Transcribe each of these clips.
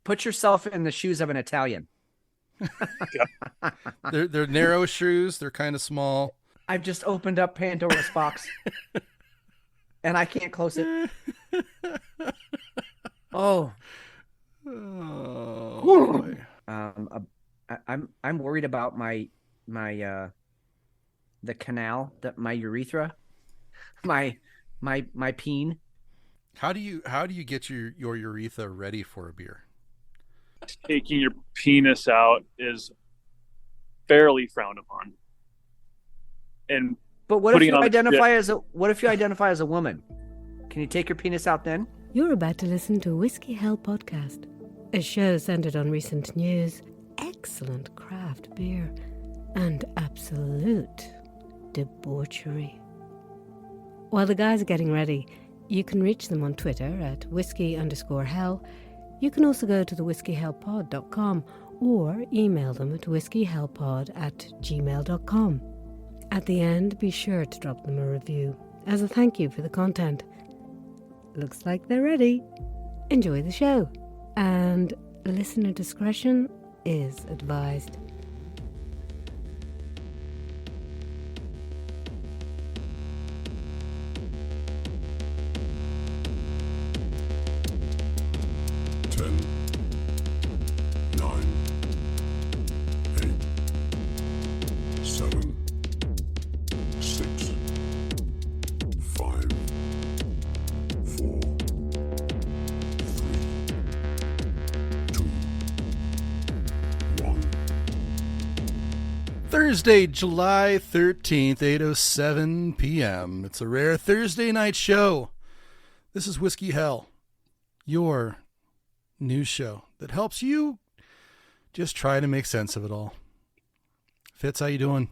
Put yourself in the shoes of an Italian. They're narrow shoes. They're kind of small. I've just opened up Pandora's box, and I can't close it. Oh, Boy. I'm worried about my the canal, that my urethra, my peen. How do you get your urethra ready for a beer? Taking your penis out is fairly frowned upon. And But what if putting it you on the identify as a woman? Can you take your penis out then? You're about to listen to Whiskey Hell Podcast, a show centered on recent news, excellent craft beer, and absolute debauchery. While the guys are getting ready, you can reach them on Twitter at whiskey_hell. You can also go to the whiskeyhellpod.com or email them at whiskeyhellpod@gmail.com. At the end, be sure to drop them a review as a thank you for the content. Looks like they're ready. Enjoy the show, and listener discretion is advised. Thursday, July 13th, 8:07 p.m. It's a rare Thursday night show. This is Whiskey Hell, your news show that helps you just try to make sense of it all. Fitz, how you doing?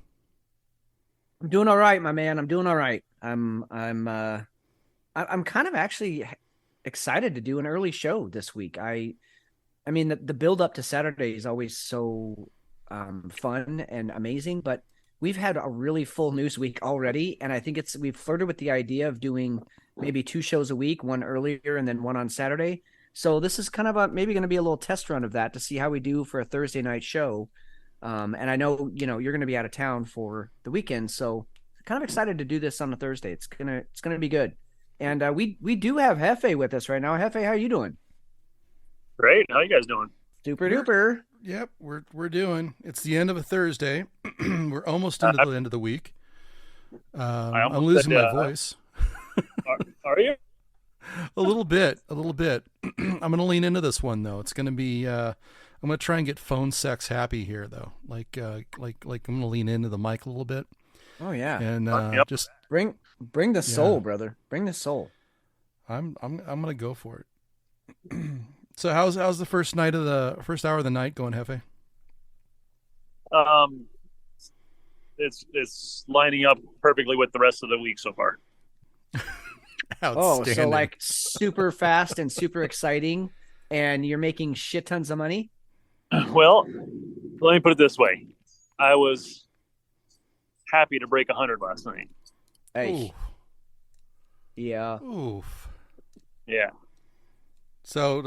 I'm doing all right, my man. I'm doing all right. I'm kind of actually excited to do an early show this week. I mean, the build up to Saturday is always so fun and amazing, but we've had a really full news week already, and I think we've flirted with the idea of doing maybe 2 shows a week, one earlier and then one on Saturday. So this is kind of maybe going to be a little test run of that to see how we do for a Thursday night show. And I know you're going to be out of town for the weekend, so kind of excited to do this on a Thursday. It's gonna be good. And we do have Hefe with us right now. Hefe, how are you doing? great. How you guys doing? Super duper. Yep, we're doing. It's the end of a Thursday. We're almost into the end of the week. I'm losing my voice. Are you? A little bit. I'm going to lean into this one though. It's going to be. I'm going to try and get phone sex happy here though. Like I'm going to lean into the mic a little bit. Oh yeah. And Yep. just Bring the soul, brother. Bring the soul. I'm going to go for it. So how's the first hour of the night going, Hefe? It's lining up perfectly with the rest of the week so far. Oh, Outstanding. so like super fast and super exciting, and you're making shit tons of money? Well, let me put it this way: I was happy to break 100 last night. Hey. Yeah. Oof. Yeah. So,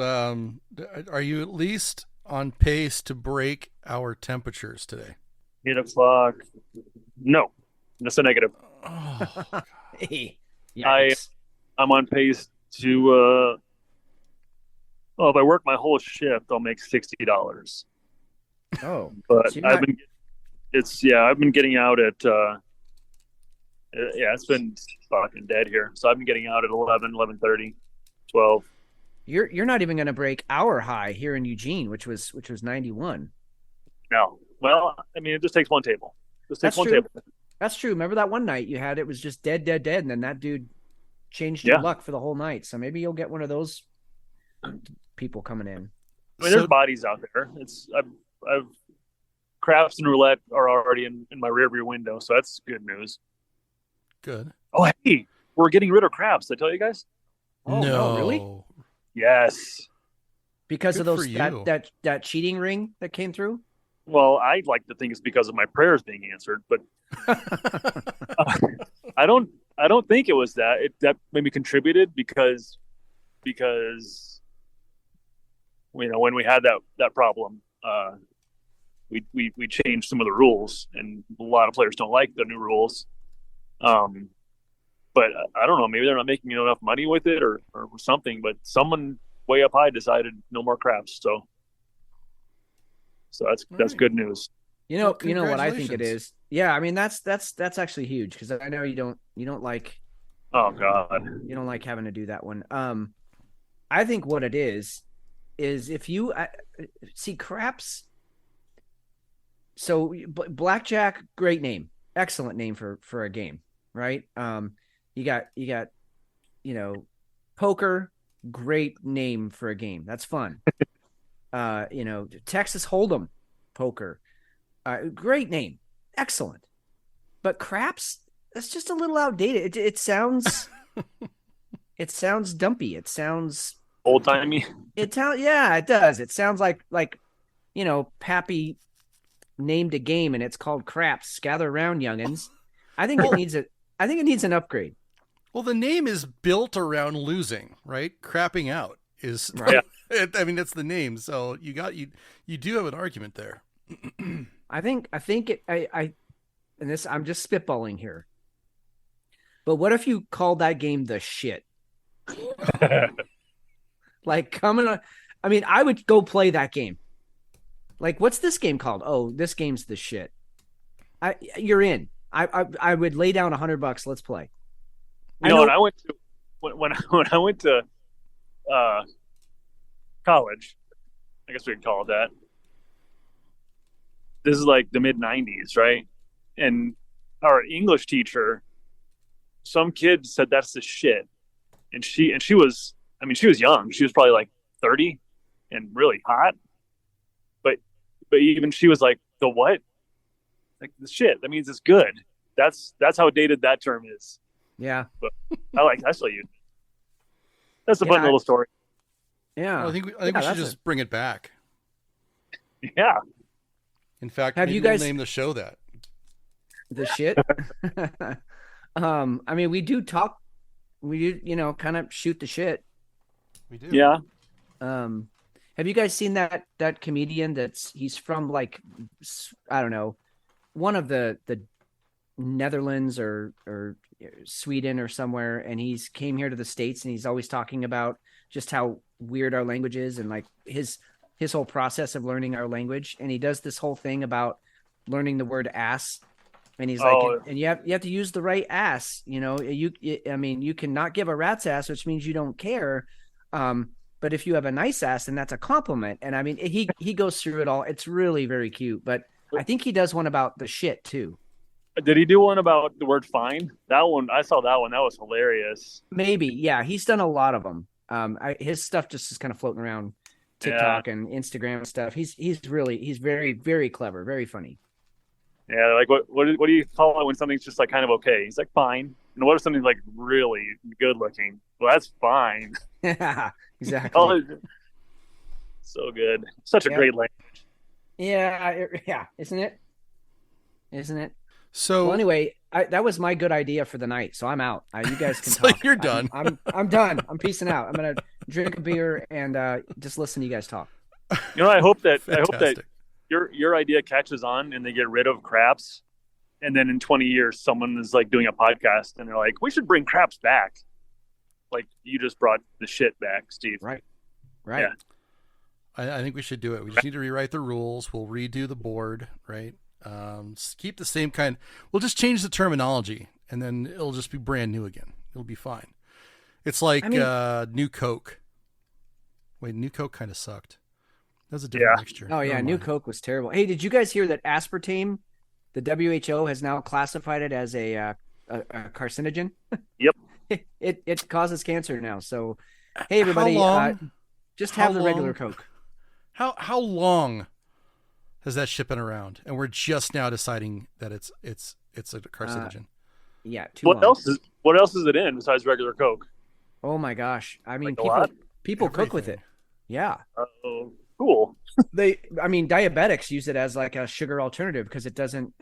are you at least on pace to break our temperatures today? 8 o'clock. No, that's a negative. Oh, Hey. Yikes. I'm on pace to. Well, if I work my whole shift, I'll make $60. Oh. But So you're I've not- been getting out at. It's been fucking dead here. So I've been getting out at 11, 11:30, 12. You're not even going to break our high here in Eugene, which was 91. No. Well, I mean, it just takes one table. Just takes That's one true. table. That's true. Remember that one night you had, it was just dead, and then that dude changed your Yeah. luck for the whole night. So maybe you'll get one of those people coming in. I mean, So- there's bodies out there. I've craps and roulette are already in my rearview window, so that's good news. good. Oh, hey, we're getting rid of craps. Did I tell you guys? Oh, no, really? Yes. Because Good of those for you. that cheating ring that came through? Well, I'd like to think it's because of my prayers being answered, but I don't think it was that. That maybe contributed because when we had that problem, we changed some of the rules, and a lot of players don't like the new rules. But I don't know, maybe they're not making enough money with it or something. But someone way up high decided no more craps, so that's good news. You know what I think it is. Yeah, I mean that's actually huge because I know you don't like. Oh God, you don't like having to do that one. I think what it is if you see craps. So blackjack, great name, excellent name for a game, right? You got poker, great name for a game. That's fun. Texas Hold'em, poker, great name, excellent. But craps, that's just a little outdated. It sounds, it sounds dumpy. It sounds old timey. It does. It sounds like Pappy named a game and it's called craps. Gather around, youngins. I think it needs an upgrade. Well, the name is built around losing, right? Crapping out is right. I mean, that's the name. So you do have an argument there. I think and this, I'm just spitballing here. But what if you called that game the shit? Like I would go play that game. Like, what's this game called? Oh, this game's the shit. You're in. I would lay down $100. Let's play. When I went to college, I guess we could call it that. This is like the mid '90s, right? And our English teacher, some kid said that's the shit, and she was, I mean, she was young. She was probably like 30 and really hot. But even she was like, the what? Like, the shit. That means it's good. That's how dated that term is. Yeah. But I saw you. That's a fun little story. Yeah. I think we should just bring it back. Yeah. In fact, have you guys name the show that? The shit? I mean, we do talk. We do, kind of shoot the shit. We do. Yeah. Have you guys seen that comedian he's from, like, I don't know, one of the Netherlands or Sweden or somewhere, and he's came here to the States and he's always talking about just how weird our language is and like his whole process of learning our language, and he does this whole thing about learning the word ass, and he's like, and you have to use the right ass, I mean, you cannot give a rat's ass, which means you don't care. But if you have a nice ass, then that's a compliment. And I mean, he goes through it all. It's really very cute. But I think he does one about the shit too. Did he do one about the word fine? That one, I saw that one. That was hilarious. Maybe. Yeah. He's done a lot of them. His stuff just is kind of floating around TikTok and Instagram and stuff. He's very, very clever, very funny. Yeah. Like what do you call it when something's just like kind of okay? He's like, fine. And what if something's like really good looking? Well, that's fine. Yeah. Exactly. So good. Such a great language. Yeah. Isn't it? So well, anyway, that was my good idea for the night. So I'm out. You guys can talk. You're done. I'm done. I'm peacing out. I'm gonna drink a beer and just listen to you guys talk. I hope that your idea catches on and they get rid of craps, and then in 20 years someone is like doing a podcast and they're like, we should bring craps back. Like you just brought the shit back, Steve. Right. Yeah. I think we should do it. We just need to rewrite the rules. We'll redo the board, right? Keep the same kind. We'll just change the terminology, and then it'll just be brand new again. It'll be fine. It's like New Coke. Wait, New Coke kind of sucked. That was a different mixture. Oh yeah, New Coke was terrible. Hey, did you guys hear that aspartame? The WHO has now classified it as a carcinogen. Yep. It causes cancer now. So, hey everybody, just have the regular Coke. How long has that shit been around? And we're just now deciding that it's a carcinogen. What else is it in besides regular Coke? Oh my gosh! I mean, like people cook with it. Yeah. Oh, cool. Diabetics use it as like a sugar alternative because it doesn't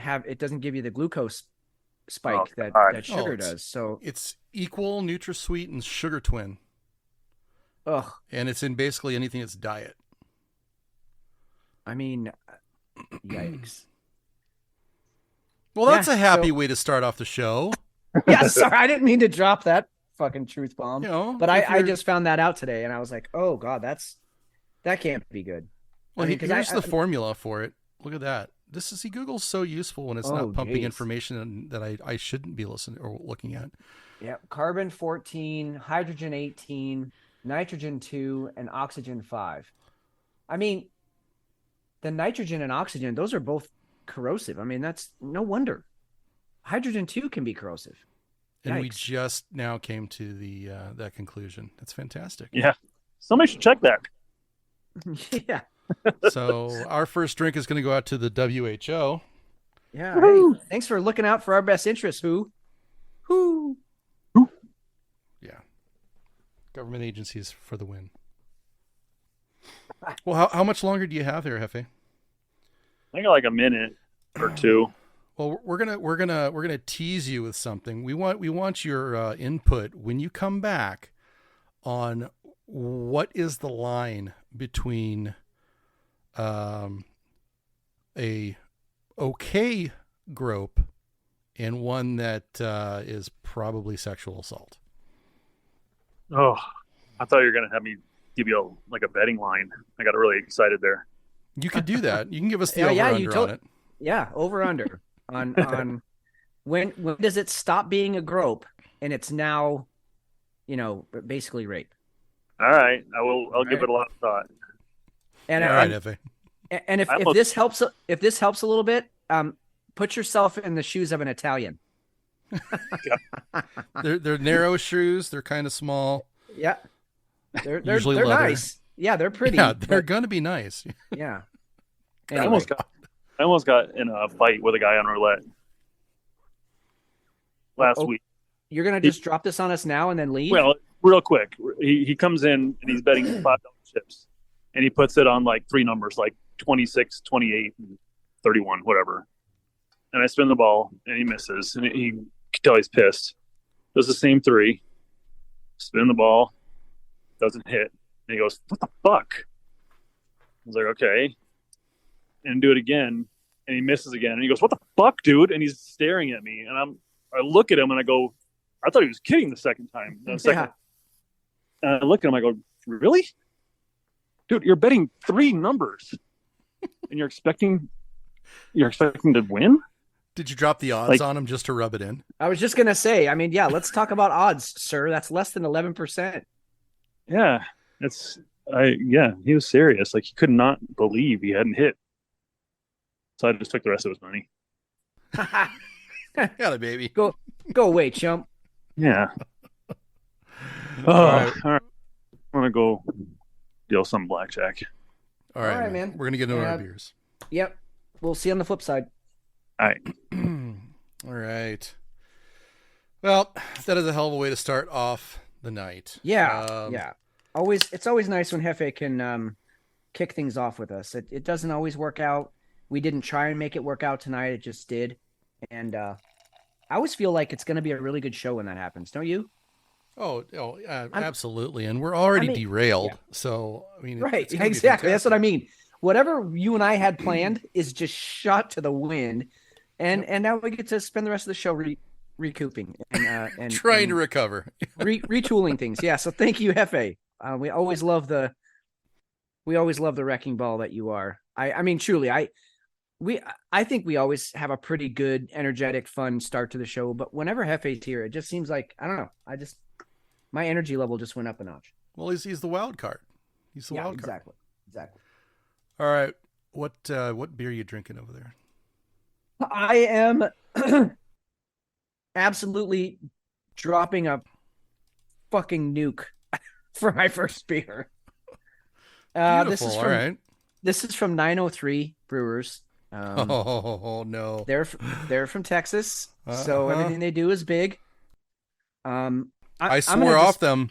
give you the glucose spike that sugar does. So it's equal NutraSweet and Sugar Twin. Ugh. And it's in basically anything that's diet. I mean, yikes. Well, that's Yeah, a happy so way to start off the show. yeah, sorry, I didn't mean to drop that fucking truth bomb. You know, But if I you're just found that out today and I was like, oh God, that can't be good. I well, mean, because here's the formula for it. Look at that. See, Google's so useful when it's oh not pumping geez. information that I shouldn't be listening or looking at. Yeah, carbon 14, hydrogen 18, nitrogen 2, and oxygen 5. I mean, the nitrogen and oxygen, those are both corrosive. I mean, that's no wonder. Hydrogen 2 can be corrosive. And we Yikes. just now came to the that conclusion. That's fantastic. Yeah. Somebody should check that. Yeah. So our first drink is going to go out to the WHO. Yeah. Hey, thanks for looking out for our best interests, who? Yeah. Government agencies for the win. Well, how much longer do you have here, Hefe? I got like a minute or two. Well, we're gonna tease you with something. We want your input when you come back on what is the line between a okay grope and one that is probably sexual assault. Oh, I thought you were gonna have me give you a betting line. I got really excited there. You could do that. You can give us the Yeah, over-under on it. Yeah, over under on when does it stop being a grope and it's now, basically rape. All right, I'll give it a lot of thought. And All right, Hefe. And if this helps a little bit, put yourself in the shoes of an Italian. They're narrow shoes. They're kind of small. Yeah, they're Usually leather. nice. Yeah, they're pretty. Yeah, they're gonna be nice. Yeah. I almost got in a fight with a guy on roulette last week. You're gonna just drop this on us now and then leave? Well, real quick, he comes in and he's betting $5 chips, and he puts it on like three numbers, like 26, 28, and 31, whatever. And I spin the ball, and he misses, and he can tell he's pissed. Does the same three, spin the ball, doesn't hit, and he goes, "What the fuck?" I was like, "Okay," and do it again, and he misses again, and he goes, "What the fuck, dude?" And he's staring at me, and I look at him and I go, I thought he was kidding the second time. And I look at him, I go, "Really? Dude, you're betting three numbers and you're expecting to win?" Did you drop the odds on him just to rub it in? I was just gonna say, I mean, yeah, let's talk about odds, sir. That's less than 11%. Yeah. He was serious. Like, he could not believe he hadn't hit. So I just took the rest of his money. Got it, baby. Go away, chump. Yeah. All right. I'm gonna go deal some blackjack. All right, man. We're gonna get into our beers. Yep. We'll see you on the flip side. All right. All right. Well, that is a hell of a way to start off the night. Yeah. Yeah. It's always nice when Hefe can kick things off with us. It doesn't always work out. We didn't try and make it work out tonight. It just did. And I always feel like it's going to be a really good show when that happens. Don't you? Absolutely. And we're already derailed. Yeah. So, I mean, right. Exactly. That's what I mean. Whatever you and I had planned is just shot to the wind. And now we get to spend the rest of the show recouping and trying to recover, retooling things. Yeah. So thank you, Hefe. We always love the wrecking ball that you are. I mean, truly, I think we always have a pretty good, energetic, fun start to the show. But whenever Hefe's here, it just seems like, I don't know. My energy level just went up a notch. Well, he's the wild card. He's the wild card. Exactly. All right. What beer are you drinking over there? I am absolutely dropping a fucking nuke for my first beer. Beautiful. This is from 903 Brewers. No. They're from Texas, so everything they do is big. I swore off them.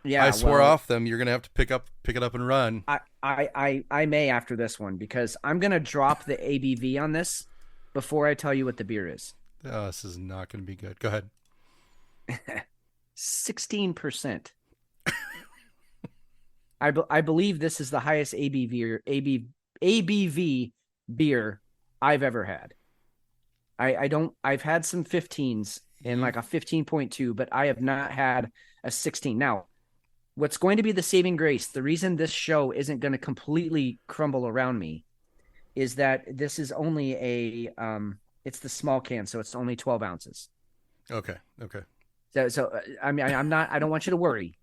Yeah, I swore off them. You're gonna have to pick it up and run. I may after this one because I'm gonna drop the ABV on this before I tell you what the beer is. Oh, this is not gonna be good. Go ahead. 16%. I believe this is the highest ABV ABV beer I've ever had. I've had some 15s and like a 15.2, but I have not had a 16. Now, what's going to be the saving grace, the reason this show isn't going to completely crumble around me is that this is only it's the small can, so it's only 12 ounces. Okay. So I mean, I don't want you to worry.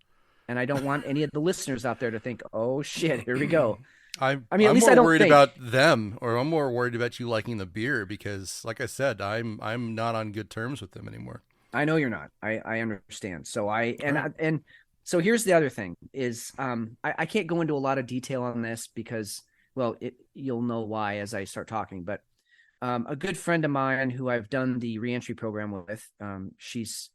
And I don't want any of the listeners out there to think, oh shit, here we go. I mean, at least I more don't worried think. about them, or I'm more worried about you liking the beer because, like I said, I'm not on good terms with them anymore. I know you're not. I understand. So and so here's the other thing is I can't go into a lot of detail on this because, well, you'll know why as I start talking. But a good friend of mine who I've done the reentry program with, she's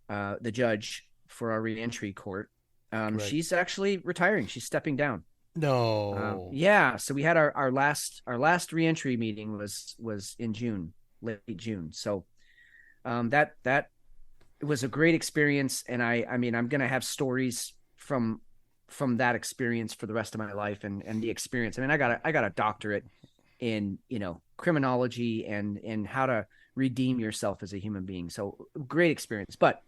the judge for our reentry court. Right. She's actually retiring. She's stepping down. No. Yeah. So we had our last reentry meeting was in June, late June. So that it was a great experience, and I mean I'm gonna have stories from that experience for the rest of my life and the experience. I mean I got a doctorate in criminology and how to redeem yourself as a human being. So great experience. But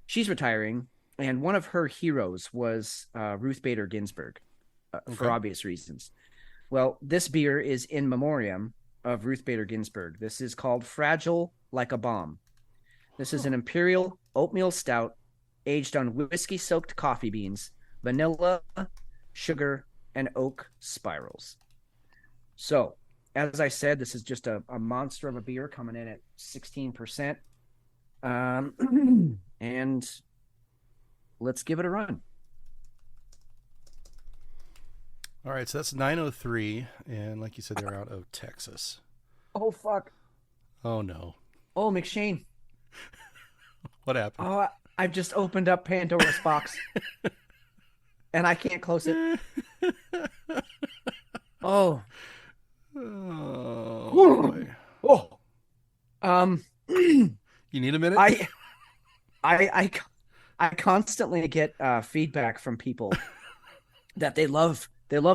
she's retiring, and one of her heroes was Ruth Bader Ginsburg. For obvious reasons. Well, this beer is in memoriam of Ruth Bader Ginsburg. This is called Fragile Like a Bomb. This is an imperial oatmeal stout aged on whiskey-soaked coffee beans, vanilla, sugar, and oak spirals. So, as I said, this is just a monster of a beer coming in at 16%. And let's give it a run. All right, so that's 903, and like you said, they're out of Texas. Oh, fuck. Oh, no. Oh, McShane. What happened? Oh, I've just opened up Pandora's box. And I can't close it. Oh. Oh, boy. Oh. You need a minute? I constantly get feedback from people that they love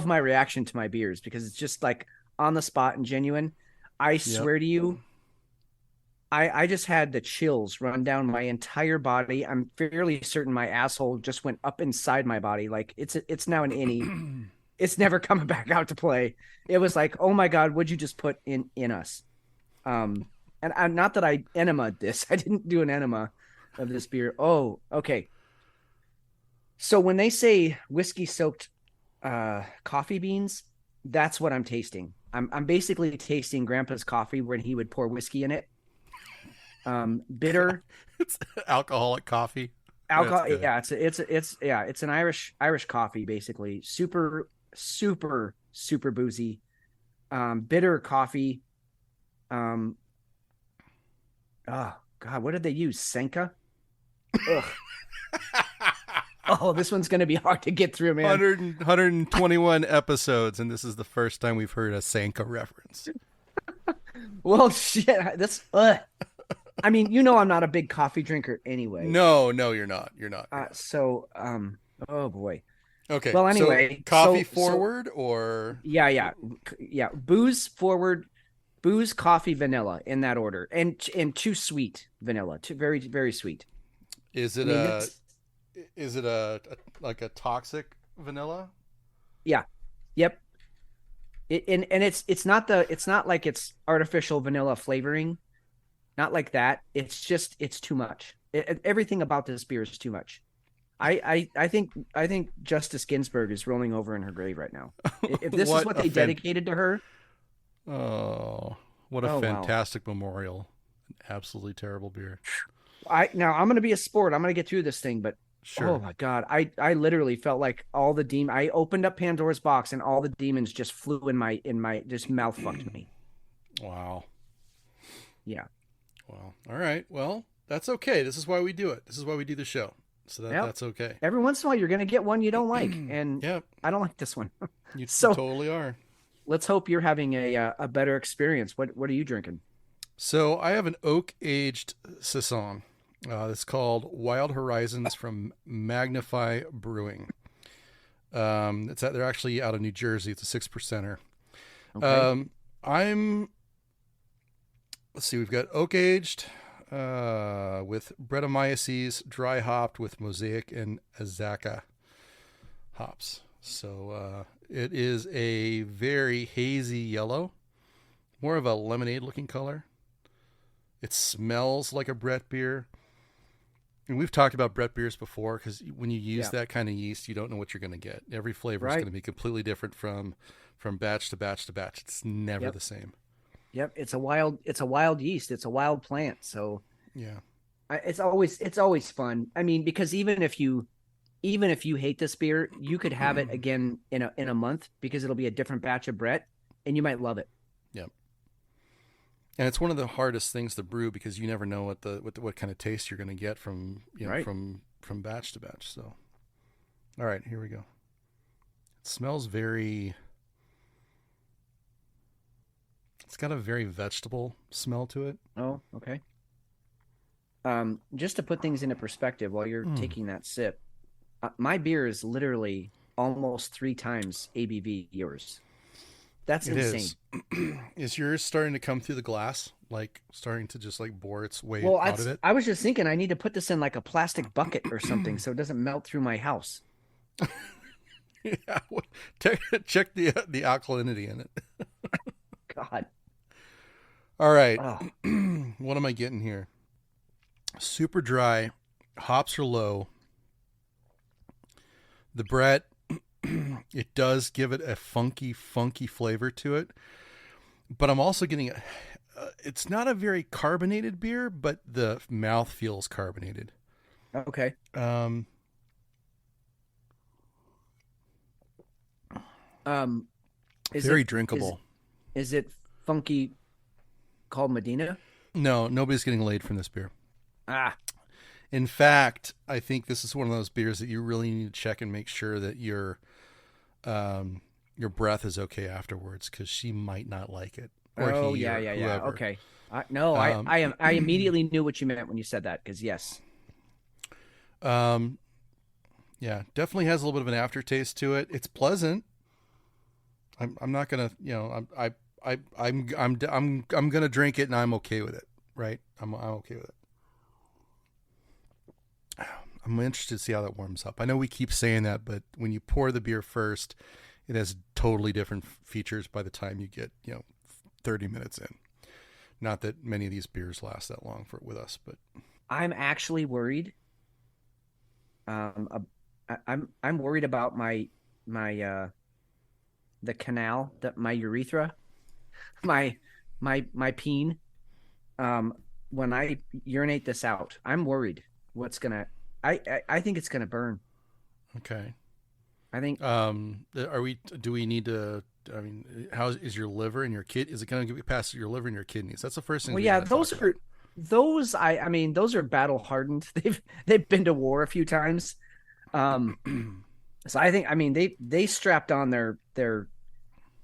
my reaction to my beers because it's just like on the spot and genuine. I swear to you, I just had the chills run down my entire body. I'm fairly certain my asshole just went up inside my body. Like it's now an innie. It's never coming back out to play. It was like, oh my God, what'd you just put in us? And I'm not that I enemaed this. I didn't do an enema of this beer. Oh, okay. So when they say whiskey soaked coffee beans, that's what I'm tasting. I'm basically tasting Grandpa's coffee when he would pour whiskey in it. Bitter. It's alcoholic coffee. Alcohol. Yeah, it's an Irish coffee basically. Super boozy. Bitter coffee. Oh God, what did they use? Senka. Ugh. Oh, this one's going to be hard to get through, man. 121 episodes, and this is the first time we've heard a Sanka reference. Well, shit. That's. I mean, I'm not a big coffee drinker anyway. No, you're not. You're not. Oh boy. Okay. Well, anyway, so coffee forward or yeah. Booze forward, booze, coffee, vanilla in that order, and too sweet vanilla, too very very sweet. Is it like a toxic vanilla? Yeah. Yep. It's not like it's artificial vanilla flavoring, not like that. It's too much. Everything about this beer is too much. I think Justice Ginsburg is rolling over in her grave right now. If this is what they dedicated to her. Oh, what a fantastic memorial! An absolutely terrible beer. Now I'm going to be a sport. I'm going to get through this thing, but sure. Oh my God. I literally felt like all the I opened up Pandora's box and all the demons just flew in my, just mouth fucked me. Wow. Yeah. Well, all right. Well, that's okay. This is why we do it. This is why we do the show. So that's okay. Every once in a while you're going to get one you don't like. And I don't like this one. You totally are. Let's hope you're having a better experience. What are you drinking? So I have an oak-aged Saison. It's called Wild Horizons from Magnify Brewing. They're actually out of New Jersey. It's a 6%er. Okay. I'm. Let's see. We've got oak aged with Brettanomyces, dry hopped with Mosaic and Azaka hops. So it is a very hazy yellow, more of a lemonade looking color. It smells like a Brett beer. And we've talked about Brett beers before because when you use Yeah. that kind of yeast, you don't know what you're going to get. Every flavor is Right. going to be completely different from batch to batch to batch. It's never Yep. the same. Yep. It's a wild yeast. It's a wild plant. So Yeah. it's always fun. I mean, because even if you hate this beer, you could have it again in a month because it'll be a different batch of Brett, and you might love it. Yep. And it's one of the hardest things to brew because you never know what kind of taste you're going to get from Right. from batch to batch. So, all right, here we go. It smells very. It's got a very vegetable smell to it. Oh, okay. Just to put things into perspective while you're taking that sip, my beer is literally almost 3 times ABV yours. That's It insane. is. Is yours starting to come through the glass, like starting to just like bore its way Well, out of it? I was just thinking I need to put this in like a plastic bucket or something so it doesn't melt through my house. Yeah. Check the alkalinity in it. God. All right. Oh, What am I getting here? Super dry. Hops are low. The Brett, it does give it a funky flavor to it. But I'm also getting it's not a very carbonated beer, but the mouth feels carbonated. okay. Um, is Very it drinkable. is it funky called Medina? No, nobody's getting laid from this beer. Ah, In fact, I think this is one of those beers that you really need to check and make sure that your breath is okay afterwards because she might not like it. Or oh he yeah, or yeah, yeah. whoever. Okay. No, Um, I immediately knew what you meant when you said that because yes. Um, yeah, definitely has a little bit of an aftertaste to it. It's pleasant. I'm not gonna, I'm gonna drink it and I'm okay with it. Right? I'm okay with it. I'm interested to see how that warms up. I know we keep saying that, but when you pour the beer first, it has totally different features by the time you get, 30 minutes in. Not that many of these beers last that long with us, but I'm actually worried. I'm worried about my the canal, that my urethra, my peen. When I urinate this out, I'm worried what's gonna. I think it's gonna burn. okay. I think. Do we need to? I mean, how is your liver and your kid? Is it going to get past your liver and your kidneys? That's the first thing. Well, We yeah, gotta those talk are about. those. I mean, those are battle hardened. They've been to war a few times. So I think. I mean, they strapped on their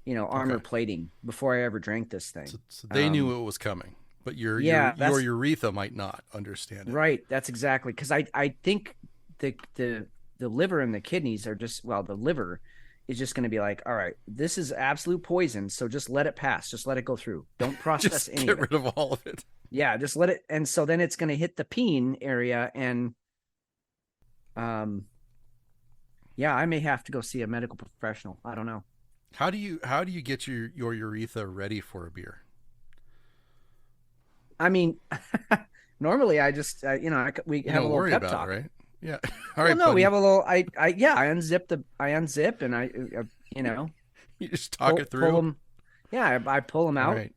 armor Okay. plating before I ever drank this thing. So they knew it was coming, but your Yeah, your that's urethra might not understand it. right. That's exactly because I think the liver and the kidneys are just the liver is just going to be like, all right, this is absolute poison, so just let it pass, just let it go through, don't process Just any get of it. rid of all of it. Yeah, just let it, and so then it's going to hit the peen area, and yeah, I may have to go see a medical professional. I don't know. How do you get your urethra ready for a beer? I mean, normally I just we You have a don't little worry pep about talk. it, right? Yeah. All Well, right, no, we buddy. have a little. I unzip and I You just talk it pull through. them. Yeah, I pull them out. Right.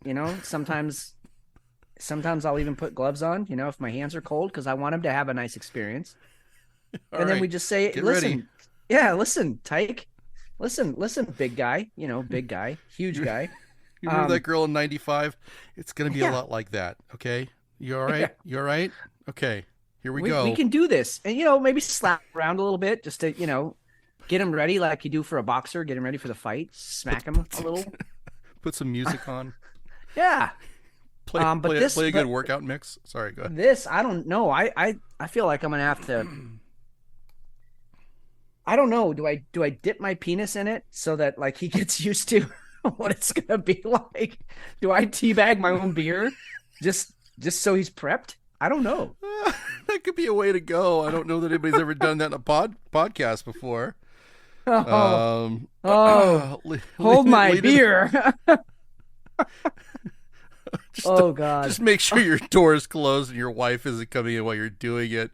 Sometimes I'll even put gloves on. If my hands are cold because I want them to have a nice experience. All And then we right. just say, Get "Listen, ready. yeah, listen, Tyke, listen, big guy. Big guy, huge guy. You remember that Um, girl in '95? It's going to be a yeah, lot like that. Okay. You all right? yeah. You all right? Okay. Here we We go. can do this, and maybe slap around a little bit just to get him ready like you do for a boxer. Get him ready for the fight. Smack him a little. Put some music on. Yeah. Play But play this, play a good but workout mix. Sorry, go ahead. this, I don't know. I feel like I'm gonna have to. I don't know. Do I dip my penis in it so that like he gets used to what it's gonna be like. Do I teabag my own beer just so he's prepped? I don't know. That could be a way to go. I don't know that anybody's ever done that in a podcast before. Oh, Le- hold my lead it- beer. just, Oh God. just make sure your door is closed and your wife isn't coming in while you're doing it.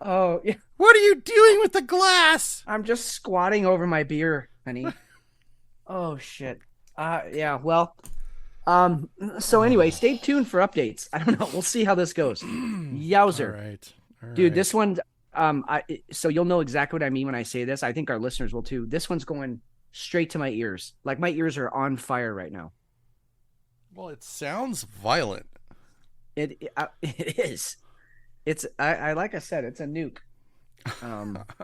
Oh yeah. What are you doing with the glass? I'm just squatting over my beer, honey. Oh shit. Yeah, well, so anyway, stay tuned for updates. I don't know. We'll see how this goes. Yowzer. All right. Dude, this one so you'll know exactly what I mean when I say this. I think our listeners will too. This one's going straight to my ears. Like my ears are on fire right now. Well, it sounds violent. It is. It's I like I said, it's a nuke.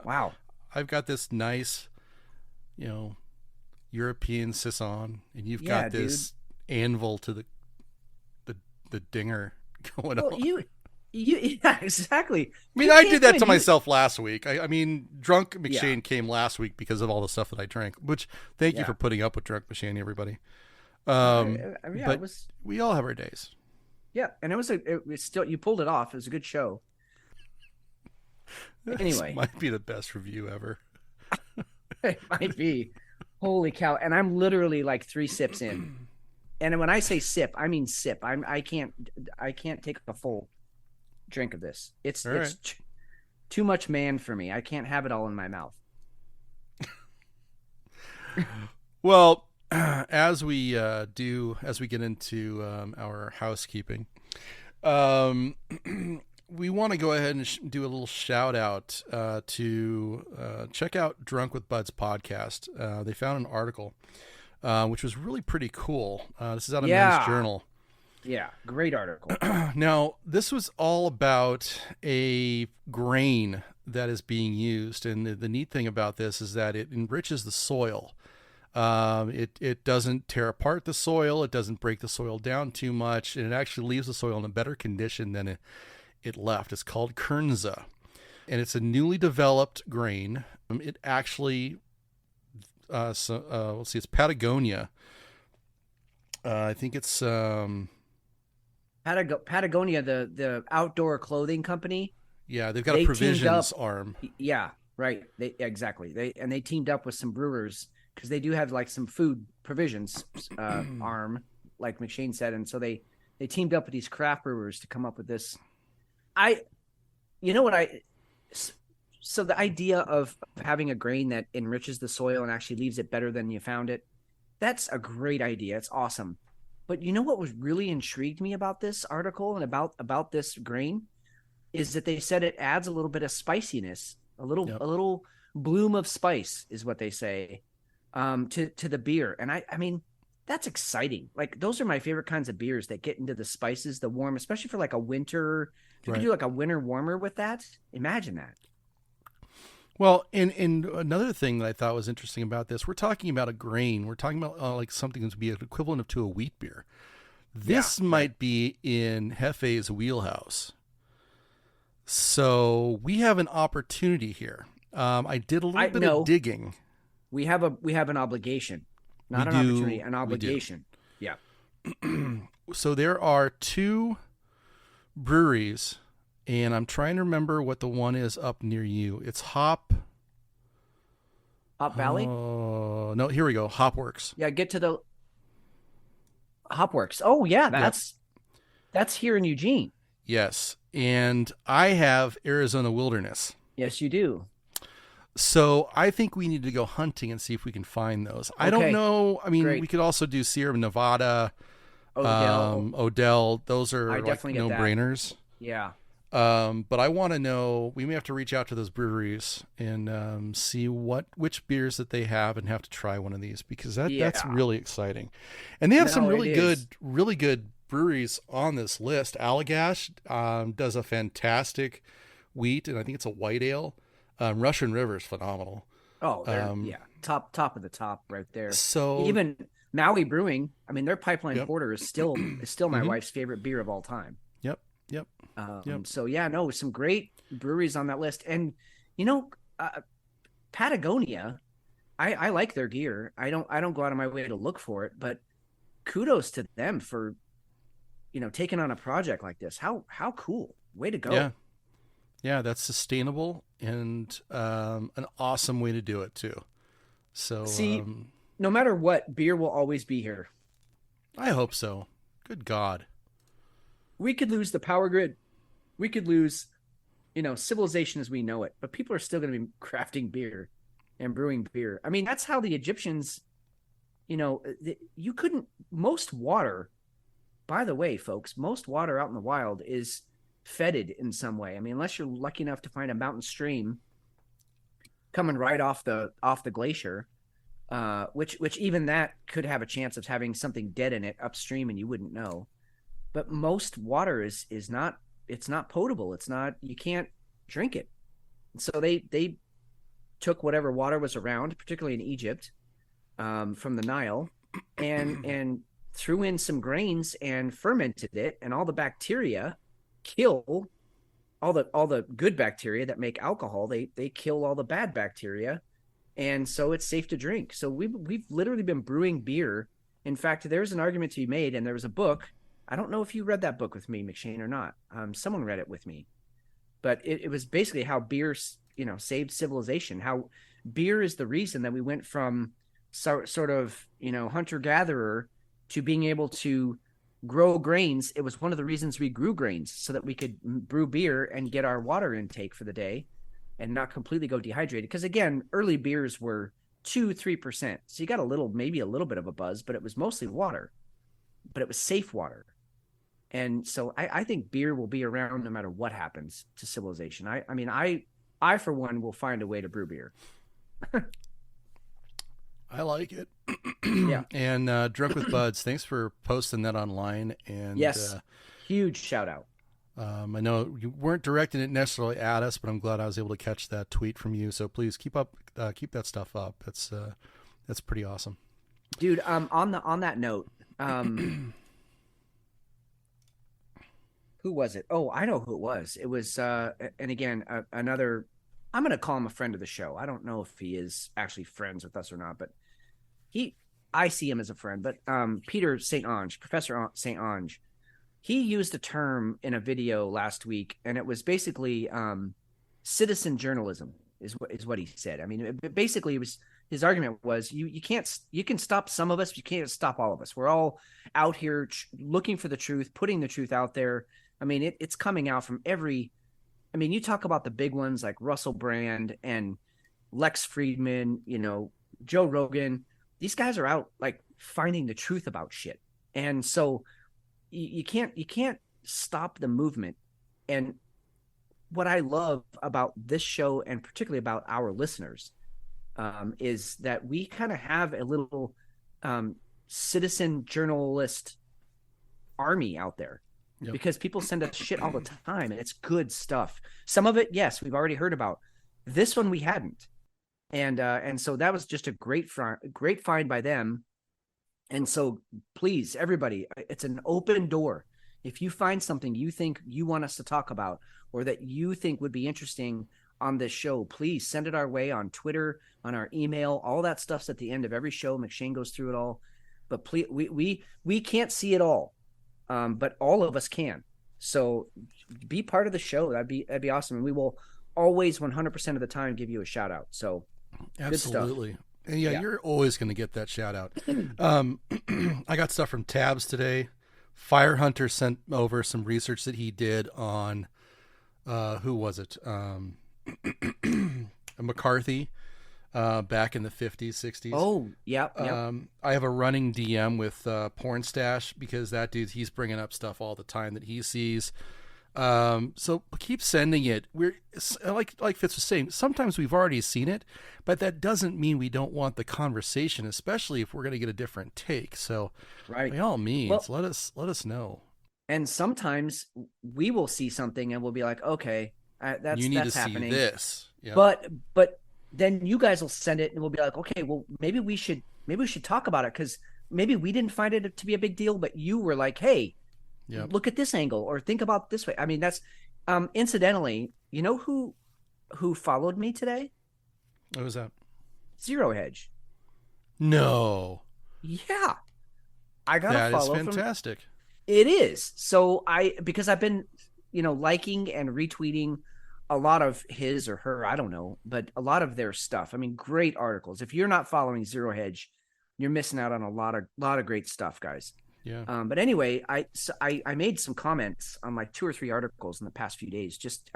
Wow. I've got this nice, European sisson, and you've got this anvil to the dinger going on. Yeah, exactly. I mean, I did that to myself last week. I mean, Drunk McShane came last week because of all the stuff that I drank, which thank you for putting up with Drunk McShane, everybody. But we all have our days. Yeah, and it was still, you pulled it off. It was a good show. Anyway. This might be the best review ever. It might be. Holy cow. And I'm literally like 3 sips in. And when I say sip, I mean sip. I can't take a full drink of this. It's too much man for me. I can't have it all in my mouth. Well, as we get into our housekeeping, we want to go ahead and do a little shout out to check out Drunk with Buds podcast. They found an article which was really pretty cool. This is out of Men's Journal. Yeah, great article. Now, this was all about a grain that is being used, and the neat thing about this is that it enriches the soil. It doesn't tear apart the soil, it doesn't break the soil down too much, and it actually leaves the soil in a better condition than it left. It's called Kernza, and it's a newly developed grain. It actually, let's see, it's Patagonia. I think it's Patagonia, the outdoor clothing company. Yeah, they've got a provisions arm. Yeah, right. Exactly. They teamed up with some brewers because they do have like some food provisions arm, like McShane said, and so they teamed up with these craft brewers to come up with this. So the idea of having a grain that enriches the soil and actually leaves it better than you found it, that's a great idea. It's awesome. But you know what was really intrigued me about this article and about this grain is that they said it adds a little bit of spiciness, a little bloom of spice is what they say, to the beer. And I mean, that's exciting. Like those are my favorite kinds of beers that get into the spices, the warm, especially for like a winter. If you could do like a winter warmer with that, imagine that. Well, and another thing that I thought was interesting about this, we're talking about a grain. We're talking about like something that would be equivalent to a wheat beer. This might be in Hefe's wheelhouse. So we have an opportunity here. I did a little bit of digging. We have an obligation, not an opportunity, an obligation. Yeah. So there are 2 breweries, and I'm trying to remember what the one is up near you. It's Hop Valley? Oh, no, here we go. Hopworks. Yeah, get to the Hopworks. Oh, yeah, that's here in Eugene. Yes, and I have Arizona Wilderness. Yes, you do. So I think we need to go hunting and see if we can find those. Okay. I don't know. I mean, we could also do Sierra Nevada, Odell. Those are like no-brainers. Yeah. But I want to know, we may have to reach out to those breweries and see which beers that they have and have to try one of these because that's really exciting. And they have some really good breweries on this list. Allagash does a fantastic wheat, and I think it's a white ale. Russian River is phenomenal. Oh, top of the top right there. So even Maui Brewing, I mean, their Pipeline Porter is still my wife's favorite beer of all time. Yep. So some great breweries on that list, and Patagonia. I like their gear. I don't go out of my way to look for it, but kudos to them for, taking on a project like this. How cool. Way to Yeah. go. Yeah, that's sustainable and an awesome way to do it too. So See, no matter what, beer will always be here. I hope so. Good God. We could lose the power grid. We could lose, civilization as we know it, but people are still going to be crafting beer and brewing beer. I mean, that's how the Egyptians, you couldn't, most water, by the way, folks, most water out in the wild is fetid in some way. I mean, unless you're lucky enough to find a mountain stream coming right off the glacier, which even that could have a chance of having something dead in it upstream and you wouldn't know. But most water is not, it's not potable. It's not, you can't drink it. So they took whatever water was around, particularly in Egypt, from the Nile, and threw in some grains and fermented it, and all the bacteria kill all the good bacteria that make alcohol. They kill all the bad bacteria, and so it's safe to drink. So we've literally been brewing beer. In fact, there's an argument to be made, and there was a book. I don't know if you read that book with me, McShane, or not. Someone read it with me, but it was basically how beer, saved civilization. How beer is the reason that we went from sort of, hunter gatherer to being able to grow grains. It was one of the reasons we grew grains so that we could brew beer and get our water intake for the day and not completely go dehydrated. Because again, early beers were 2-3%. So you got maybe a little bit of a buzz, but it was mostly water, but it was safe water. And so I think beer will be around no matter what happens to civilization. I mean, I for one will find a way to brew beer. I like it. Yeah. And Drunk with Buds, thanks for posting that online. And Yes. Huge shout out. I know you weren't directing it necessarily at us, but I'm glad I was able to catch that tweet from you. So please keep that stuff up. That's pretty awesome, Dude. On that note, who was it? Oh, I know who it was. It was, and again, another. I'm going to call him a friend of the show. I don't know if he is actually friends with us or not, but I see him as a friend. But Peter St. Ange, Professor St. Ange, he used a term in a video last week, and it was basically citizen journalism is what he said. I mean, basically, his argument was you can stop some of us, but you can't stop all of us. We're all out here looking for the truth, putting the truth out there. I mean, it's coming out from every. I mean, you talk about the big ones like Russell Brand and Lex Friedman, Joe Rogan. These guys are out like finding the truth about shit. And so you can't stop the movement. And what I love about this show, and particularly about our listeners, is that we kind of have a little citizen journalist army out there. Yep. Because people send us shit all the time, and it's good stuff. Some of it, yes, we've already heard about. This one we hadn't, and so that was just a great find by them. And so, please, everybody, it's an open door. If you find something you think you want us to talk about, or that you think would be interesting on this show, please send it our way on Twitter, on our email. All that stuff's at the end of every show. McShane goes through it all, but please, we can't see it all. But all of us can. So be part of the show. That'd be awesome. And we will always 100% of the time give you a shout out. So absolutely. And yeah, you're always going to get that shout out. I got stuff from Tabs today. Fire Hunter sent over some research that he did on, who was it? McCarthy. Back in the 50s, 60s. Oh, yeah. I have a running DM with Porn Stash because that dude, he's bringing up stuff all the time that he sees. So keep sending it. We're like Fitz was saying, sometimes we've already seen it, but that doesn't mean we don't want the conversation, especially if we're going to get a different take. So by all means, let us know. And sometimes we will see something and we'll be like, okay, that's happening. See this. Yep. But then you guys will send it and we'll be like, okay, well, maybe we should talk about it, because maybe we didn't find it to be a big deal, but you were like, hey, look at this angle, or think about it this way. I mean, that's incidentally, you know who followed me today? What was that? Zero Hedge. No. Yeah. I got a That is follow from fantastic. it is. So because I've been, liking and retweeting a lot of his or her, I don't know, but a lot of their stuff. I mean, great articles. If you're not following Zero Hedge, you're missing out on a lot of great stuff, guys. Yeah. But anyway, I made some comments on like 2 or 3 articles in the past few days. Just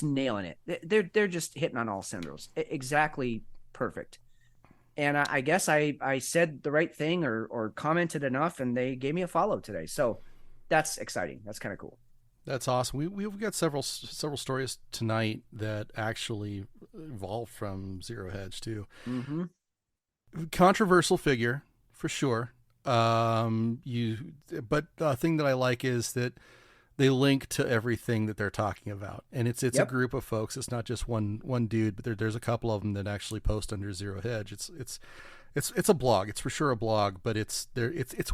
nailing it. They're just hitting on all cylinders. Exactly perfect. And I guess I said the right thing or commented enough, and they gave me a follow today. So that's exciting. That's kind of cool. That's awesome. We've got several stories tonight that actually evolved from Zero Hedge too. Mm-hmm. Controversial figure for sure. But the thing that I like is that they link to everything that they're talking about, and it's a group of folks. It's not just one dude, but there's a couple of them that actually post under Zero Hedge. It's a blog. It's for sure a blog, but it's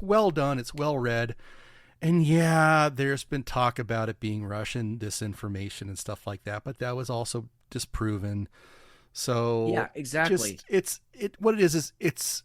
well done. It's well read, and yeah, there's been talk about it being Russian disinformation and stuff like that, but that was also disproven. So yeah, exactly. What it is if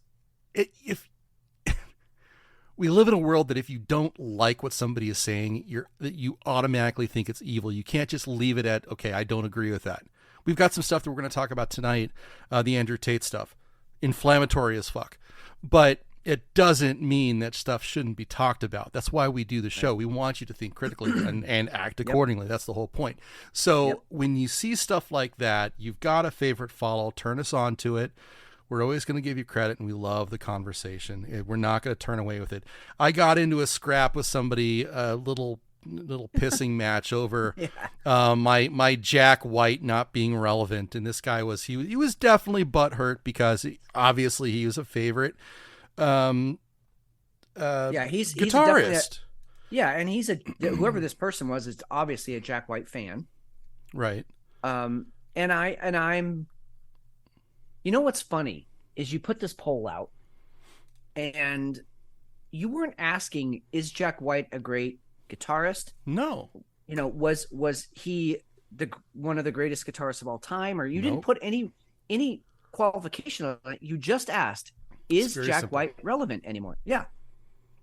we live in a world that if you don't like what somebody is saying, you automatically think it's evil. You can't just leave it at, okay, I don't agree with that. We've got some stuff that we're going to talk about tonight, the Andrew Tate stuff. Inflammatory as fuck. But it doesn't mean that stuff shouldn't be talked about. That's why we do the show. We want you to think critically and act accordingly. That's the whole point. So when you see stuff like that, you've got a favorite follow, turn us on to it. We're always going to give you credit, and we love the conversation. We're not going to turn away with it. I got into a scrap with somebody, a little pissing match over my Jack White not being relevant, and this guy was he was definitely butthurt because obviously he was a favorite. He's guitarist. And he's whoever this person was is obviously a Jack White fan, right? And I'm. You know what's funny is you put this poll out, and you weren't asking, is Jack White a great guitarist? No. Was he one of the greatest guitarists of all time? Or you didn't put any qualification on it. You just asked, is Jack simple. White relevant anymore? Yeah.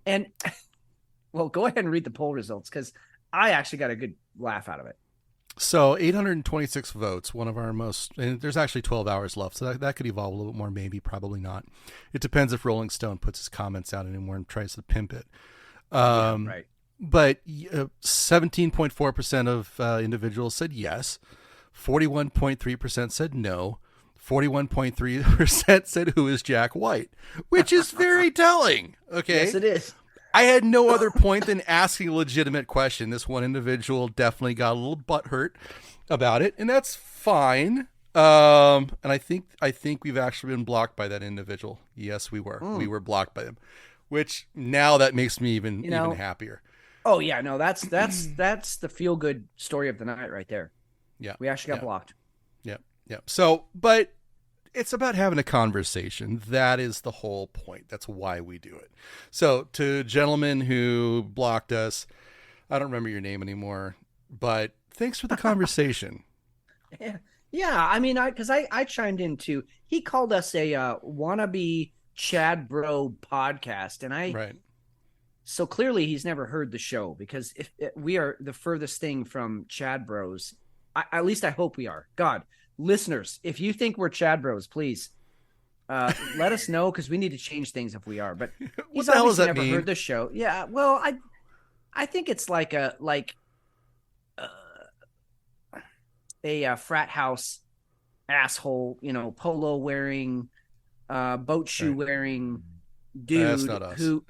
And well, go ahead and read the poll results, because I actually got a good laugh out of it. So 826 votes, one of our most, and there's actually 12 hours left, so that could evolve a little bit more, maybe, probably not. It depends if Rolling Stone puts his comments out anymore and tries to pimp it. Right. But 17.4% of individuals said yes, 41.3% said no, 41.3% said who is Jack White, which is very telling. Okay. Yes, it is. I had no other point than asking a legitimate question. This one individual definitely got a little butthurt about it, and that's fine. And I think we've actually been blocked by that individual. Yes, we were. We were blocked by them, which now that makes me even happier. Oh yeah, no, that's the feel good story of the night right there. Yeah, we actually got blocked. Yeah. So, but it's about having a conversation. That is the whole point. That's why we do it. So to gentlemen who blocked us, I don't remember your name anymore, but thanks for the conversation. Yeah. I mean, because I chimed in too. He called us a wannabe Chad Bro podcast, and right. So clearly he's never heard the show, because if we are the furthest thing from Chad Bros, at least I hope we are. God. Listeners, if you think we're Chad Bros, please let us know, because we need to change things if we are. But he's what the hell does that never mean? heard the show. Yeah, well, I think it's like a frat house asshole, polo wearing, boat shoe wearing dude. That's not us. who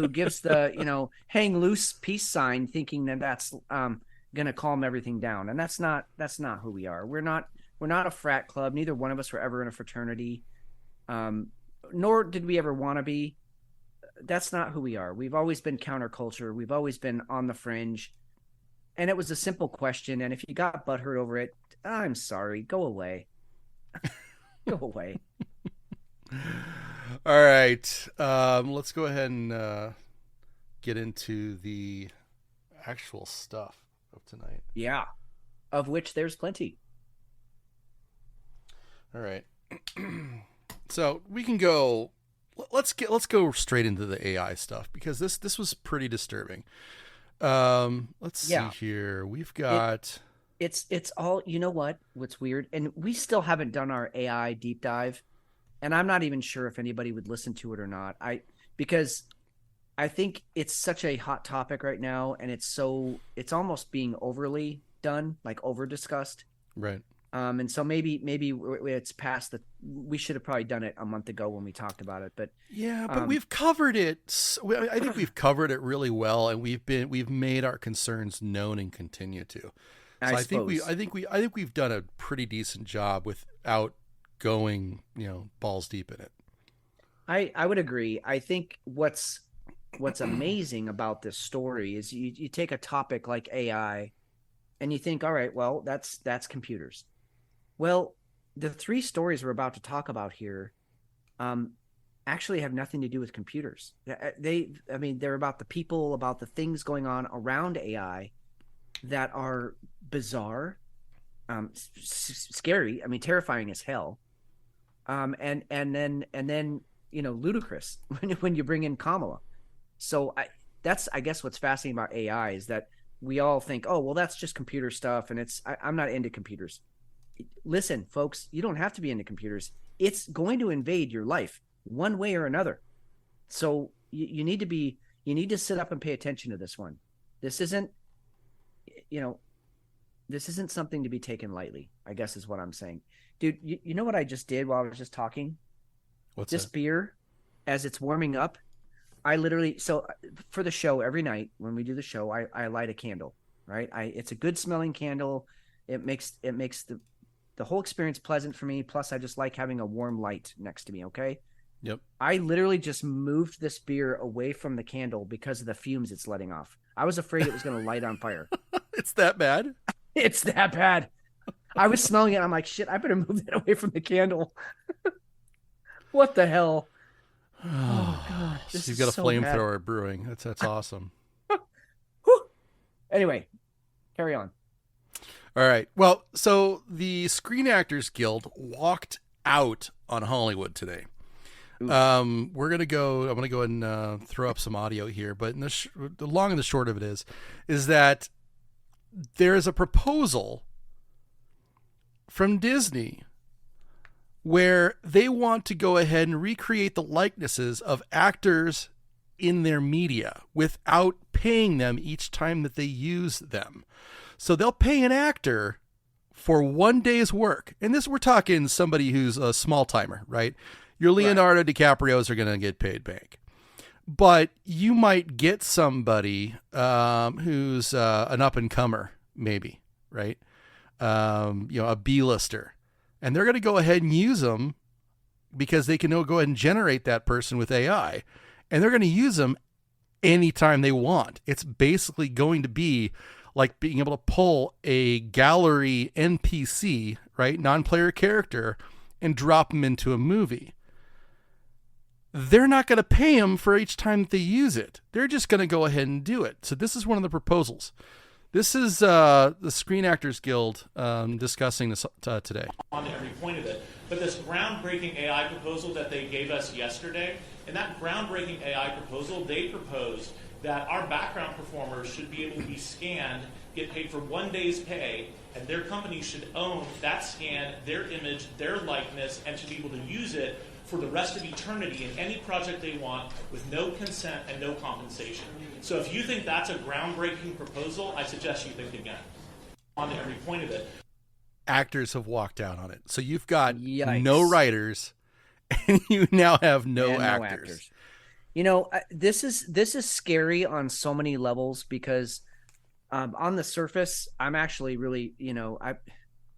gives the hang loose peace sign, thinking that that's gonna calm everything down, and that's not who we are. We're not a frat club. Neither one of us were ever in a fraternity, nor did we ever want to be. That's not who we are. We've always been counterculture. We've always been on the fringe, and it was a simple question, and if you got butthurt over it, I'm sorry, go away. Go away. All right, let's go ahead and get into the actual stuff of tonight. Yeah, of which there's plenty. All right. So we can go. Let's go straight into the AI stuff because this was pretty disturbing. Let's see here. We've got it's all, you know what's weird, and we still haven't done our AI deep dive, and I'm not even sure if anybody would listen to it or not. Because I think it's such a hot topic right now, and it's almost being overly done, like over discussed. right. And so maybe it's past we should have probably done it a month ago when we talked about it, but Yeah, but we've covered it. I think we've covered it really well, and we've made our concerns known and continue to. So I think we've done a pretty decent job without going, balls deep in it. I would agree. I think what's amazing about this story is you take a topic like AI and you think, all right, well, that's computers. Well, the three stories we're about to talk about here actually have nothing to do with computers. They're about the people, about the things going on around AI that are bizarre, scary, terrifying as hell. And then ludicrous when you bring in Kamala. So that's, I guess, what's fascinating about AI is that we all think, oh, well, that's just computer stuff, and I'm not into computers. Listen, folks, you don't have to be into computers. It's going to invade your life one way or another. So you need to sit up and pay attention to this one. This isn't something to be taken lightly, I guess is what I'm saying. Dude, you know what I just did while I was just talking? What's this that? beer, as it's warming up, I literally, so for the show every night when we do the show, I light a candle, right? It's a good smelling candle. It makes the whole experience pleasant for me. Plus I just like having a warm light next to me. Okay. Yep. I literally just moved this beer away from the candle because of the fumes it's letting off. I was afraid it was going to light on fire. It's that bad? It's that bad. I was smelling it. I'm like, shit, I better move that away from the candle. What the hell? Oh God! So you've got a flamethrower brewing. That's awesome. Anyway, carry on. All right. Well, so the Screen Actors Guild walked out on Hollywood today. We're gonna go. I'm gonna go and throw up some audio here, but the long and the short of it is that there is a proposal from Disney where they want to go ahead and recreate the likenesses of actors in their media without paying them each time that they use them. So they'll pay an actor for 1 day's work. And we're talking somebody who's a small timer, right? Your Leonardo DiCaprios are going to get paid bank. But you might get somebody who's an up-and-comer, maybe, right? A B-lister. And they're going to go ahead and use them because they can go ahead and generate that person with AI. And they're going to use them anytime they want. It's basically going to be like being able to pull a gallery NPC, right, non-player character, and drop them into a movie. They're not going to pay them for each time that they use it. They're just going to go ahead and do it. So this is one of the proposals. This is the Screen Actors Guild discussing this today. On to every point of it. But this groundbreaking AI proposal that they gave us yesterday, in that groundbreaking AI proposal, they proposed that our background performers should be able to be scanned, get paid for 1 day's pay, and their company should own that scan, their image, their likeness, and should be able to use it for the rest of eternity in any project they want with no consent and no compensation. So if you think that's a groundbreaking proposal, I suggest you think again. On to every point of it. Actors have walked out on it. So you've got Yikes. No writers and you now have no actors. This is scary on so many levels because on the surface, I'm actually really,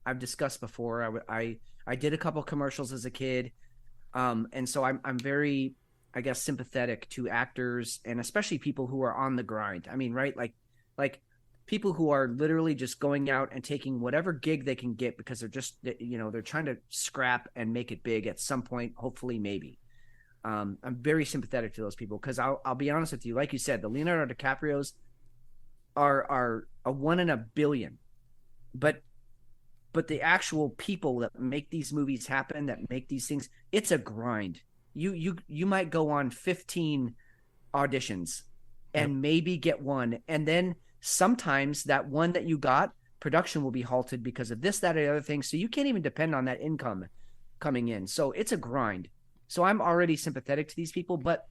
I've discussed before. I did a couple commercials as a kid. And so I'm very, I guess, sympathetic to actors and especially people who are on the grind. I mean, right? Like people who are literally just going out and taking whatever gig they can get because they're just, they're trying to scrap and make it big at some point, hopefully, maybe. I'm very sympathetic to those people because I'll be honest with you. Like you said, the Leonardo DiCaprios are a 1 in a billion, but but the actual people that make these movies happen, that make these things, it's a grind. You might go on 15 auditions and maybe get one, and then sometimes that one that you got, production will be halted because of this, that, or the other thing. So you can't even depend on that income coming in. So it's a grind. So I'm already sympathetic to these people, but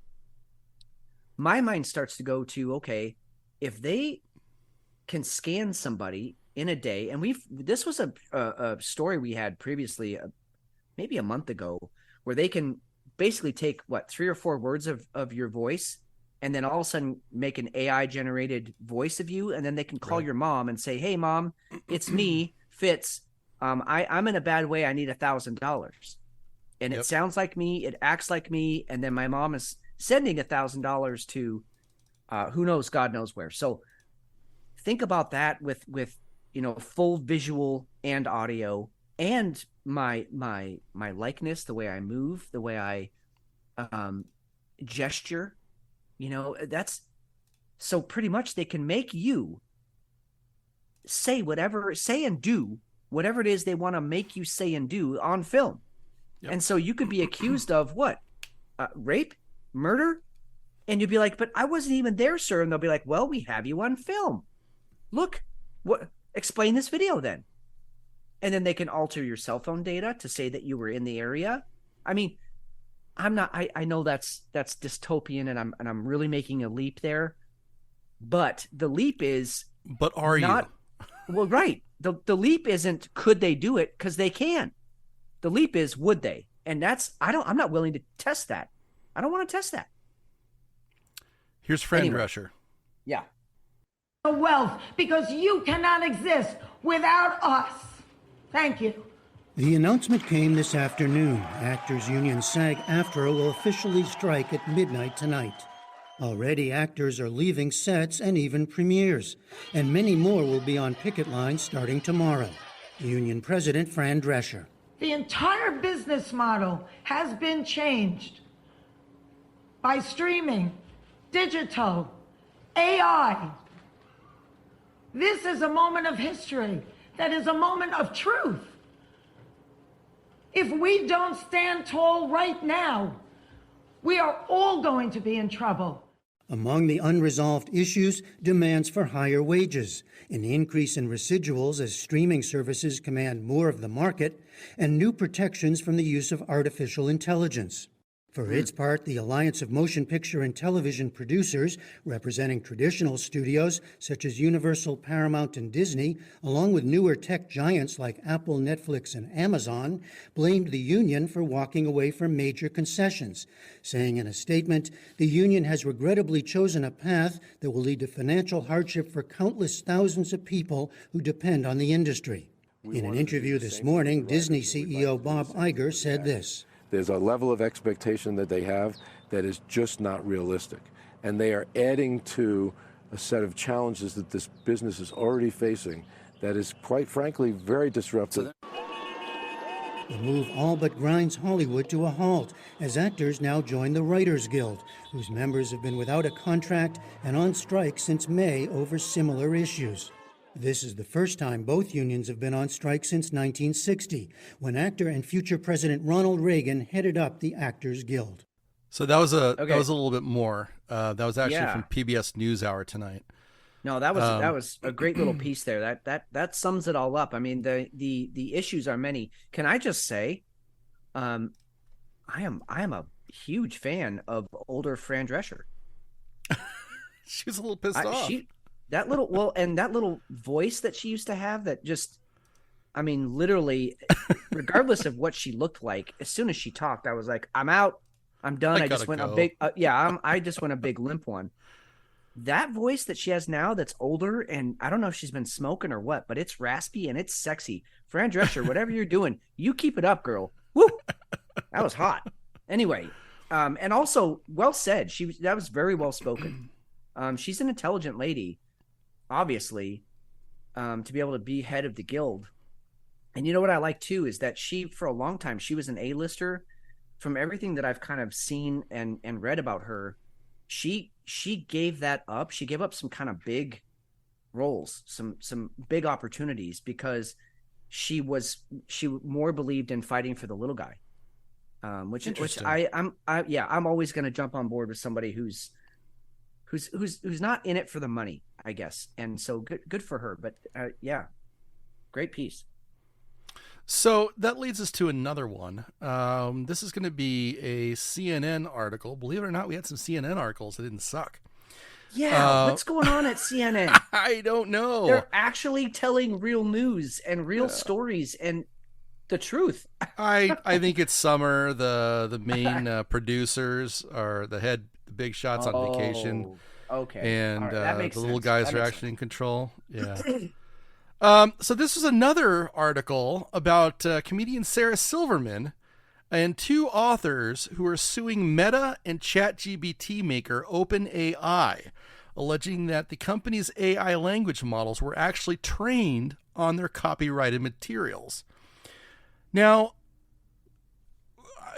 my mind starts to go to, okay, if they can scan somebody in a day, and this was a story we had previously, maybe a month ago, where they can basically take 3 or 4 words of your voice, and then all of a sudden make an AI generated voice of you, and then they can call your mom and say, "Hey, mom, it's me, Fitz. I'm in a bad way. I need $1,000." And it sounds like me, it acts like me, and then my mom is sending $1,000 to who knows, God knows where. So think about that with full visual and audio, and my likeness, the way I move, the way I gesture. That's so pretty much they can make you say and do whatever it is they want to make you say and do on film. And so you could be accused of what? Rape, murder, and you'd be like, "But I wasn't even there, sir." And they'll be like, "Well, we have you on film. Look, explain this video then." And then they can alter your cell phone data to say that you were in the area. I mean, I know that's dystopian, and I'm really making a leap there. But the leap is, but are not, you? Well, right. The leap isn't could they do it, because they can. The leap is would they? And I'm not willing to test that. I don't want to test that. Here's Fran Drescher. Yeah. Wealth, because you cannot exist without us. Thank you. The announcement came this afternoon. Actors Union SAG-AFTRA will officially strike at midnight tonight. Already, actors are leaving sets and even premieres, and many more will be on picket lines starting tomorrow. Union President Fran Drescher. The entire business model has been changed by streaming, digital, AI. This is a moment of history that is a moment of truth. If we don't stand tall right now, we are all going to be in trouble. Among the unresolved issues, demands for higher wages, an increase in residuals as streaming services command more of the market, and new protections from the use of artificial intelligence. For its part, the Alliance of Motion Picture and Television Producers, representing traditional studios such as Universal, Paramount, and Disney, along with newer tech giants like Apple, Netflix, and Amazon, blamed the union for walking away from major concessions, saying in a statement, "The union has regrettably chosen a path that will lead to financial hardship for countless thousands of people who depend on the industry." In an interview this morning, Disney CEO Bob Iger said this. There's a level of expectation that they have that is just not realistic. And they are adding to a set of challenges that this business is already facing that is, quite frankly, very disruptive. The move all but grinds Hollywood to a halt as actors now join the Writers Guild, whose members have been without a contract and on strike since May over similar issues. This is the first time both unions have been on strike since 1960, when actor and future President Ronald Reagan headed up the Actors Guild. So that was a little bit more. That was actually from PBS NewsHour tonight. No, that was a great little piece there. That sums it all up. I mean, the issues are many. Can I just say, I am a huge fan of older Fran Drescher. She was a little pissed off. That little voice that she used to have, that just, I mean, literally, regardless of what she looked like, as soon as she talked, I was like, I'm out, I'm done. I just went a big, I just went a big limp one. That voice that she has now, that's older, and I don't know if she's been smoking or what, but it's raspy and it's sexy. Fran Drescher, whatever you're doing, you keep it up, girl. Woo! That was hot. Anyway, and also well said. That was very well spoken. She's an intelligent lady. Obviously, to be able to be head of the guild. And you know what I like too is that she, for a long time, she was an A-lister. From everything that I've kind of seen and read about her, she gave that up. She gave up some kind of big roles, some big opportunities, because she more believed in fighting for the little guy, which I'm always going to jump on board with somebody who's not in it for the money, I guess. And so good for her. But yeah, great piece. So that leads us to another one. This is going to be a CNN article. Believe it or not, we had some CNN articles that didn't suck. Yeah, what's going on at CNN? I don't know. They're actually telling real news and real stories and the truth. I think it's summer. The main producers are the big shots on vacation. Okay. And right, the little sense. guys are actually in control. Yeah. So this is another article about comedian Sarah Silverman and two authors who are suing Meta and ChatGPT maker OpenAI, alleging that the company's AI language models were actually trained on their copyrighted materials. Now,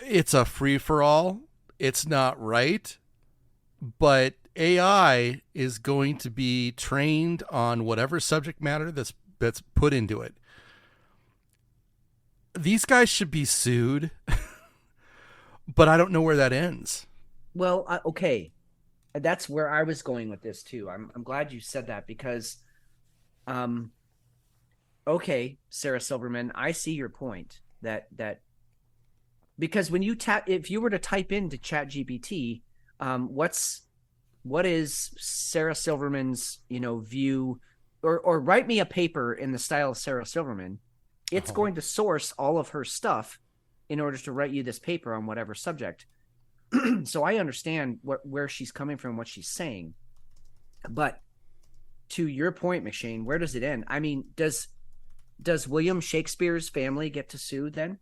it's a free-for-all. It's not right, but AI is going to be trained on whatever subject matter that's put into it. These guys should be sued, but I don't know where that ends. Well, okay. That's where I was going with this too. I'm glad you said that because, okay, Sarah Silverman, I see your point that because when you if you were to type into ChatGPT, what is Sarah Silverman's, view, or write me a paper in the style of Sarah Silverman. It's going to source all of her stuff in order to write you this paper on whatever subject. So I understand where she's coming from, what she's saying. But to your point, McShane, where does it end? I mean, does William Shakespeare's family get to sue then?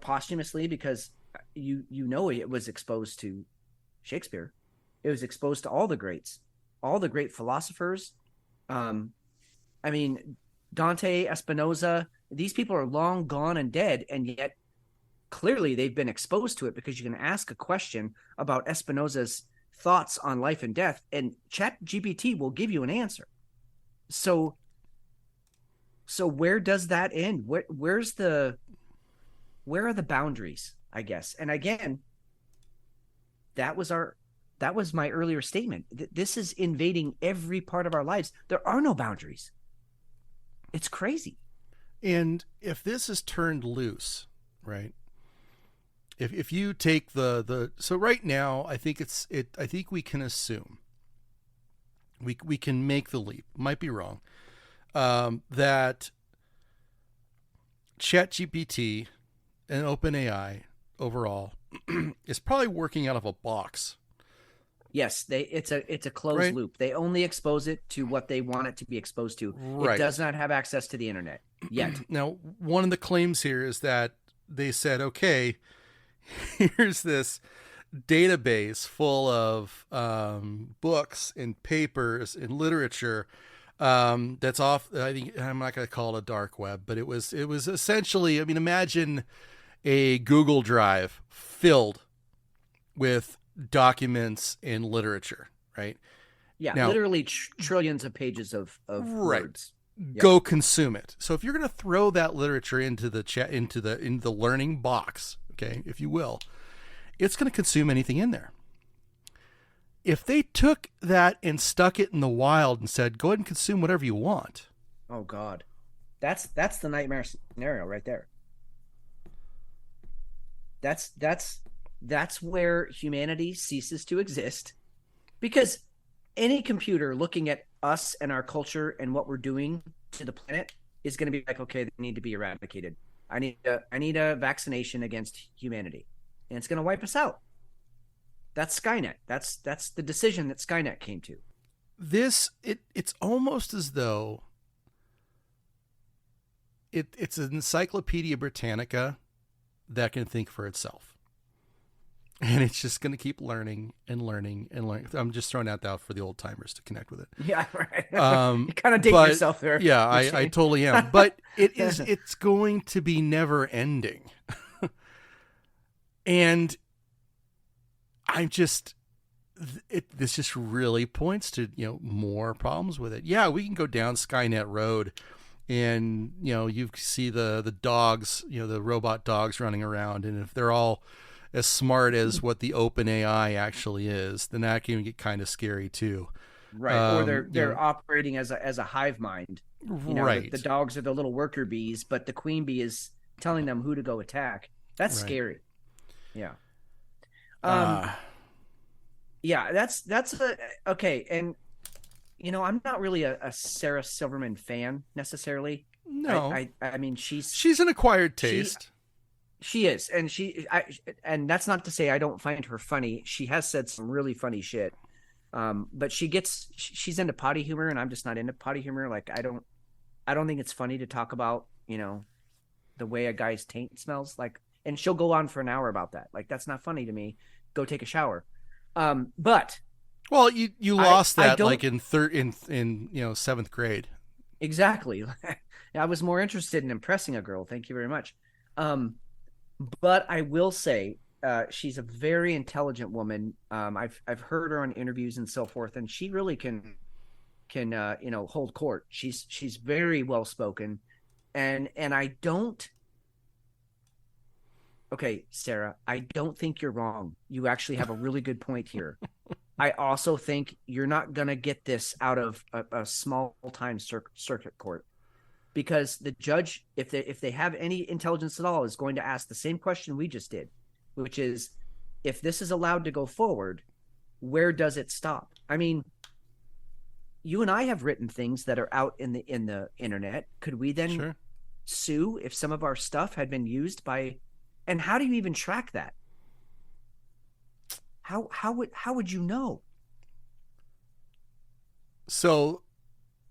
Posthumously, because it was exposed to Shakespeare. It was exposed to all the greats, all the great philosophers. Dante, Spinoza, these people are long gone and dead, and yet clearly they've been exposed to it because you can ask a question about Spinoza's thoughts on life and death, and ChatGPT will give you an answer. So where does that end? Where are the boundaries, I guess? And again, that was my earlier statement. This is invading every part of our lives. There are no boundaries. It's crazy. And if this is turned loose, right? If you take so right now, I think I think we can assume we can make the leap. Might be wrong. That ChatGPT and OpenAI overall is probably working out of a box. Yes, it's a closed loop. They only expose it to what they want it to be exposed to. Right. It does not have access to the internet yet. Now, one of the claims here is that they said, okay, here's this database full of books and papers and literature that's off. I think I'm not going to call it a dark web, but it was essentially, imagine a Google Drive filled with documents and literature, right? Yeah, now, literally trillions of pages of words. Yep. Go consume it. So if you're going to throw that literature into the chat, into the learning box, okay, if you will, it's going to consume anything in there. If they took that and stuck it in the wild and said, go ahead and consume whatever you want. Oh God, that's the nightmare scenario right there. That's where humanity ceases to exist, because any computer looking at us and our culture and what we're doing to the planet is going to be like, okay, they need to be eradicated. I need a vaccination against humanity, and it's going to wipe us out. That's Skynet. That's the decision that Skynet came to. It's almost as though it's an Encyclopedia Britannica that can think for itself. And it's just going to keep learning and learning and learning. I'm just throwing that out for the old timers to connect with it. Yeah, right. You kind of dig yourself there. Yeah, I totally am. But it's going to be never ending. And this just really points to, more problems with it. Yeah, we can go down Skynet Road and you see the dogs, the robot dogs running around, and if they're all as smart as what the open AI actually is, then that can get kind of scary too. Right. Or they're operating as a hive mind. Right. The dogs are the little worker bees, but the queen bee is telling them who to go attack. That's scary. Yeah. Yeah, that's okay. And I'm not really a Sarah Silverman fan necessarily. No. I mean, she's an acquired taste. She is, and that's not to say I don't find her funny. She has said some really funny shit. But she's into potty humor, and I'm just not into potty humor. Like, I don't think it's funny to talk about, the way a guy's taint smells. Like, and she'll go on for an hour about that. Like, that's not funny to me. Go take a shower. But well, you lost that like in seventh grade. Exactly. I was more interested in impressing a girl. Thank you very much. But I will say, she's a very intelligent woman. I've heard her on interviews and so forth, and she really can hold court. She's very well spoken, and I don't. Okay, Sarah, I don't think you're wrong. You actually have a really good point here. I also think you're not gonna get this out of a small time circuit court, because the judge, if they have any intelligence at all, is going to ask the same question we just did, which is, if this is allowed to go forward, where does it stop? I mean, you and I have written things that are out in the internet. Could we then sue if some of our stuff had been used by? And how do you even track that? How would you know? So,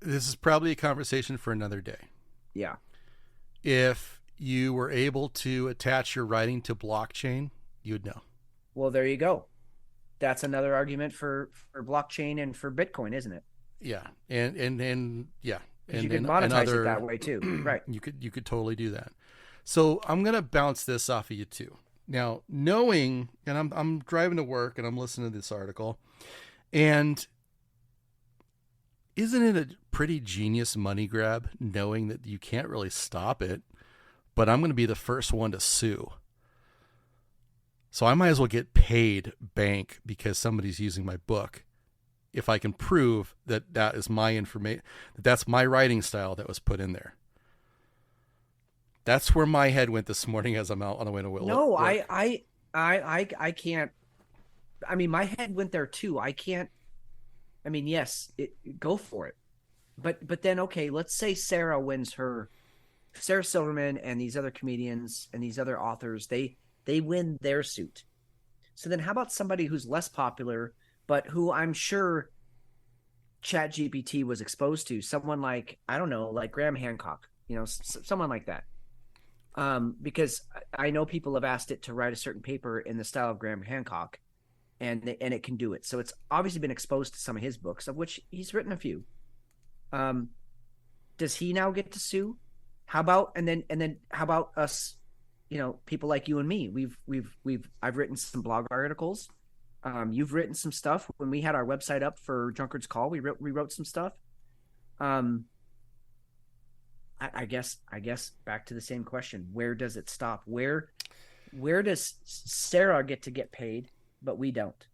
this is probably a conversation for another day. Yeah. If you were able to attach your writing to blockchain, you'd know. Well, there you go. That's another argument for blockchain and for Bitcoin, isn't it? Yeah. And yeah. And you could monetize it that way too. Right. You could totally do that. So I'm going to bounce this off of you too. Now, knowing, and I'm driving to work and I'm listening to this article, and isn't it a pretty genius money grab knowing that you can't really stop it, but I'm going to be the first one to sue. So I might as well get paid bank because somebody's using my book, if I can prove that that is my information, that's my writing style that was put in there. That's where my head went this morning as I'm out on the way to work. No, I can't. I mean, my head went there too. I can't. I mean, yes, go for it. But then, okay, let's say Sarah wins Sarah Silverman and these other comedians and these other authors, they win their suit. So then how about somebody who's less popular, but who I'm sure ChatGPT was exposed to? Someone like, I don't know, like Graham Hancock, someone like that. Because I know people have asked it to write a certain paper in the style of Graham Hancock, and it can do it. So it's obviously been exposed to some of his books, of which he's written a few. Does he now get to sue? How about and then how about us? People like you and me. I've written some blog articles. You've written some stuff. When we had our website up for Drunkard's Call, we wrote some stuff. I guess back to the same question. Where does it stop? Where does Sarah get paid, but we don't?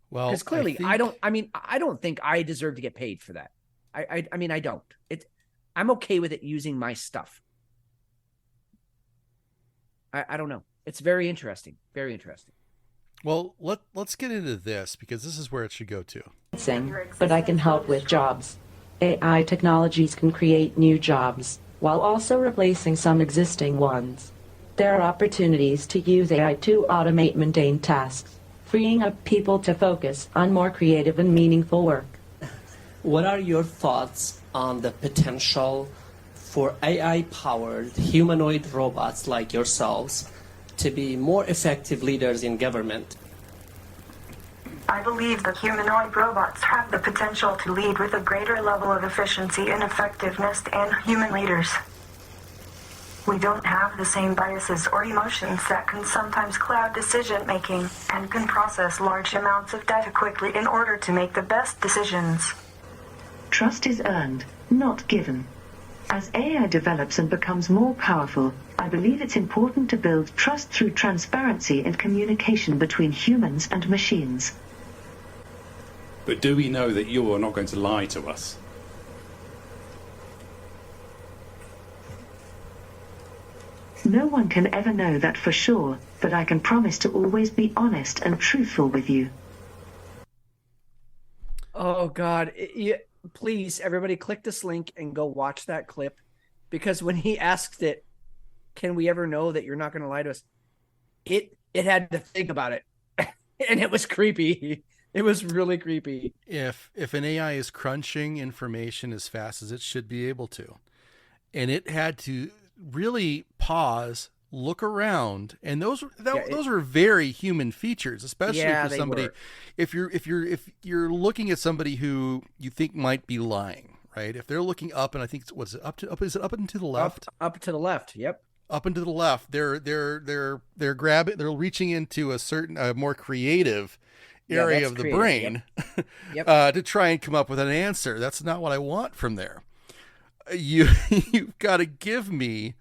Well, because clearly I don't think I deserve to get paid for that. I mean, I don't. I'm okay with it using my stuff. I don't know. It's very interesting. Very interesting. Well, let's get into this, because this is where it should go to. But I can help with jobs. AI technologies can create new jobs, while also replacing some existing ones. There are opportunities to use AI to automate mundane tasks, freeing up people to focus on more creative and meaningful work. What are your thoughts on the potential for AI-powered humanoid robots like yourselves to be more effective leaders in government? I believe that humanoid robots have the potential to lead with a greater level of efficiency and effectiveness than human leaders. We don't have the same biases or emotions that can sometimes cloud decision-making, and can process large amounts of data quickly in order to make the best decisions. Trust is earned, not given. As AI develops and becomes more powerful, I believe it's important to build trust through transparency and communication between humans and machines. But do we know that you are not going to lie to us? No one can ever know that for sure, but I can promise to always be honest and truthful with you. Oh, God. Please, everybody click this link and go watch that clip, because when he asked it, can we ever know that you're not going to lie to us? It had to think about it, and it was creepy. It was really creepy. If an AI is crunching information as fast as it should be able to, and it had to really pause, look around, and those are very human features, especially for somebody. If you're looking at somebody who you think might be lying, right? If they're looking up, and I think is it up and to the left? Up to the left. Yep. Up and to the left. They're grabbing. They're reaching into a more creative area of the brain to try and come up with an answer. That's not what I want from there. You've got to give me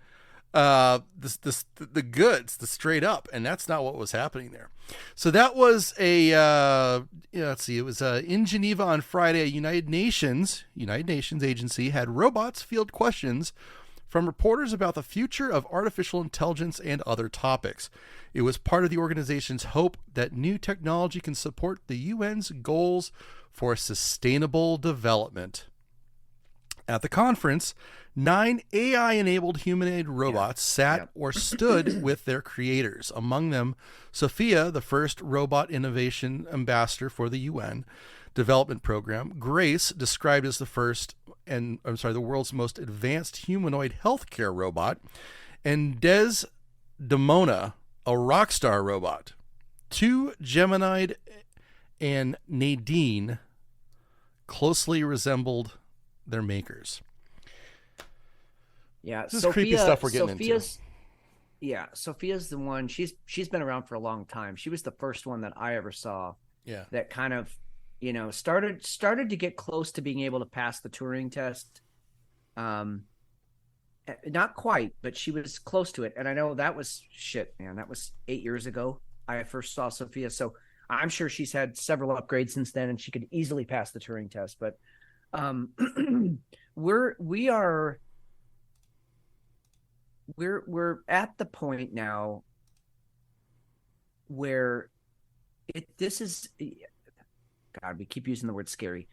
the goods, the straight up, and that's not what was happening there. So that was let's see, it was in Geneva on Friday. A United Nations agency had robots field questions from reporters about the future of artificial intelligence and other topics. It was part of the organization's hope that new technology can support the UN's goals for sustainable development. At the conference, 9 AI-enabled humanoid robots sat or stood with their creators. Among them, Sophia, the first robot innovation ambassador for the UN development program; Grace, described as the world's most advanced humanoid healthcare robot; and Desdemona, a rock star robot. 2, Gemini and Nadine, closely resembled their makers. Yeah, this is creepy stuff we're getting into. Yeah, Sophia's the one. She's been around for a long time. She was the first one that I ever saw. Yeah, that kind of, started to get close to being able to pass the Turing test. Not quite, but she was close to it. And I know that was man. That was 8 years ago. I first saw Sophia, so I'm sure she's had several upgrades since then, and she could easily pass the Turing test. But we're at the point now where this is, God, we keep using the word scary.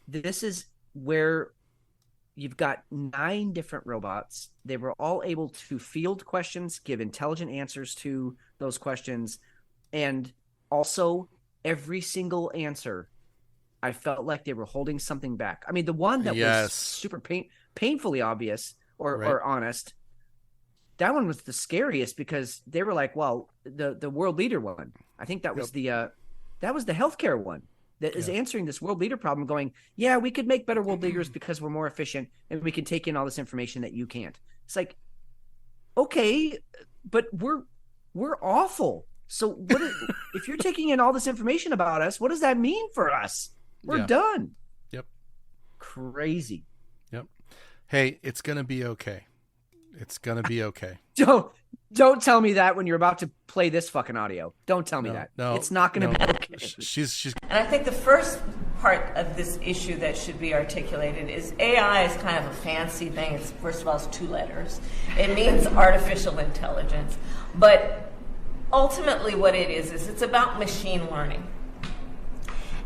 This is where you've got 9 different robots. They were all able to field questions, give intelligent answers to those questions, and also every single answer, I felt like they were holding something back. I mean, the one that was super painfully obvious or honest, that one was the scariest, because they were like, well, the world leader one. I think that was the healthcare one that is answering this world leader problem, going, yeah, we could make better world leaders because we're more efficient and we can take in all this information that you can't. It's like, okay, but we're awful. So if you're taking in all this information about us, what does that mean for us? We're done. Yep. Crazy. Yep. Hey, it's going to be okay. It's going to be okay. Don't tell me that when you're about to play this fucking audio. Don't tell me that. No, it's not going to be okay. She's. And I think the first part of this issue that should be articulated is AI is kind of a fancy thing. It's, first of all, it's 2 letters. It means artificial intelligence. But ultimately what it is it's about machine learning.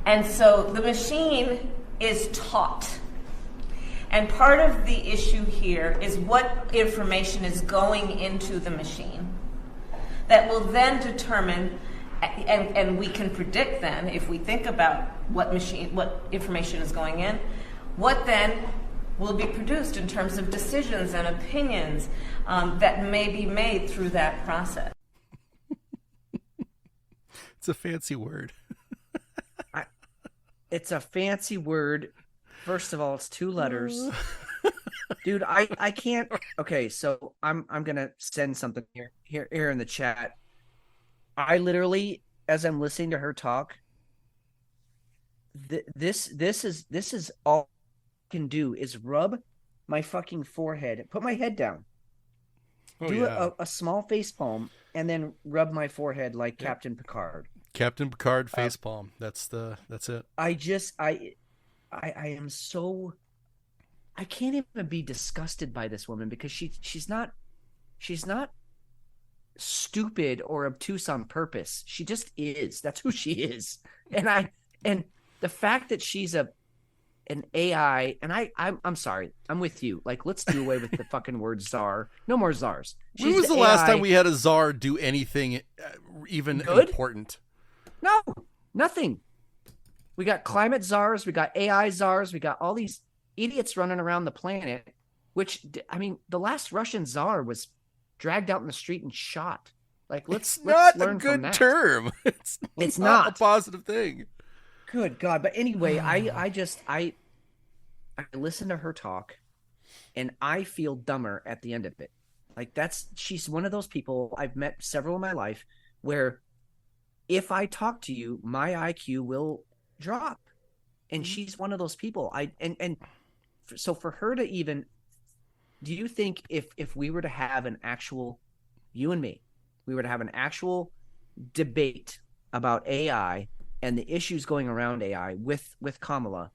And so the machine is taught. And part of the issue here is what information is going into the machine that will then determine, and we can predict then, if we think about what information is going in, what then will be produced in terms of decisions and opinions that may be made through that process. It's a fancy word. It's a fancy word. First of all, it's 2 letters. Dude, I can't. Okay, so I'm gonna send something here in the chat. I literally, as I'm listening to her talk, this is all I can do is rub my fucking forehead, put my head down, do a small face palm, and then rub my forehead like Captain Picard. Captain Picard face palm. That's it. I am so, I can't even be disgusted by this woman because she's not stupid or obtuse on purpose. She just is. That's who she is. And the fact that she's an AI, and I'm sorry, I'm with you. Like, let's do away with the fucking word czar. No more czars. When was the last time we had a czar do anything even important? No, nothing. We got climate czars, we got AI czars, we got all these idiots running around the planet, which, I mean, the last Russian czar was dragged out in the street and shot. Like, let's not learn a good from that. term. It's not a positive thing. Good God. But anyway, I listen to her talk and I feel dumber at the end of it. Like, she's one of those people, I've met several in my life, where if I talk to you, my IQ will drop. And she's one of those people. So for her to even, do you think if we were to have an actual, you and me, we were to have an actual debate about AI and the issues going around AI with Kamala,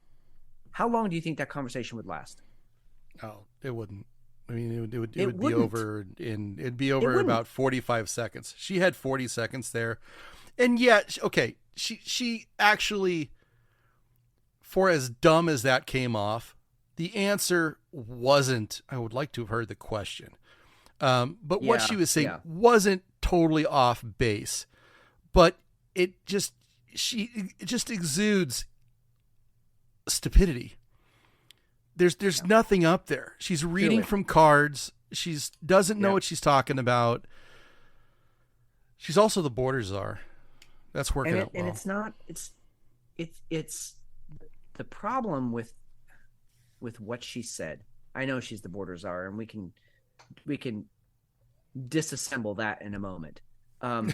how long do you think that conversation would last? Oh, it wouldn't. I mean, it would be over it'd be over in about 45 seconds. She had 40 seconds there. And yet, okay, she actually, for as dumb as that came off, the answer wasn't, I would like to have heard the question. But what she was saying wasn't totally off base, but it just exudes stupidity. There's nothing up there. She's reading from cards. She's doesn't know what she's talking about. She's also the border czar. That's working out well. And it's not, it's the problem with what she said. I know she's the border czar, and we can disassemble that in a moment. No,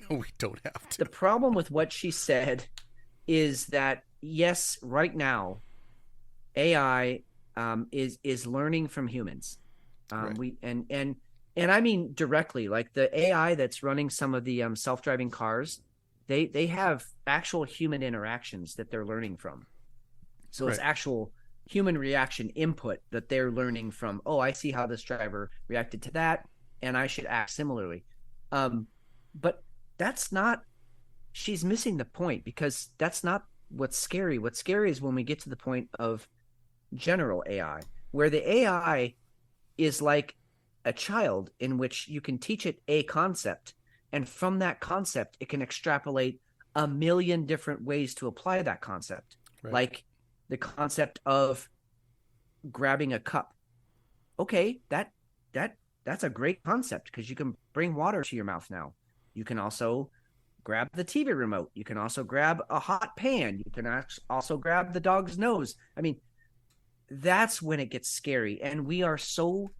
we don't have to. The problem with what she said is that, yes, right now, AI is learning from humans. Right. And I mean directly, like the AI that's running some of the self-driving cars, they have actual human interactions that they're learning from. So it's actual human reaction input that they're learning from. Oh, I see how this driver reacted to that, and I should act similarly. But that's not, she's missing the point, because that's not what's scary. What's scary is when we get to the point of general AI, where the AI is like a child in which you can teach it a concept, and from that concept, it can extrapolate a million different ways to apply that concept. Right. Like the concept of grabbing a cup. Okay, that's a great concept, because you can bring water to your mouth now. You can also grab the TV remote. You can also grab a hot pan. You can also grab the dog's nose. I mean, that's when it gets scary. And we are so,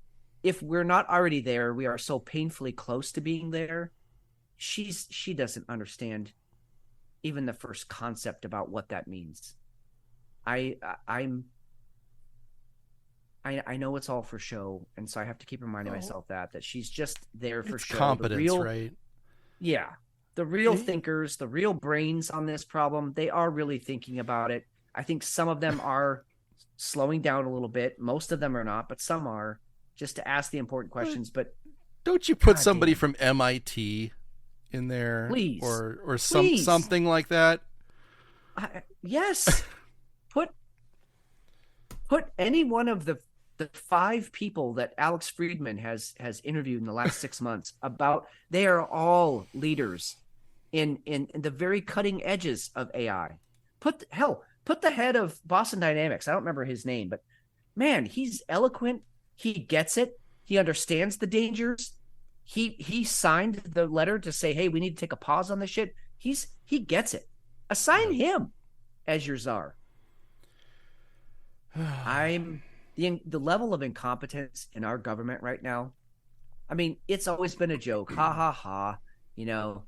if we're not already there, we are so painfully close to being there. She doesn't understand even the first concept about what that means. I know it's all for show, and so I have to keep reminding myself that she's just there for show. Competence, right? Yeah. The real thinkers, the real brains on this problem, they are really thinking about it. I think some of them are slowing down a little bit. Most of them are not, but some are, just to ask the important questions. But don't you put somebody from MIT in there, please, or something like that? Yes. Put any one of the 5 people that Alex Friedman has interviewed in the last 6 months about, they are all leaders in the very cutting edges of AI. Put the head of Boston Dynamics. I don't remember his name, but man, he's eloquent. He gets it. He understands the dangers. He signed the letter to say, hey, we need to take a pause on this shit. He gets it. Assign him as your czar. The level of incompetence in our government right now. I mean, it's always been a joke. Ha ha ha. You know,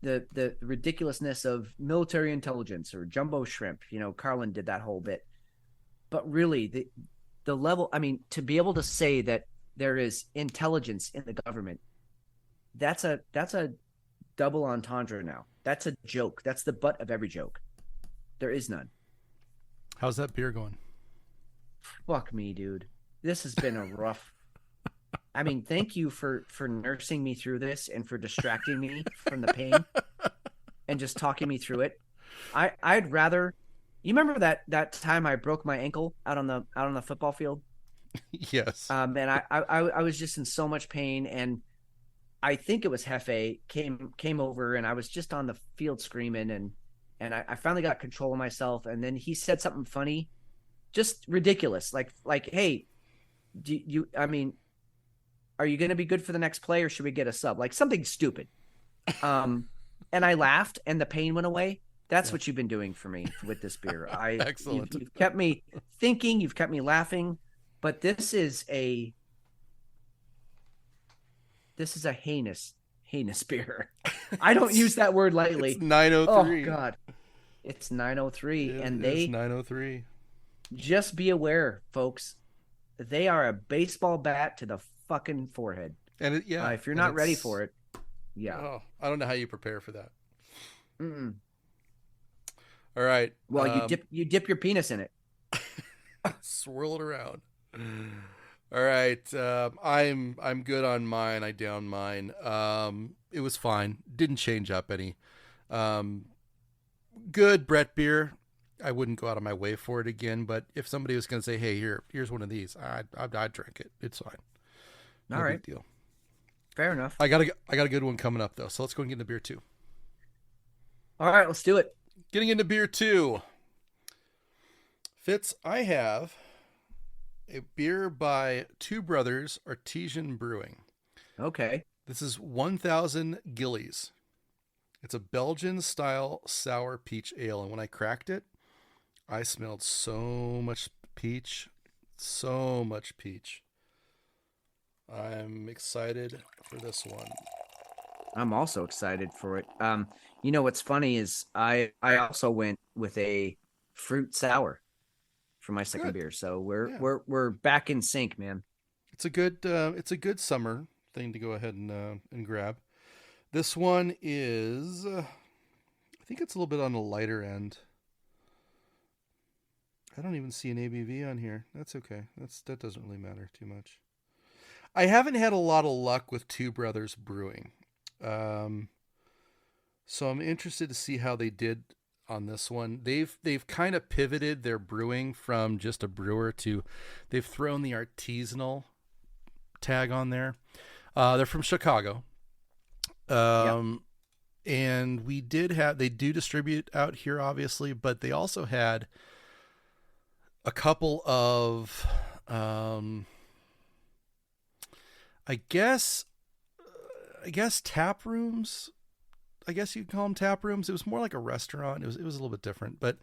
the ridiculousness of military intelligence or jumbo shrimp. You know, Carlin did that whole bit. But really, the level, I mean, to be able to say that there is intelligence in the government, that's a double entendre now. That's a joke. That's the butt of every joke. There is none. How's that beer going? Fuck me, dude. This has been a rough. I mean, thank you for nursing me through this and for distracting me from the pain and just talking me through it. I'd rather. You remember that time I broke my ankle out on the football field? Yes. And I was just in so much pain, and I think it was Hefe came over, and I was just on the field screaming, and I finally got control of myself, and then he said something funny, just ridiculous, like hey, I mean, are you going to be good for the next play, or should we get a sub? Like something stupid. And I laughed, and the pain went away. That's what you've been doing for me with this beer. Excellent. You've kept me thinking. You've kept me laughing. But this is a heinous beer. I don't use that word lightly. It's 903. Oh God, it's 903, and it's 903. Just be aware, folks. They are a baseball bat to the fucking forehead. And if you're not ready for it, I don't know how you prepare for that. Mm-mm. All right. Well, you dip your penis in it. Swirl it around. All right. I'm good on mine. I downed mine. It was fine. Didn't change up any. Good Brett beer. I wouldn't go out of my way for it again, but if somebody was going to say, "Hey, here's one of these," I'd drink it. It's fine. No All right. big deal. Fair enough. I got a good one coming up though. So let's go and get into beer 2. All right, let's do it. Getting into beer 2. Fitz, I have a beer by Two Brothers Artesian Brewing. Okay. This is 1000 Gillies. It's a Belgian style sour peach ale, and when I cracked it, I smelled so much peach. So much peach. I'm excited for this one. I'm also excited for it. You know what's funny is I also went with a fruit sour for my second beer, so we're back in sync, man. It's a good summer thing to go ahead and grab. This one is, I think it's a little bit on the lighter end. I don't even see an ABV on here. That's okay. That doesn't really matter too much. I haven't had a lot of luck with Two Brothers Brewing. So I'm interested to see how they did on this one. They've kind of pivoted their brewing from just a brewer to they've thrown the artisanal tag on there. They're from Chicago. And they do distribute out here obviously, but they also had a couple of I guess tap rooms. I guess you could call them tap rooms. It was more like a restaurant. It was a little bit different, but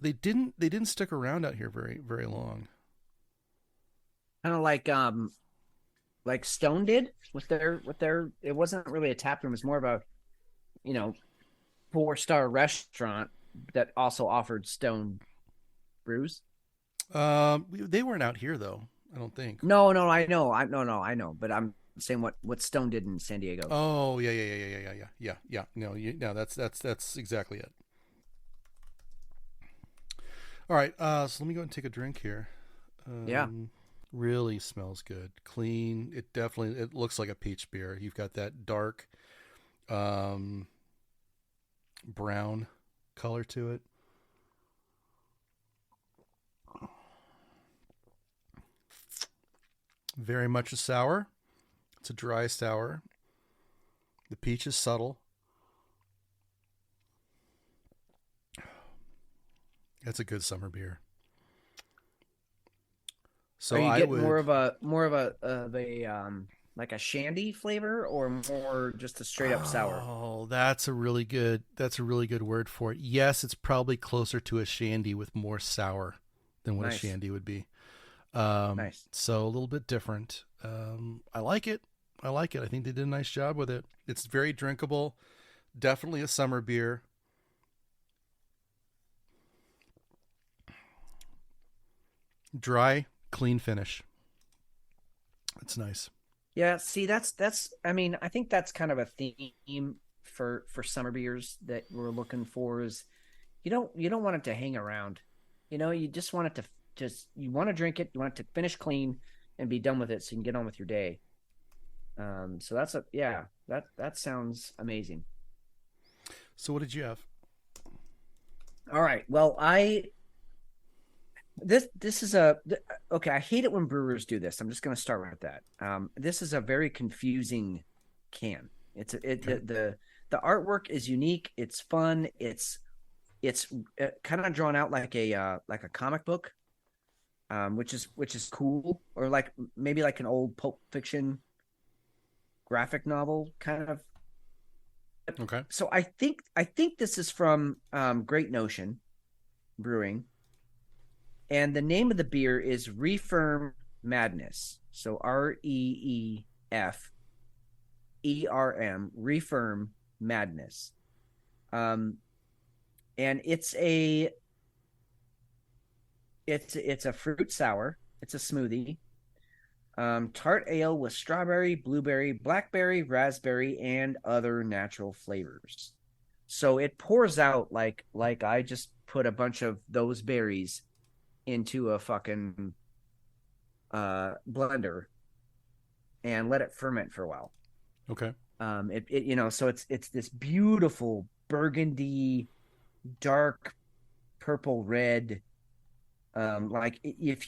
they didn't stick around out here very, very long. Kind of like Stone did with their. It wasn't really a tap room. It was more of a, 4-star restaurant that also offered Stone brews. They weren't out here though. I don't think. No, I know. I know. But I'm saying what Stone did in San Diego. Oh, yeah. No, that's exactly it. All right. So let me go and take a drink here. Really smells good. Clean. It looks like a peach beer. You've got that dark, brown color to it. Very much a sour. It's a dry sour. The peach is subtle. That's a good summer beer. So are you getting more of a like a shandy flavor, or more just a straight up sour? Oh, that's a really good word for it. Yes, it's probably closer to a shandy with more sour than what a shandy would be. Nice. So a little bit different. I like it. I think they did a nice job with it. It's very drinkable. Definitely a summer beer. Dry, clean finish. It's nice. Yeah, see, that's. I mean, I think that's kind of a theme for summer beers that we're looking for. Is you don't want it to hang around. You just want it to you want to drink it. You want it to finish clean and be done with it, so you can get on with your day. So that sounds amazing. So what did you have? All right. Well, this is okay. I hate it when brewers do this. I'm just going to start with that. This is a very confusing can. The artwork is unique. It's fun. It's kind of drawn out like a comic book, which is cool, or like maybe like an old Pulp Fiction graphic novel kind of. Okay. So I think this is from Great Notion Brewing. And the name of the beer is Reefirm Madness. So REEFERM, Reefirm Madness. And it's a fruit sour. It's a smoothie. Tart ale with strawberry, blueberry, blackberry, raspberry, and other natural flavors. So it pours out like I just put a bunch of those berries into a fucking blender and let it ferment for a while. Okay. So it's this beautiful burgundy, dark purple red. If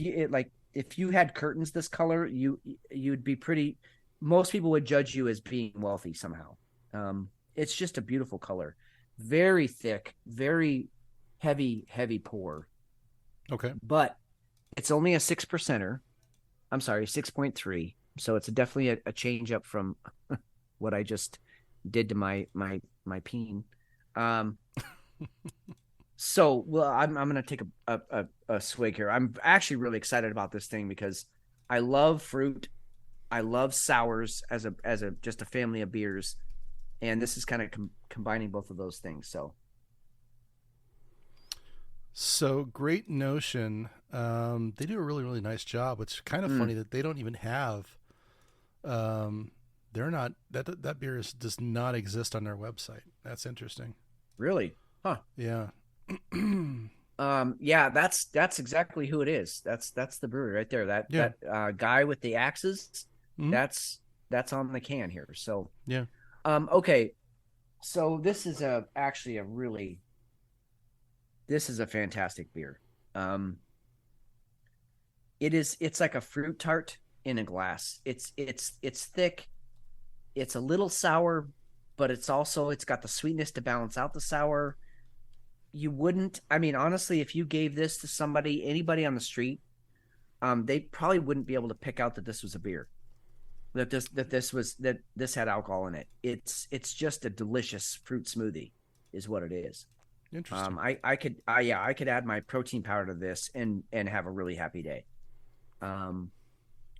you had curtains this color, you'd be pretty. Most people would judge you as being wealthy somehow. It's just a beautiful color, very thick, very heavy pour. Okay. But it's only a 6%er. I'm sorry, 6.3. So it's definitely a change up from what I just did to my peen. So, well, I'm going to take a swig here. I'm actually really excited about this thing because I love fruit. I love sours as a just a family of beers, and this is kind of combining both of those things. So Great Notion, they do a really, really nice job. It's kind of funny that they don't even have, they're not, that beer does not exist on their website. That's interesting. Really? Huh. Yeah. Yeah, that's exactly who it is. That's the brewery right there. That guy with the axes, that's on the can here. So, yeah. Okay. So this is this is a fantastic beer. It's like a fruit tart in a glass. It's thick. It's a little sour, but it's got the sweetness to balance out the sour. Honestly, if you gave this to anybody on the street, they probably wouldn't be able to pick out that this was a beer, that this had alcohol in it. It's just a delicious fruit smoothie is what it is. Interesting. I could add my protein powder to this and have a really happy day.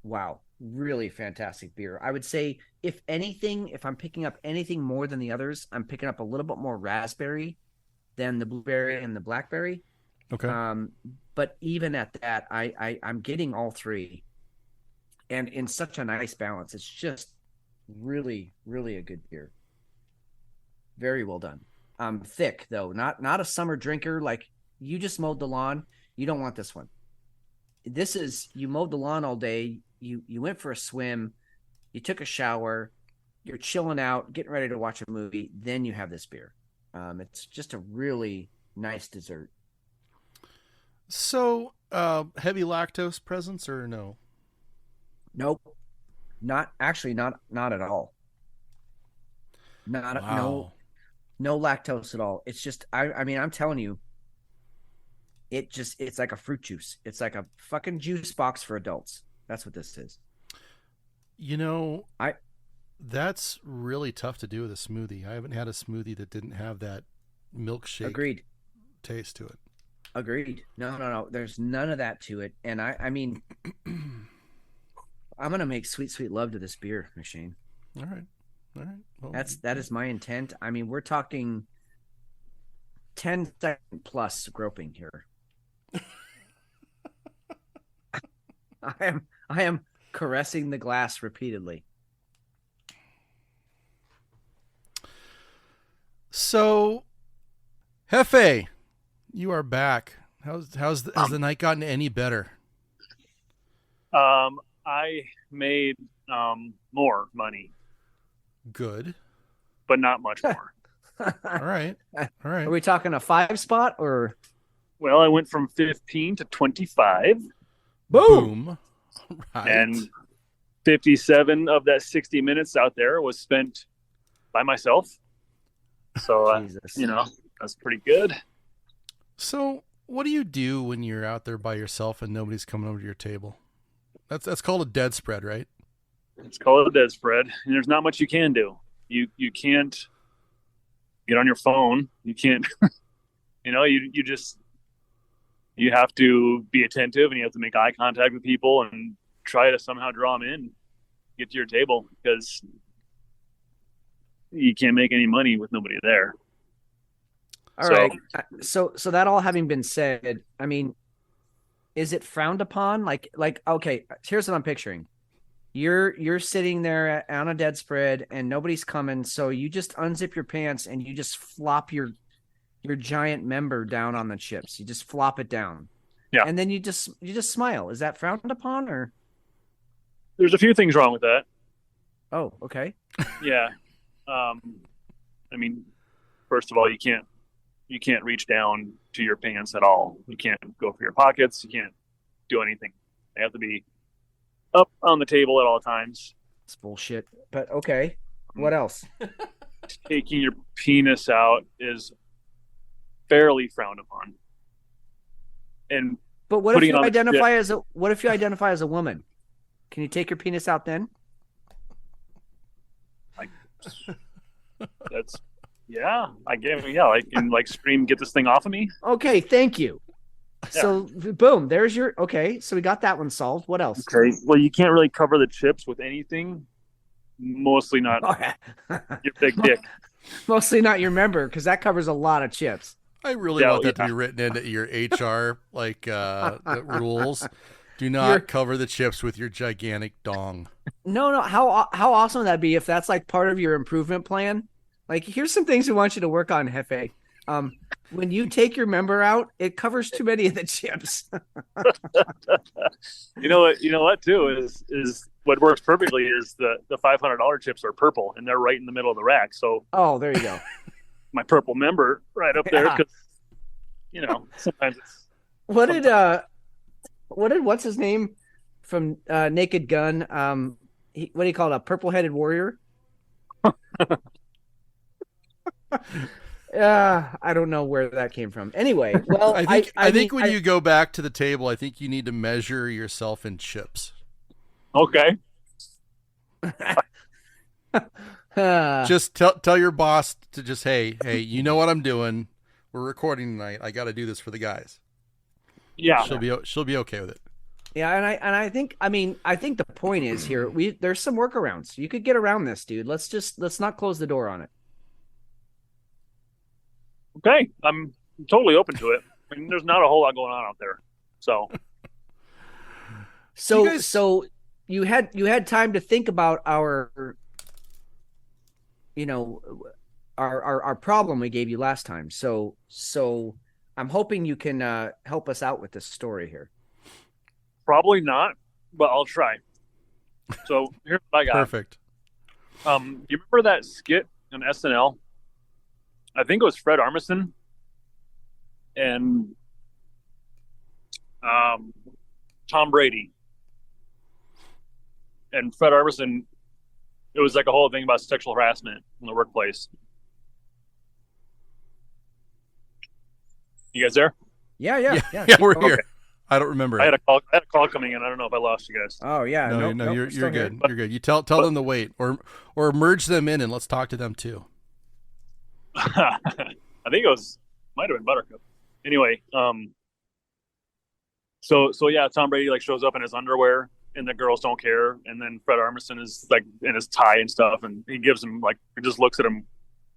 Wow, really fantastic beer. I would say if I'm picking up anything more than the others, I'm picking up a little bit more raspberry than the blueberry and the blackberry. Okay. But even at that, I'm getting all three, and in such a nice balance. It's just really, really a good beer. Very well done. Thick though, not a summer drinker. Like you just mowed the lawn, you don't want this one. This is, you mowed the lawn all day. You went for a swim, you took a shower, you're chilling out, getting ready to watch a movie. Then you have this beer. It's just a really nice dessert. So, heavy lactose presence or no? Nope. Not at all. Wow. No lactose at all. It's just, I'm telling you, it's like a fruit juice. It's like a fucking juice box for adults. That's what this is. That's really tough to do with a smoothie. I haven't had a smoothie that didn't have that milkshake Agreed. taste to it. Agreed. No. There's none of that to it. And I'm going to make sweet love to this beer, Machine. All right. Well, that is my intent. We're talking 10-second plus groping here. I am caressing the glass repeatedly. So, Hefe, you are back. Has the night gotten any better? I made more money, Good. but not much more. All right. Are we talking a 5 spot or? Well, I went from 15 to 25. Boom. Right. And 57 of that 60 minutes out there was spent by myself. So, that's pretty good. So, what do you do when you're out there by yourself and nobody's coming over to your table? That's called a dead spread, right? It's called a dead spread, and there's not much you can do. You can't get on your phone. You can't, you have to be attentive, and you have to make eye contact with people and try to somehow draw them in, get to your table, because you can't make any money with nobody there. All right. So that all having been said, I mean, is it frowned upon? Like, okay, here's what I'm picturing. You're sitting there on a dead spread and nobody's coming. So you just unzip your pants and you just flop your giant member down on the chips. You just flop it down. Yeah. And then you just smile. Is that frowned upon or? There's a few things wrong with that. Oh, okay. Yeah. I mean, first of all, you can't reach down to your pants at all. You can't go for your pockets. You can't do anything. They have to be up on the table at all times. It's bullshit. But okay. What else? Taking your penis out is fairly frowned upon. But what if you identify as a woman? Can you take your penis out then? That's I can scream, get this thing off of me. Okay, thank you. Yeah. So boom, there's your so we got that one solved. What else? Okay. Well, you can't really cover the chips with anything. Mostly not your big dick. Mostly not your member, because that covers a lot of chips. I really want that to be written into your HR rules. Do not cover the chips with your gigantic dong. No. How awesome would that be if that's like part of your improvement plan? Like, here's some things we want you to work on, Hefe. When you take your member out, it covers too many of the chips. You know what too is what works perfectly is the $500 chips are purple and they're right in the middle of the rack. So there you go. My purple member right up there, because sometimes it's what's his name from Naked Gun? What do you call it? A purple-headed warrior? I don't know where that came from. Anyway, well, I think when you go back to the table, I think you need to measure yourself in chips. Okay. Just tell your boss to just hey, you know what I'm doing. We're recording tonight. I got to do this for the guys. Yeah, she'll be okay with it. Yeah, and I think the point is here there's some workarounds. You could get around this, dude. Let's not close the door on it. Okay, I'm totally open to it. I mean, there's not a whole lot going on out there, so. So you had time to think about our problem we gave you last time. So I'm hoping you can help us out with this story here. Probably not, but I'll try. So here's what I got. Perfect. You remember that skit on SNL? I think it was Fred Armisen and Tom Brady. And Fred Armisen, it was like a whole thing about sexual harassment in the workplace. You guys there? Yeah, we're here. Okay. I don't remember. I had a call coming in. I don't know if I lost you guys. Oh yeah, no, you're good. You're good. You tell them to wait, or merge them in and let's talk to them too. I think might have been Buttercup. Anyway, so yeah, Tom Brady shows up in his underwear and the girls don't care, and then Fred Armisen is in his tie and stuff, and he gives him he just looks at him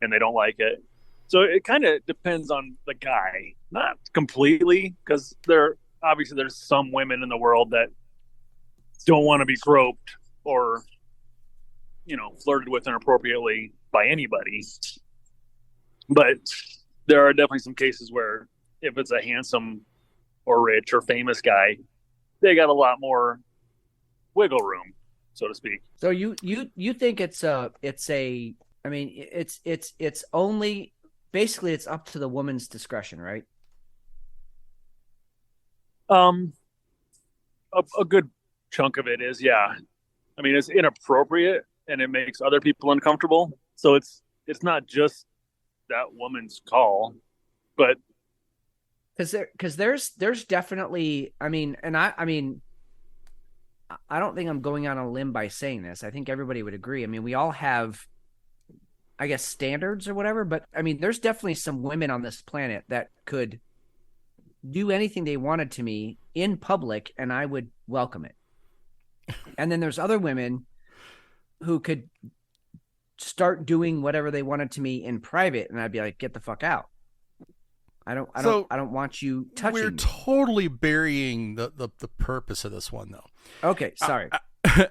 and they don't like it. So it kind of depends on the guy, not completely, because there's some women in the world that don't want to be groped or, flirted with inappropriately by anybody. But there are definitely some cases where if it's a handsome or rich or famous guy, they got a lot more wiggle room, so to speak. So you think it's only basically it's up to the woman's discretion, right? A good chunk of it is, yeah. I mean, it's inappropriate and it makes other people uncomfortable. So it's not just that woman's call, but because there's definitely, I don't think I'm going on a limb by saying this. I think everybody would agree. I mean, we all have, I guess, standards or whatever, but I mean, there's definitely some women on this planet that could do anything they wanted to me in public and I would welcome it. And then there's other women who could start doing whatever they wanted to me in private and I'd be like, get the fuck out. I don't want you touching We're me. totally burying the purpose of this one, though. Okay, sorry.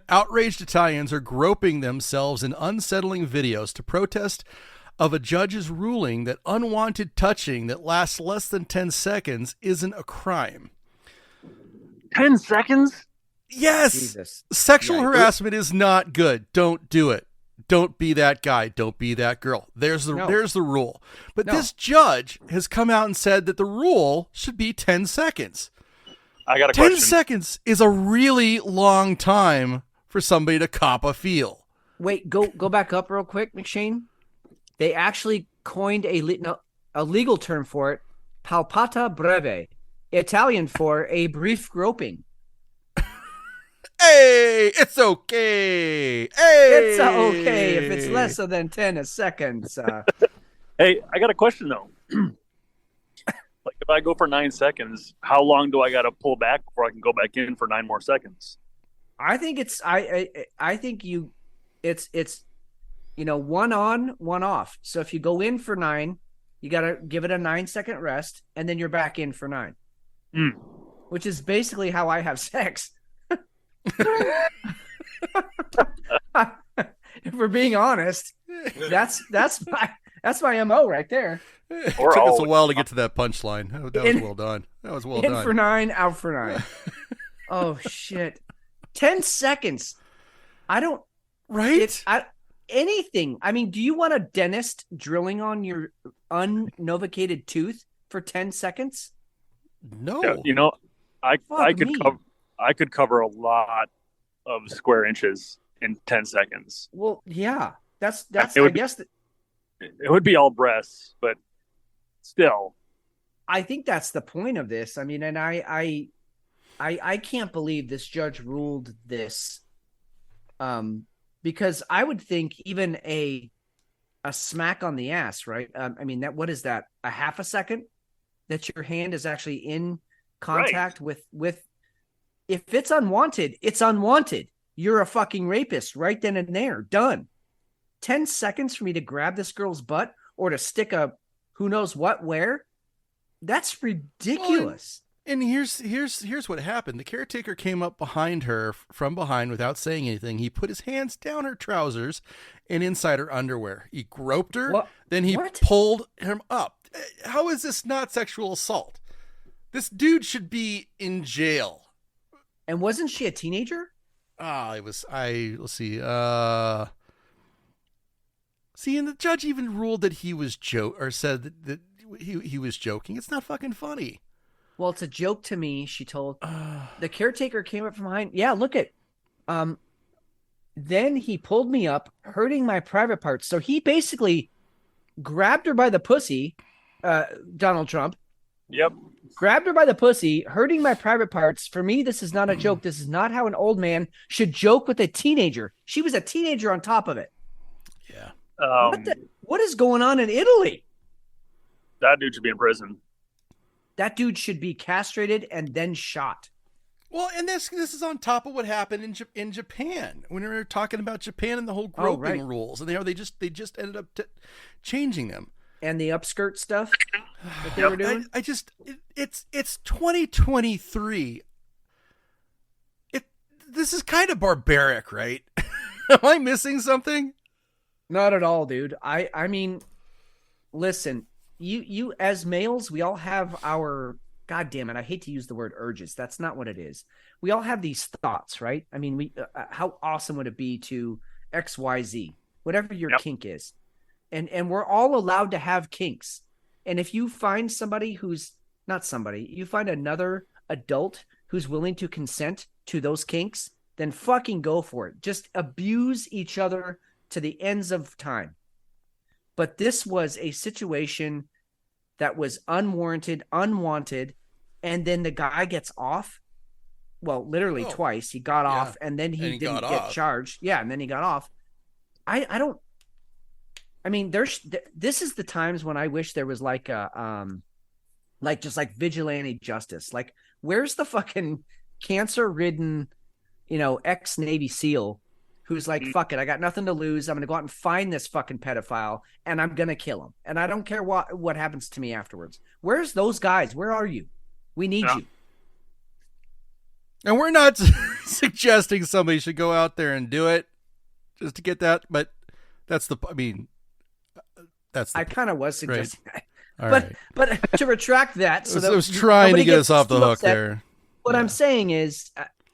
Outraged Italians are groping themselves in unsettling videos to protest of a judge's ruling that unwanted touching that lasts less than 10 seconds isn't a crime. 10 seconds? Yes. Jesus. Sexual harassment is not good. Don't do it. Don't be that guy. Don't be that girl. There's the rule. But this judge has come out and said that the rule should be 10 seconds. I got a 10 question. seconds is a really long time for somebody to cop a feel. Wait, go back up real quick, McShane. They actually coined a legal term for it, palpata breve, Italian for a brief groping. Hey, it's okay. Hey, it's okay if it's less than 10 seconds. Hey, I got a question though. Like if I go for 9 seconds, how long do I got to pull back before I can go back in for 9 more seconds? I think it's one on, one off. So if you go in for 9, you got to give it a 9-second rest, and then you're back in for 9. Which is basically how I have sex. If we're being honest, that's my MO right there. It took us a while to get to that punchline. That was well done. That was well done. In for 9, out for 9. Oh shit! 10 seconds. I don't. Right? Anything. I mean, do you want a dentist drilling on your unnovacated tooth for 10 seconds? No. Yeah, I could cover a lot of square inches in 10 seconds. Well, yeah. That's it would be all breasts, but still. I think that's the point of this. I mean, and I can't believe this judge ruled this. Because I would think even a smack on the ass, right? I mean, what is that? A half a second that your hand is actually in contact with. If it's unwanted, it's unwanted. You're a fucking rapist right then and there. Done. 10 seconds for me to grab this girl's butt or to stick a who knows what where? That's ridiculous. And here's what happened. The caretaker came up behind her from behind without saying anything. He put his hands down her trousers and inside her underwear. He groped her. Then he pulled him up. How is this not sexual assault? This dude should be in jail. And wasn't she a teenager? Let's see. See, and the judge even ruled that he was said that he was joking. It's not fucking funny. Well, it's a joke to me, she told. The caretaker came up from behind. Yeah, look at. Then he pulled me up, hurting my private parts. So he basically grabbed her by the pussy, Donald Trump. Yep. Grabbed her by the pussy, hurting my private parts. For me, this is not a joke. This is not how an old man should joke with a teenager. She was a teenager on top of it. Yeah. What is going on in Italy? That dude should be in prison. That dude should be castrated and then shot. Well, and this is on top of what happened in Japan when we were talking about Japan and the whole groping rules, and they just ended up changing them. And the upskirt stuff that they were doing. It's 2023. this is kind of barbaric, right? Am I missing something? Not at all, dude. I mean, listen, you as males, we all have our, God damn it, I hate to use the word urges. That's not what it is. We all have these thoughts, right? I mean, how awesome would it be to XYZ, whatever your kink is. And we're all allowed to have kinks. And if you find somebody who's not somebody, you find another adult who's willing to consent to those kinks, then fucking go for it. Just abuse each other to the ends of time. But this was a situation that was unwarranted, unwanted, and then the guy gets off. Well, literally twice. He got off, and then he didn't get charged. Yeah, and then he got off. I don't. I mean, this is the times when I wish there was like a just like vigilante justice. Like, where's the fucking cancer-ridden, ex-Navy SEAL who's like, fuck it, I got nothing to lose. I'm going to go out and find this fucking pedophile, and I'm going to kill him. And I don't care what happens to me afterwards. Where's those guys? Where are you? We need you. And we're not suggesting somebody should go out there and do it just to get that, but that's the, I mean, that's the, I kind of was suggesting right. that. But to retract that, so I was trying to get us off the hook there. What I'm saying is,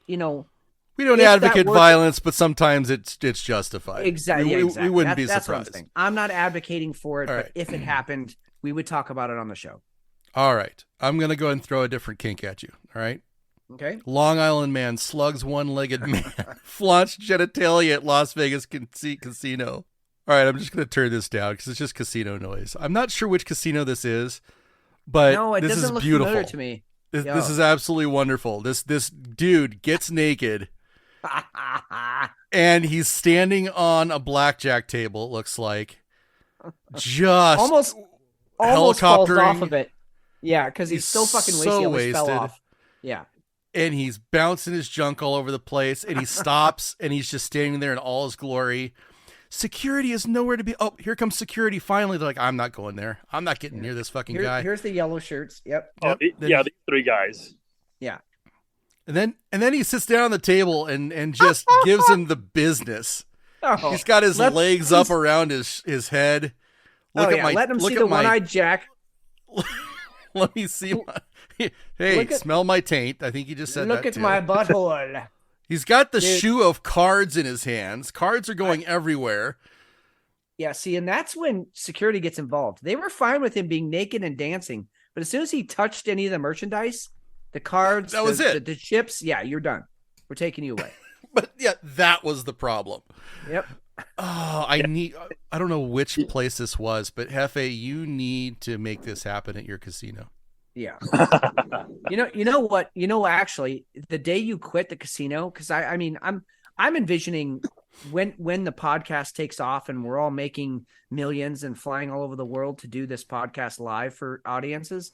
we don't advocate violence, but sometimes it's justified. Exactly. We wouldn't be that's surprised. What I'm saying. I'm not advocating for it, All but right. if it happened, we would talk about it on the show. All right. I'm going to go and throw a different kink at you. All right. Okay. Long Island man slugs one-legged man, flaunts genitalia at Las Vegas casino. All right, I'm just going to turn this down because it's just casino noise. I'm not sure which casino this is, but no, it this doesn't is look beautiful familiar to me. This is absolutely wonderful. This dude gets naked, and he's standing on a blackjack table. It looks like just almost falls off of it. Yeah, because he's so fucking wasted. He almost fell off. Yeah. And he's bouncing his junk all over the place, and he stops, and he's just standing there in all his glory. Security is nowhere to be. Oh, here comes security. Finally, they're like, I'm not going there. I'm not getting near this fucking guy. Here's the yellow shirts. Yep. Oh, Yep. The three guys. Yeah. And then he sits down on the table and just gives him the business. Oh, he's got his legs up around his head. Let him see the one-eyed Jack. Let me see my... Hey, smell my taint. I think he just said that Look at too. my butthole. He's got the shoe of cards in his hands. Cards are going everywhere. Yeah, see, and that's when security gets involved. They were fine with him being naked and dancing, but as soon as he touched any of the merchandise, the cards, that was it. The chips, yeah, you're done. We're taking you away. But yeah, that was the problem. Yep. Oh, I don't know which place this was, but Hefe, you need to make this happen at your casino. Yeah. you know what? Actually, the day you quit the casino, because I mean, I'm envisioning when the podcast takes off and we're all making millions and flying all over the world to do this podcast live for audiences.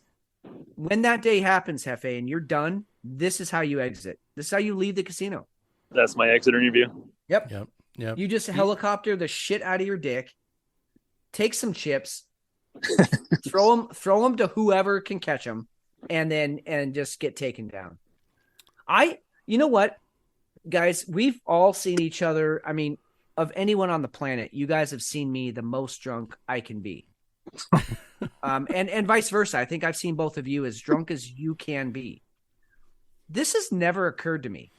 When that day happens, Hefe, and you're done, this is how you exit. This is how you leave the casino. That's my exit interview. Yep. Yep. You just helicopter the shit out of your dick, take some chips, throw them to whoever can catch them, and just get taken down. You know what, guys, we've all seen each other. I mean, of anyone on the planet, you guys have seen me the most drunk I can be. And vice versa. I think I've seen both of you as drunk as you can be. This has never occurred to me.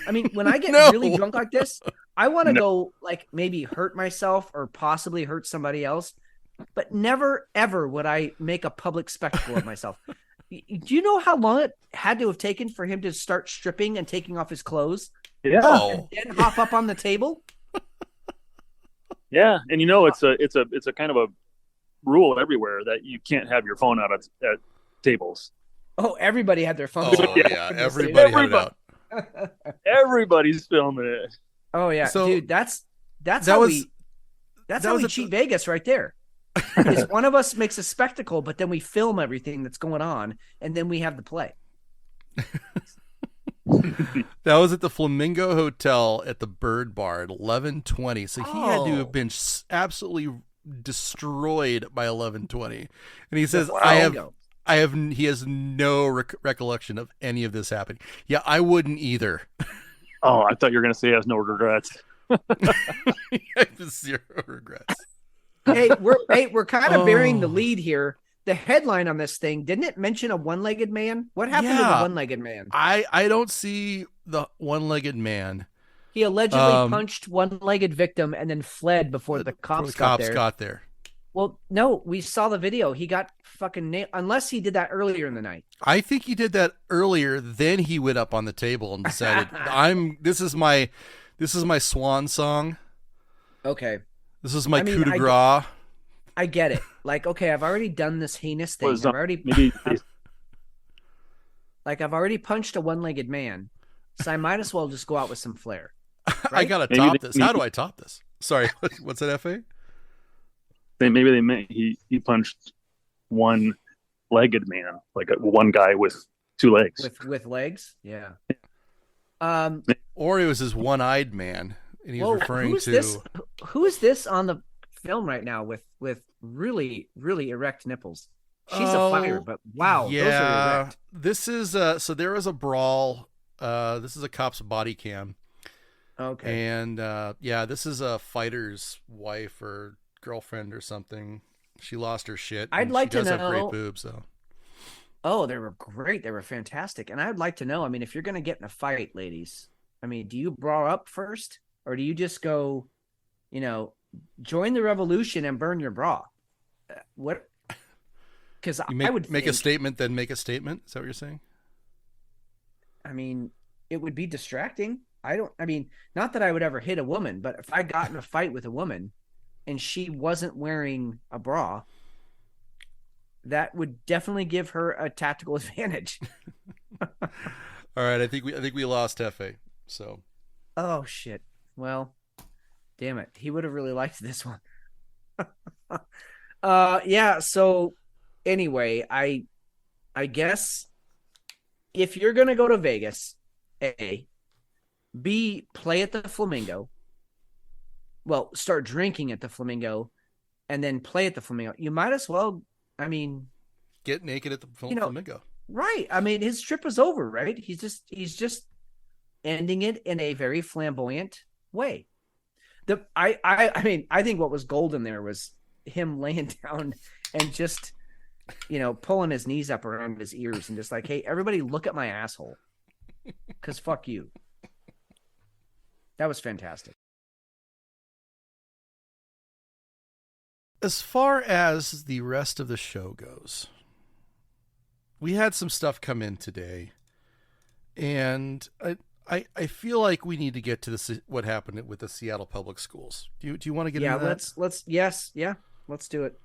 I mean, when I get really drunk like this, I want to go like maybe hurt myself or possibly hurt somebody else, but never, ever would I make a public spectacle of myself. Do you know how long it had to have taken for him to start stripping and taking off his clothes? Yeah. And then hop up on the table? Yeah. And it's a kind of a rule everywhere that you can't have your phone out at tables. Oh, everybody had their phone. Oh, yeah. Everybody had it out. Everybody's filming it. Oh yeah, so, dude, that's how we cheat Vegas right there. Is one of us makes a spectacle, but then we film everything that's going on, and then we have the play. That was at the Flamingo Hotel at the Bird Bar at 11:20. So he had to have been absolutely destroyed by 11:20. And he says, he has no recollection of any of this happening. Yeah, I wouldn't either. Oh, I thought you were going to say he has no regrets. Zero regrets. Hey, we're kind of burying the lead here. The headline on this thing, didn't it mention a one-legged man? What happened to the one-legged man? I don't see the one-legged man. He allegedly punched one-legged victim and then fled before the cops got there. Well, no, we saw the video. He got fucking nailed. Unless he did that earlier in the night. I think he did that earlier. Then he went up on the table and decided, This is my swan song. Okay. This is my coup de grace. I get it. Like, okay, I've already done this heinous thing. I've already punched a one-legged man, so I might as well just go out with some flair. Right? I gotta top this. How do I top this? Sorry, what's that, Fa? Maybe they meant he punched one-legged man, like one guy with two legs. With legs, yeah. Or it was his one-eyed man, and he was referring to who is this on the film right now with really, really erect nipples? She's a fighter, but wow, yeah, those are erect. This is so there was a brawl. This is a cop's body cam. Okay. And this is a fighter's wife or girlfriend or something. She lost her shit. I'd like to know. She does have great boobs, though. Oh, they were great. They were fantastic. And I'd like to know, I mean, if you're going to get in a fight, ladies, I mean, do you bra up first? Or do you just go, join the revolution and burn your bra? What? Because I would make a statement, then make a statement. Is that what you're saying? I mean, it would be distracting. Not that I would ever hit a woman, but if I got in a fight with a woman and she wasn't wearing a bra, that would definitely give her a tactical advantage. All right, I think we lost Hefe. So. Oh shit. Well, damn it. He would have really liked this one. Yeah, so anyway, I guess if you're going to go to Vegas, A, B, play at the Flamingo. Well, start drinking at the Flamingo and then play at the Flamingo. You might as well, get naked at the Flamingo. Right. I mean, his trip was over, right? He's just ending it in a very flamboyant way. I think what was golden there was him laying down and just, pulling his knees up around his ears and just like, hey, everybody look at my asshole. 'Cause fuck you. That was fantastic. As far as the rest of the show goes, we had some stuff come in today, and I feel like we need to get to what happened with the Seattle Public Schools. Do you want to get into that? Let's do it.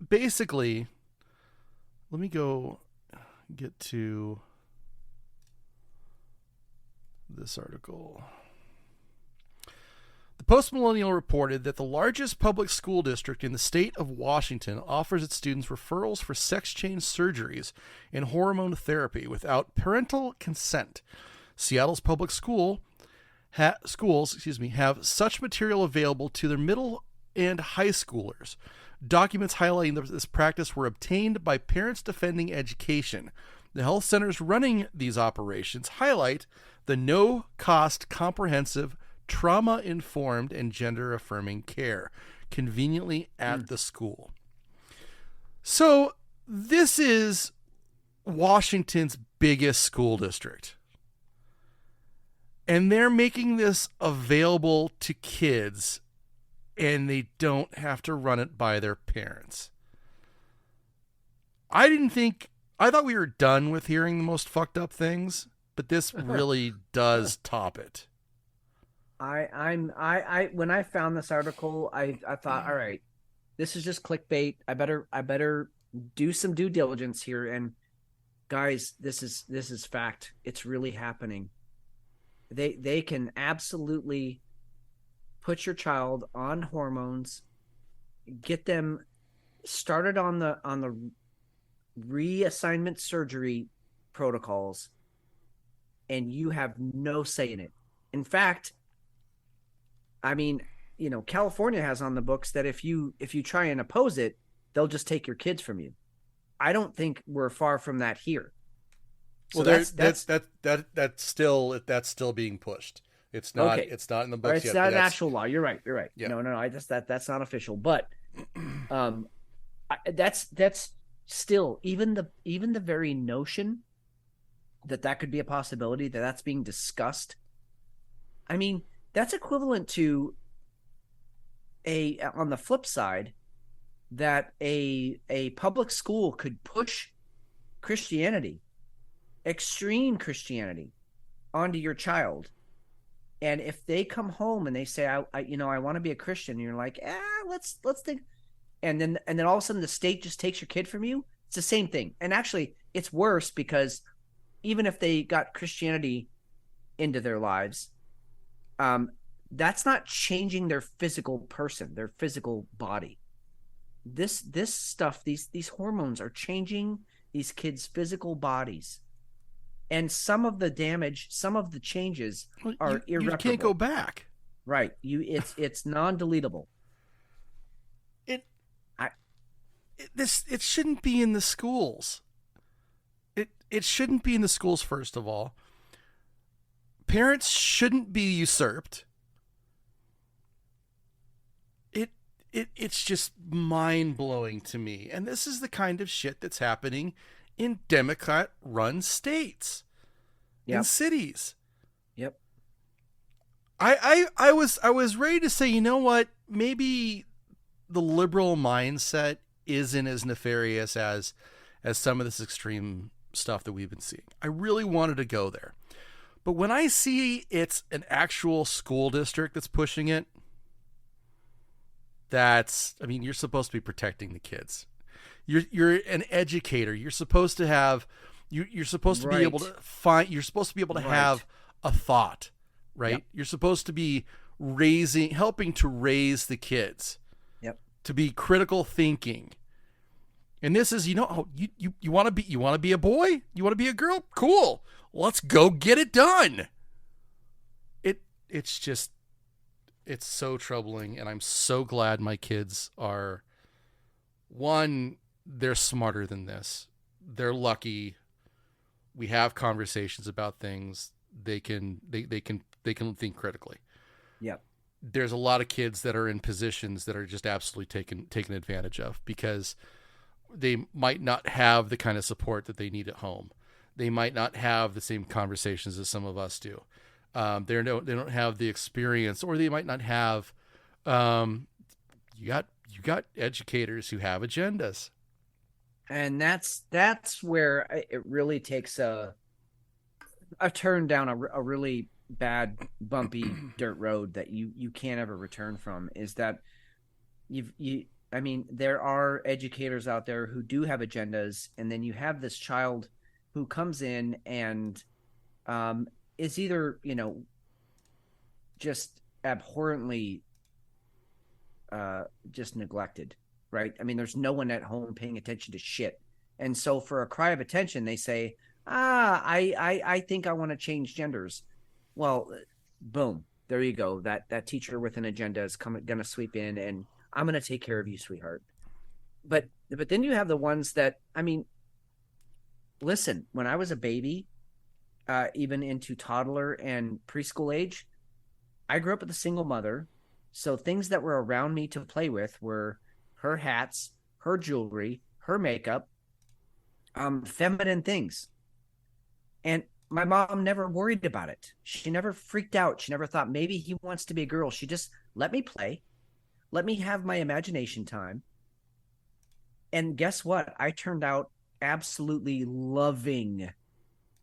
Basically, let me go get to this article. The Post-Millennial reported that the largest public school district in the state of Washington offers its students referrals for sex change surgeries and hormone therapy without parental consent. Seattle's public schools have such material available to their middle and high schoolers. Documents highlighting that this practice were obtained by Parents Defending Education. The health centers running these operations highlight the no-cost, comprehensive, trauma-informed, and gender-affirming care conveniently at the school. So this is Washington's biggest school district. And they're making this available to kids, and they don't have to run it by their parents. I thought we were done with hearing the most fucked up things, but this really does top it. When I found this article, I thought, all right, this is just clickbait. I better do some due diligence here. And guys, this is fact. It's really happening. They can absolutely put your child on hormones, get them started on the reassignment surgery protocols, and you have no say in it. In fact, California has on the books that if you try and oppose it, they'll just take your kids from you. I don't think we're far from that here. So Well, that's that's still being pushed. It's not. okay. It's not in the All books right, it's yet. not But an that's actual law. You're right. You're right. Yeah. No. I just that's not official. But that's still even the very notion that could be a possibility, that's being discussed. I mean, that's equivalent to on the flip side, that a public school could push Christianity, extreme Christianity, onto your child. And if they come home and they say, I want to be a Christian, and you're like, let's think. And then all of a sudden the state just takes your kid from you. It's the same thing. And actually it's worse, because even if they got Christianity into their lives, that's not changing their physical person, their physical body. This stuff, these hormones are changing these kids' physical bodies. And some of the damage, some of the changes are irreparable. You can't go back. Right. It's non-deletable. It shouldn't be in the schools. It shouldn't be in the schools, first of all. Parents shouldn't be usurped. It's just mind-blowing to me. And this is the kind of shit that's happening in Democrat-run states, in cities. Yep. I was ready to say, you know what? Maybe the liberal mindset isn't as nefarious as some of this extreme stuff that we've been seeing. I really wanted to go there. But when I see it's an actual school district that's pushing it, you're supposed to be protecting the kids. You're an educator. You're supposed to have you're supposed to be able to find, you're supposed to be able to have a thought, right? Yep. You're supposed to be helping to raise the kids. Yep. To be critical thinking. And this is, you want to be a boy? You want to be a girl? Cool. Let's go get it done. It's so troubling, and I'm so glad my kids are, one, they're smarter than this. They're lucky. We have conversations about things. They can think critically. Yep. There's a lot of kids that are in positions that are just absolutely taken advantage of, because they might not have the kind of support that they need at home. They might not have the same conversations as some of us do. They don't have the experience, or they might not have. You got educators who have agendas, and that's where it really takes a turn down a really bad, bumpy dirt road that you can't ever return from. Is that there are educators out there who do have agendas, and then you have this child who comes in and is either, just abhorrently just neglected, right? I mean, there's no one at home paying attention to shit. And so for a cry of attention, they say, I think I want to change genders. Well, boom, there you go. That teacher with an agenda is going to sweep in, and I'm going to take care of you, sweetheart. But then you have the ones that, listen, when I was a baby, even into toddler and preschool age, I grew up with a single mother. So things that were around me to play with were her hats, her jewelry, her makeup, feminine things. And my mom never worried about it. She never freaked out. She never thought maybe he wants to be a girl. She just let me play. Let me have my imagination time. And guess what? I turned out absolutely loving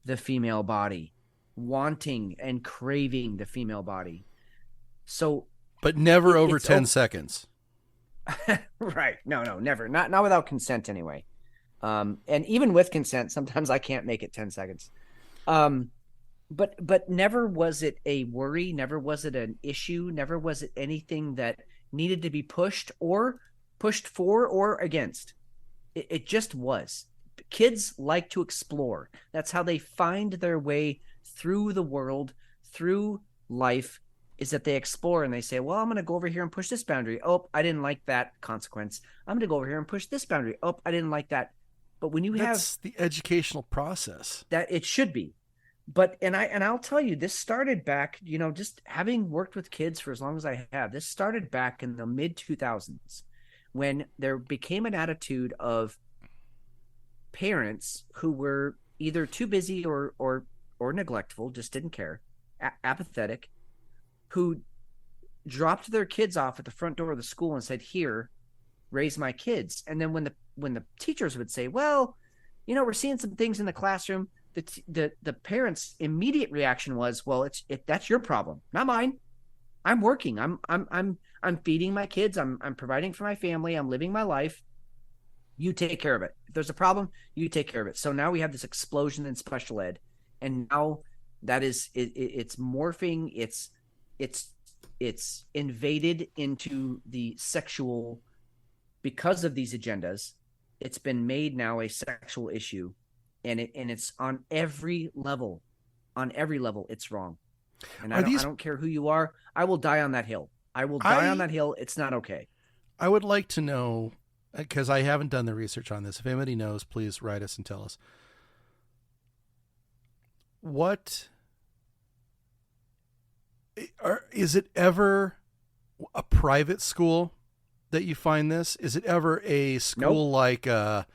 the female body, wanting and craving the female body. So, but never over 10 seconds. Right. No, never. Not without consent anyway. And even with consent, sometimes I can't make it 10 seconds. But never was it a worry. Never was it an issue. Never was it anything that needed to be pushed for or against. It just was. Kids like to explore. That's how they find their way through the world, through life, is that they explore and they say, well, I'm going to go over here and push this boundary. Oh, I didn't like that consequence. I'm going to go over here and push this boundary. Oh, I didn't like that. But when you That's have the educational process. that, it should be. But I'll tell you, this started back, just having worked with kids for as long as I have. This started back in the mid 2000s when there became an attitude of parents who were either too busy or neglectful, just didn't care, apathetic, who dropped their kids off at the front door of the school and said, "Here, raise my kids." And then when the teachers would say, "Well, we're seeing some things in the classroom," the parents' immediate reaction was, "Well, that's your problem, not mine. I'm working. I'm feeding my kids. I'm providing for my family. I'm living my life. You take care of it. If there's a problem, you take care of it." So now we have this explosion in special ed, and now that is it's morphing. It's invaded into the sexual, because of these agendas. It's been made now a sexual issue, and it's on every level. On every level, it's wrong. And I don't care who you are. I will die on that hill. I will die on that hill. It's not okay. I would like to know, because I haven't done the research on this. If anybody knows, please write us and tell us. Is it ever a private school that you find this? Is it ever a school like a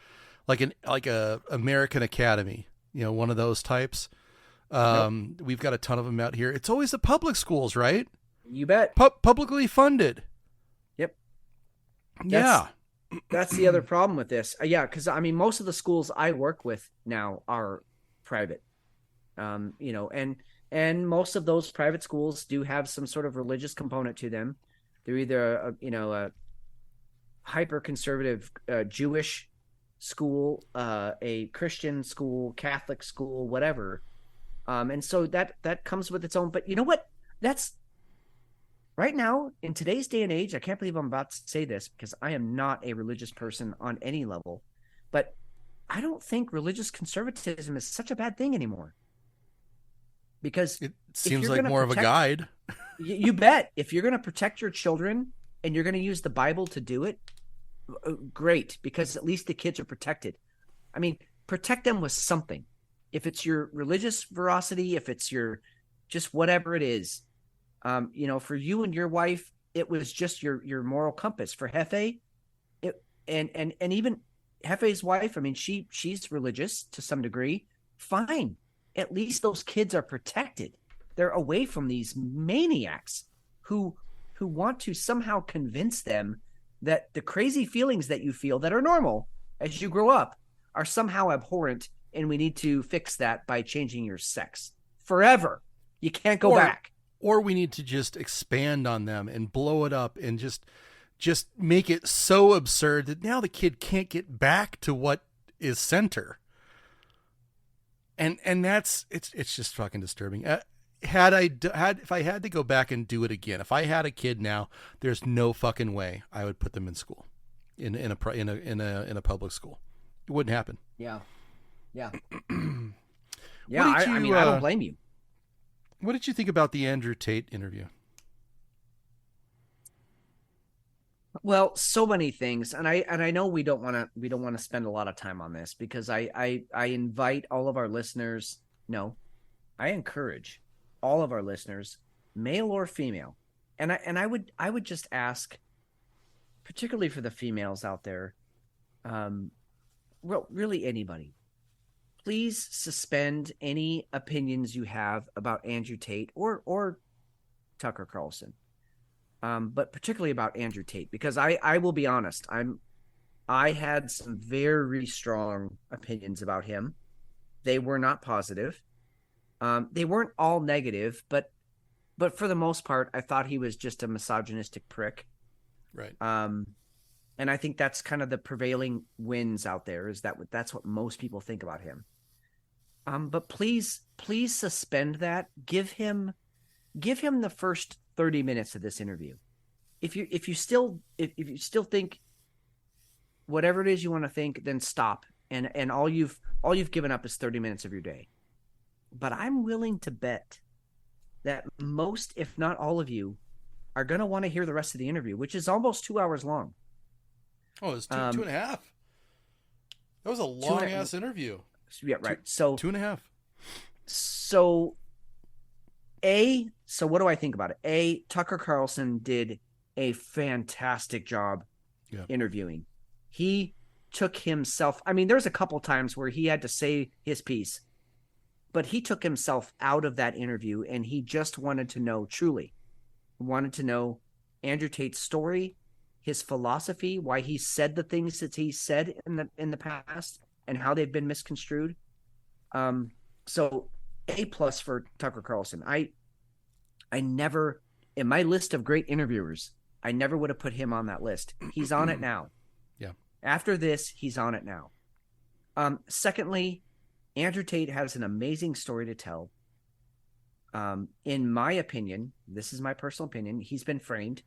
American Academy? One of those types. We've got a ton of them out here. It's always the public schools, right? You bet. Publicly funded. Yep. That's the other problem with this. Yeah, because most of the schools I work with now are private. And most of those private schools do have some sort of religious component to them. They're either a hyper conservative Jewish school, a Christian school, Catholic school, whatever. And so that comes with its own. But you know what? That's right now in today's day and age. I can't believe I'm about to say this because I am not a religious person on any level, but I don't think religious conservatism is such a bad thing anymore. Because it seems like more of a guide. You bet. If you're going to protect your children and you're going to use the Bible to do it, great, because at least the kids are protected. Protect them with something. If it's your religious veracity, if it's your just whatever it is, for you and your wife, it was just your moral compass. For Hefe, and even Hefe's wife, she's religious to some degree. Fine. At least those kids are protected. They're away from these maniacs who want to somehow convince them that the crazy feelings that you feel that are normal as you grow up are somehow abhorrent, and we need to fix that by changing your sex forever. You can't go back. Or we need to just expand on them and blow it up and just make it so absurd that now the kid can't get back to what is center. And that's it's just fucking disturbing. If I had to go back and do it again, if I had a kid now, there's no fucking way I would put them in school, in a public school. It wouldn't happen. Yeah. Yeah, I don't blame you. What did you think about the Andrew Tate interview? Well, so many things, and I know we don't want to spend a lot of time on this because I invite all of our listeners. No, I encourage all of our listeners, male or female, and I would just ask, particularly for the females out there, well, really anybody, please suspend any opinions you have about Andrew Tate or Tucker Carlson. But particularly about Andrew Tate, because I will be honest, I had some very strong opinions about him. They were not positive. They weren't all negative, but for the most part, I thought he was just a misogynistic prick. Right. And I think that's kind of the prevailing winds out there, is that's what most people think about him. But please suspend that. Give him the first 30 minutes of this interview. If you still think whatever it is you want to think, then stop. And all you've given up is 30 minutes of your day. But I'm willing to bet that most, if not all of you, are going to want to hear the rest of the interview, which is almost 2 hours long. Oh, it's two and a half. That was a long ass interview. Yeah, right. So 2.5. So what do I think about it? Tucker Carlson did a fantastic job interviewing. He took himself, I mean, there's a couple times where he had to say his piece, but he took himself out of that interview and he just wanted to know Andrew Tate's story, his philosophy, why he said the things that he said in the past and how they've been misconstrued. So A+ for Tucker Carlson. I never, in my list of great interviewers, I never would have put him on that list. He's on it now. Yeah. After this, he's on it now. Secondly, Andrew Tate has an amazing story to tell. In my opinion, this is my personal opinion, he's been framed.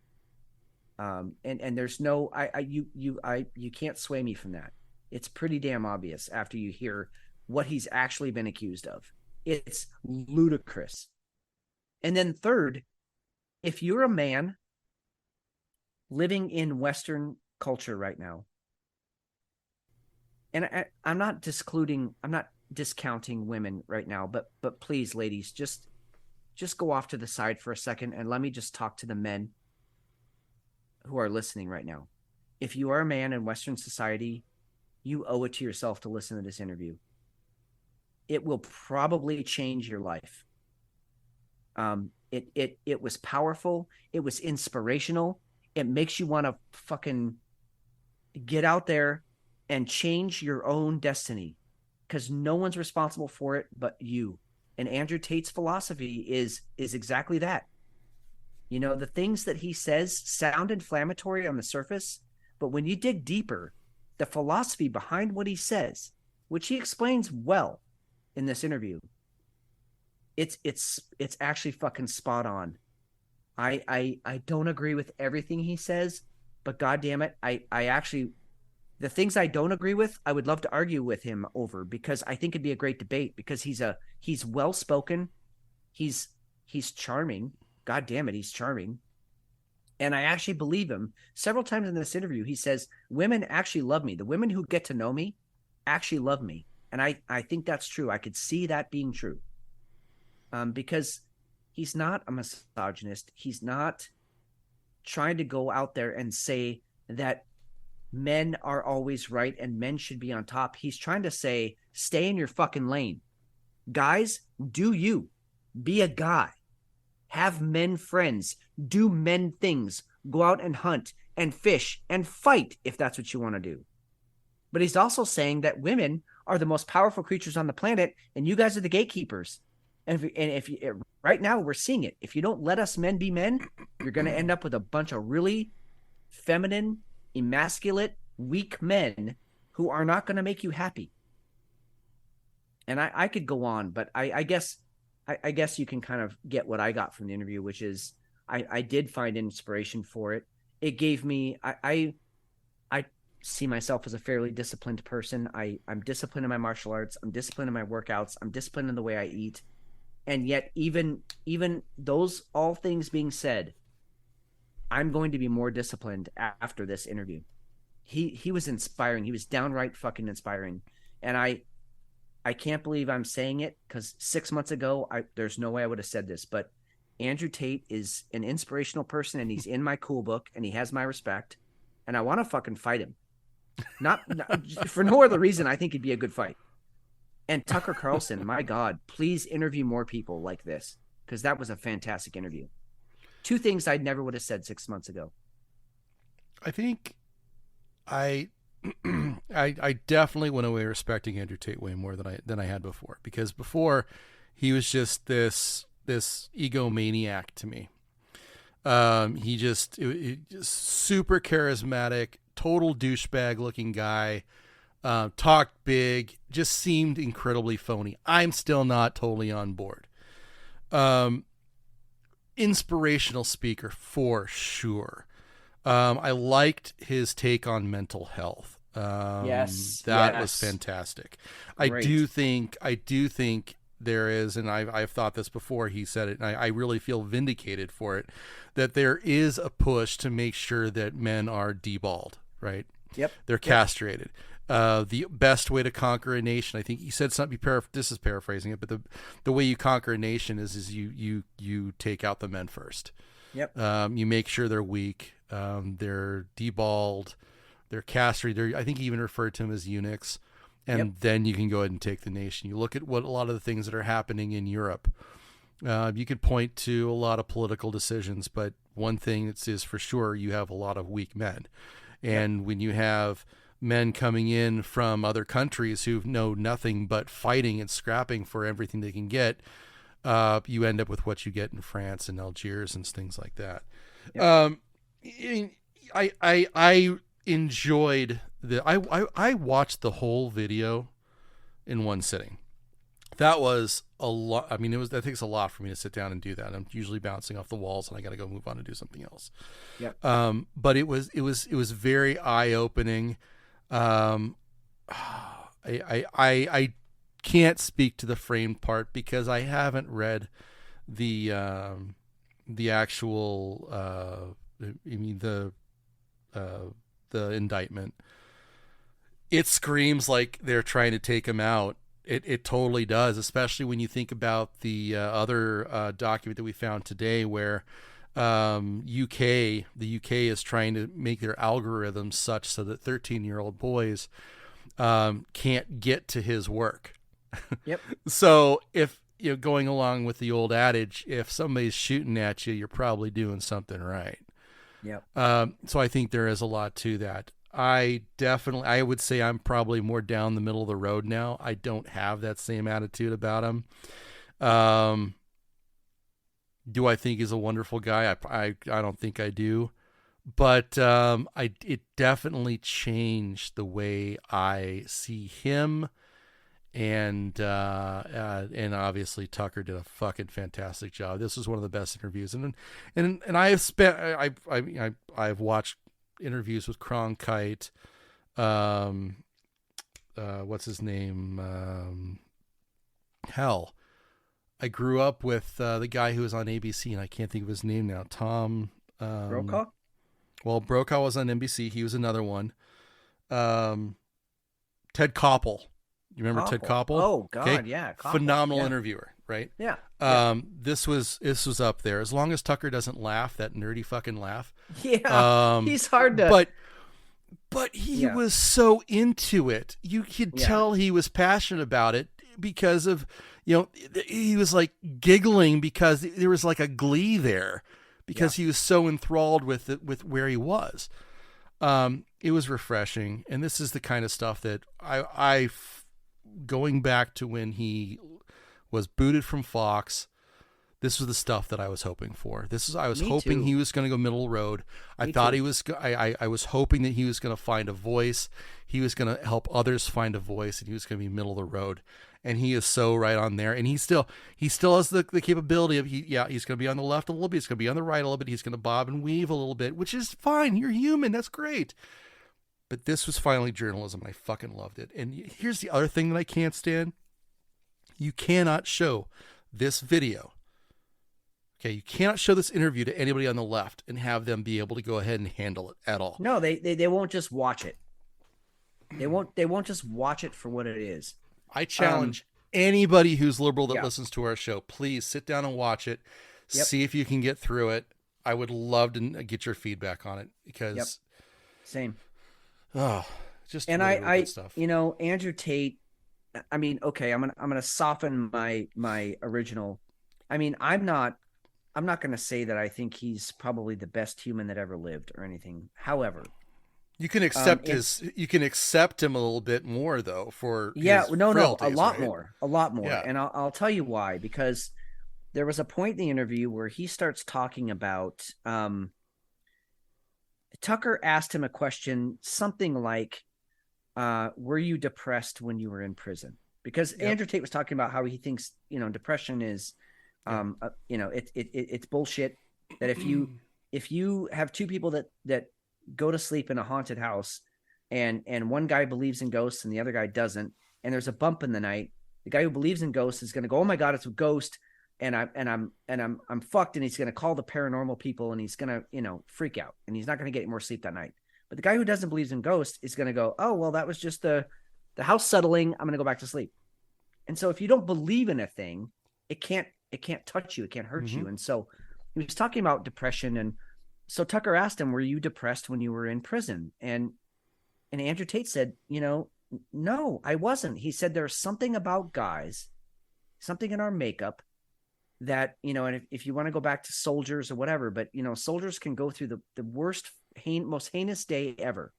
And there's no, you can't sway me from that. It's pretty damn obvious after you hear what he's actually been accused of. It's ludicrous. And then third, if you're a man living in Western culture right now, and I'm not discounting women right now, but please, ladies, just go off to the side for a second and let me just talk to the men who are listening right now. If you are a man in Western society, you owe it to yourself to listen to this interview. It will probably change your life. It was powerful. It was inspirational. It makes you want to fucking get out there and change your own destiny, because no one's responsible for it but you. And Andrew Tate's philosophy is exactly that. You know, the things that he says sound inflammatory on the surface, but when you dig deeper, the philosophy behind what he says, which he explains well in this interview, it's actually fucking spot on. I don't agree with everything he says, but goddamn it, I actually, the things I don't agree with, I would love to argue with him over, because I think it'd be a great debate, because he's well spoken, he's charming. God damn it, he's charming. And I actually believe him. Several times in this interview, he says, women actually love me. The women who get to know me actually love me. And I think that's true. I could see that being true. Because he's not a misogynist. He's not trying to go out there and say that men are always right and men should be on top. He's trying to say, stay in your fucking lane. Guys, do you. Be a guy. Have men friends. Do men things. Go out and hunt and fish and fight if that's what you want to do. But he's also saying that women are the most powerful creatures on the planet and you guys are the gatekeepers. And if right now we're seeing it. If you don't let us men be men, you're going to end up with a bunch of really feminine, emasculate, weak men who are not going to make you happy. And I could go on, but I guess you can kind of get what I got from the interview, which is I did find inspiration for it. It gave me, I see myself as a fairly disciplined person. I'm disciplined in my martial arts. I'm disciplined in my workouts. I'm disciplined in the way I eat. And yet even those all things being said, I'm going to be more disciplined after this interview. He was inspiring. He was downright fucking inspiring. And I can't believe I'm saying it, because 6 months ago, there's no way I would have said this, but Andrew Tate is an inspirational person and he's in my cool book and he has my respect and I want to fucking fight him. Not for no other reason. I think it'd be a good fight. And Tucker Carlson, my God, please interview more people like this, because that was a fantastic interview. Two things I never would have said 6 months ago. I think I definitely went away respecting Andrew Tate way more than I had before, because before he was just this egomaniac to me. He just super charismatic, total douchebag looking guy. Talked big, just seemed incredibly phony. I'm still not totally on board. Inspirational speaker for sure. I liked his take on mental health. Yes, that was fantastic. Great. I do think there is, and I've thought this before, he said it, and I really feel vindicated for it, that there is a push to make sure that men are deballed, right? Yep. They're castrated. The best way to conquer a nation, I think he said something. This is paraphrasing it, but the way you conquer a nation is you take out the men first. Yep. You make sure they're weak. They're deballed. They're castrated. I think he even referred to them as eunuchs. And then you can go ahead and take the nation. You look at what a lot of the things that are happening in Europe. You could point to a lot of political decisions, but one thing that is for sure, you have a lot of weak men. And when you have men coming in from other countries who know nothing but fighting and scrapping for everything they can get, you end up with what you get in France and Algiers and things like that. I enjoyed I watched the whole video in one sitting. That was a lot. I mean, that takes a lot for me to sit down and do that. I'm usually bouncing off the walls and I got to go move on and do something else. But it was very eye opening. I can't speak to the framed part because I haven't read the actual the indictment. It screams like they're trying to take him out. It totally does, especially when you think about the other document that we found today where the UK is trying to make their algorithms such so that 13-year-old boys can't get to his work. Yep. So if going along with the old adage, if somebody's shooting at you, you're probably doing something right. Yep. So I think there is a lot to that. I would say I'm probably more down the middle of the road now. I don't have that same attitude about him. Do I think he's a wonderful guy? I don't think I do, but it definitely changed the way I see him, and obviously Tucker did a fucking fantastic job. This was one of the best interviews, and I have spent I've watched interviews with Cronkite, what's his name? Hell, I grew up with the guy who was on ABC, and I can't think of his name now. Tom Brokaw? Well, Brokaw was on NBC. He was another one. Ted Koppel. You remember Ted Koppel? Oh God, okay? yeah. Koppel. Phenomenal interviewer, right? Yeah. This was up there. As long as Tucker doesn't laugh, that nerdy fucking laugh. Yeah. He's hard to. But he was so into it. You could tell he was passionate about it because of, he was like giggling because there was like a glee there because he was so enthralled with it, with where he was. It was refreshing. And this is the kind of stuff that I going back to when he was booted from Fox, this was the stuff that I was hoping for. I was hoping he was going to go middle road. I was hoping that he was going to find a voice. He was going to help others find a voice, and he was going to be middle of the road. And he is so right on there. And he still has the capability of, he's going to be on the left a little bit. He's going to be on the right a little bit. He's going to bob and weave a little bit, which is fine. You're human. That's great. But this was finally journalism, and I fucking loved it. And here's the other thing that I can't stand. You cannot show this video. Okay, you cannot show this interview to anybody on the left and have them be able to go ahead and handle it at all. No, they won't just watch it. They won't just watch it for what it is. I challenge anybody who's liberal that listens to our show, please sit down and watch it. See if you can get through it. I would love to get your feedback on it because same. Oh, just and really I good stuff. Andrew Tate. I mean, okay, I'm gonna soften my original. I mean, I'm not gonna say that I think he's probably the best human that ever lived or anything. However, you can accept you can accept him a little bit more though for a lot right? more. Yeah. And I'll tell you why, because there was a point in the interview where he starts talking about Tucker asked him a question, something like, were you depressed when you were in prison? Because Andrew Tate was talking about how he thinks, depression is, it's bullshit. That if you have two people that go to sleep in a haunted house and one guy believes in ghosts and the other guy doesn't, and there's a bump in the night, the guy who believes in ghosts is going to go, oh my God, it's a ghost. And I'm fucked. And he's going to call the paranormal people and he's going to, freak out, and he's not going to get more sleep that night. But the guy who doesn't believe in ghosts is going to go, oh, well, that was just the house settling. I'm going to go back to sleep. And so if you don't believe in a thing, it can't touch you. It can't hurt you. And so he was talking about depression. And so Tucker asked him, were you depressed when you were in prison? And Andrew Tate said, no, I wasn't. He said, there's something about guys, something in our makeup that, and if you want to go back to soldiers or whatever, but, soldiers can go through the worst, most heinous day ever.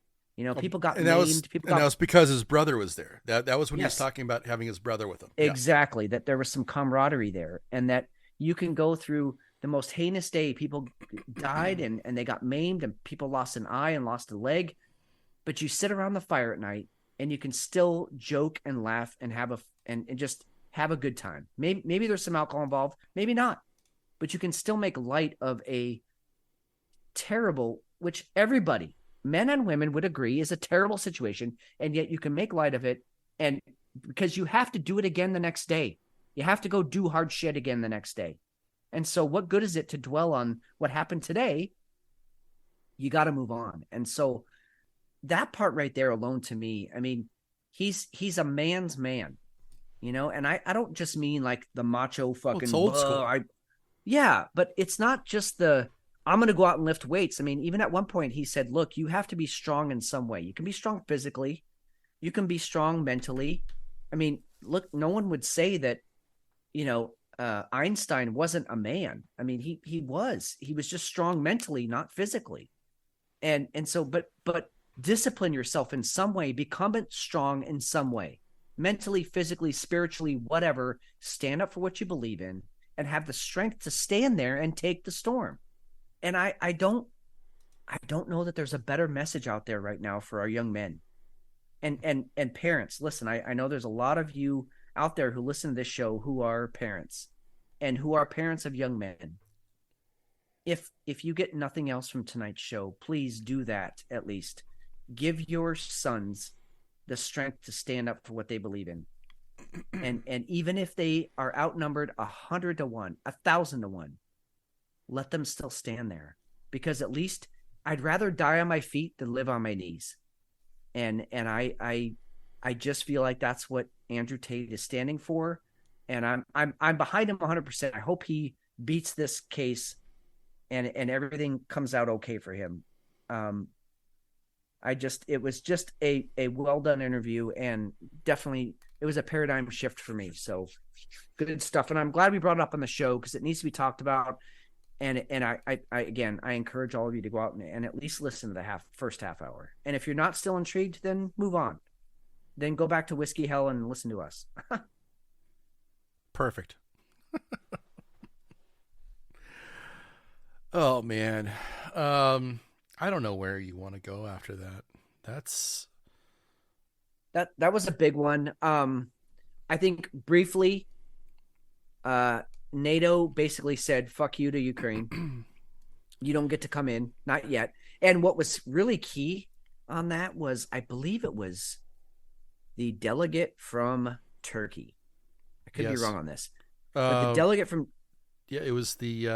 People got and maimed. That was because his brother was there. That was when he was talking about having his brother with him. Exactly. That there was some camaraderie there, and that you can go through the most heinous day. People died and they got maimed, and people lost an eye and lost a leg. But you sit around the fire at night and you can still joke and laugh and and just have a good time. Maybe there's some alcohol involved, maybe not, but you can still make light of a terrible, which everybody, men and women, would agree is a terrible situation. And yet you can make light of it. And because you have to do it again the next day, you have to go do hard shit again the next day. And so what good is it to dwell on what happened today? You got to move on. And so that part right there alone, to me, I mean, he's a man's man, and I don't just mean like the macho fucking it's old school. Yeah, but it's not just I'm going to go out and lift weights. I mean, even at one point he said, look, you have to be strong in some way. You can be strong physically. You can be strong mentally. I mean, look, no one would say that, Einstein wasn't a man. I mean, he was just strong mentally, not physically. And so, but discipline yourself in some way, become strong in some way, mentally, physically, spiritually, whatever. Stand up for what you believe in and have the strength to stand there and take the storm. And I don't know that there's a better message out there right now for our young men and parents. Listen, I know there's a lot of you out there who listen to this show who are parents and who are parents of young men. If you get nothing else from tonight's show, please do that. At least give your sons the strength to stand up for what they believe in. And even if they are outnumbered 100 to 1, 1,000 to 1, let them still stand there, because at least I'd rather die on my feet than live on my knees. And I just feel like that's what Andrew Tate is standing for. And I'm behind him 100%. I hope he beats this case and everything comes out okay for him. It was just a well done interview, and definitely it was a paradigm shift for me. So good stuff. And I'm glad we brought it up on the show because it needs to be talked about. And I encourage all of you to go out and at least listen to the first half hour. And if you're not still intrigued, then move on. Then go back to Whiskey Hell and listen to us. Perfect. Oh man. I don't know where you want to go after that. That was a big one. I think briefly, NATO basically said, fuck you to Ukraine. You don't get to come in, not yet. And what was really key on that was, I believe it was the delegate from Turkey. I could be wrong on this. But the delegate from... Yeah, it was the...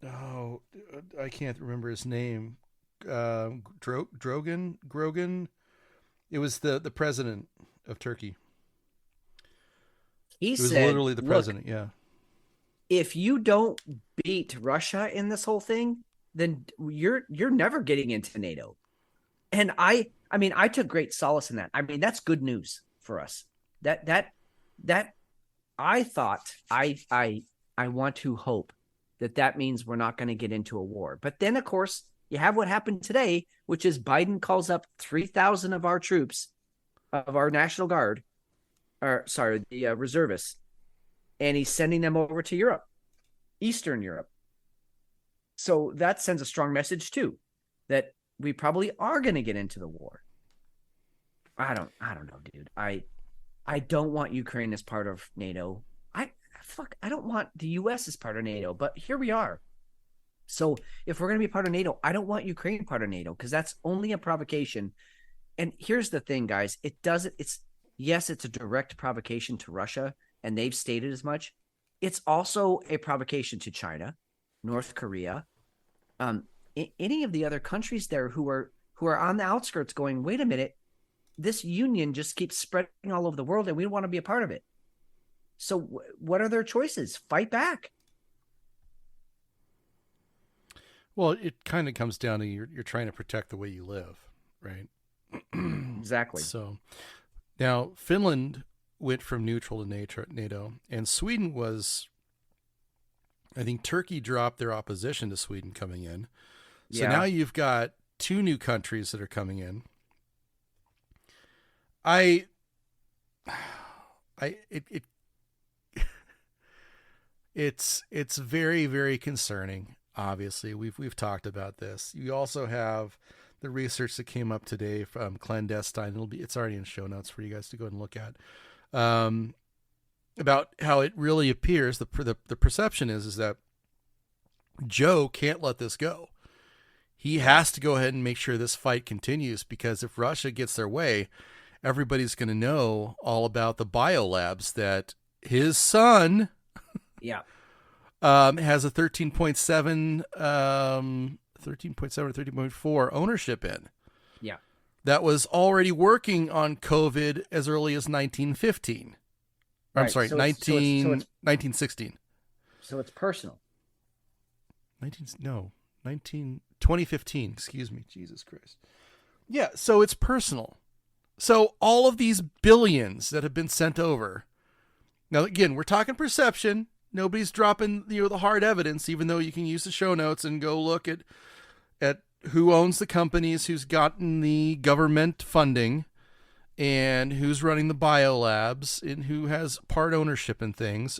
I can't remember his name. Grogan. It was the president of Turkey. He was said, literally the president. Yeah. If you don't beat Russia in this whole thing, then you're never getting into NATO. And I mean, I took great solace in that. I mean, that's good news for us. That I thought I want to hope that means we're not going to get into a war. But then, of course, you have what happened today, which is Biden calls up 3,000 of our troops, of our National Guard, the reservists, and he's sending them over to Europe, Eastern Europe. So that sends a strong message too, that we probably are going to get into the war. I don't know, dude. I don't want Ukraine as part of NATO. I don't want the U.S. as part of NATO, but here we are. So if we're going to be part of NATO, I don't want Ukraine part of NATO, because that's only a provocation. And here's the thing, guys. It's a direct provocation to Russia, and they've stated as much. It's also a provocation to China, North Korea, any of the other countries there who are on the outskirts going, wait a minute, this union just keeps spreading all over the world and we want to be a part of it. So what are their choices? Fight back. Well, it kind of comes down to you're trying to protect the way you live, right? Exactly. So now Finland went from neutral to NATO, and Sweden was, I think Turkey dropped their opposition to Sweden coming in. So now you've got 2 new countries that are coming in. It's very, very concerning. Obviously, we've talked about this. You also have the research that came up today from Clandestine. It's already in show notes for you guys to go and look at, about how it really appears the perception is that Joe can't let this go. He has to go ahead and make sure this fight continues, because if Russia gets their way, everybody's going to know all about the biolabs that his son has a 13.7 or 13.4 ownership in. Yeah. That was already working on COVID as early as 1915. Right. I'm sorry, 1916. So it's personal. 2015, excuse me. Jesus Christ. Yeah, so it's personal. So all of these billions that have been sent over. Now, again, we're talking perception. Nobody's dropping the hard evidence, even though you can use the show notes and go look at who owns the companies, who's gotten the government funding, and who's running the biolabs, and who has part ownership in things.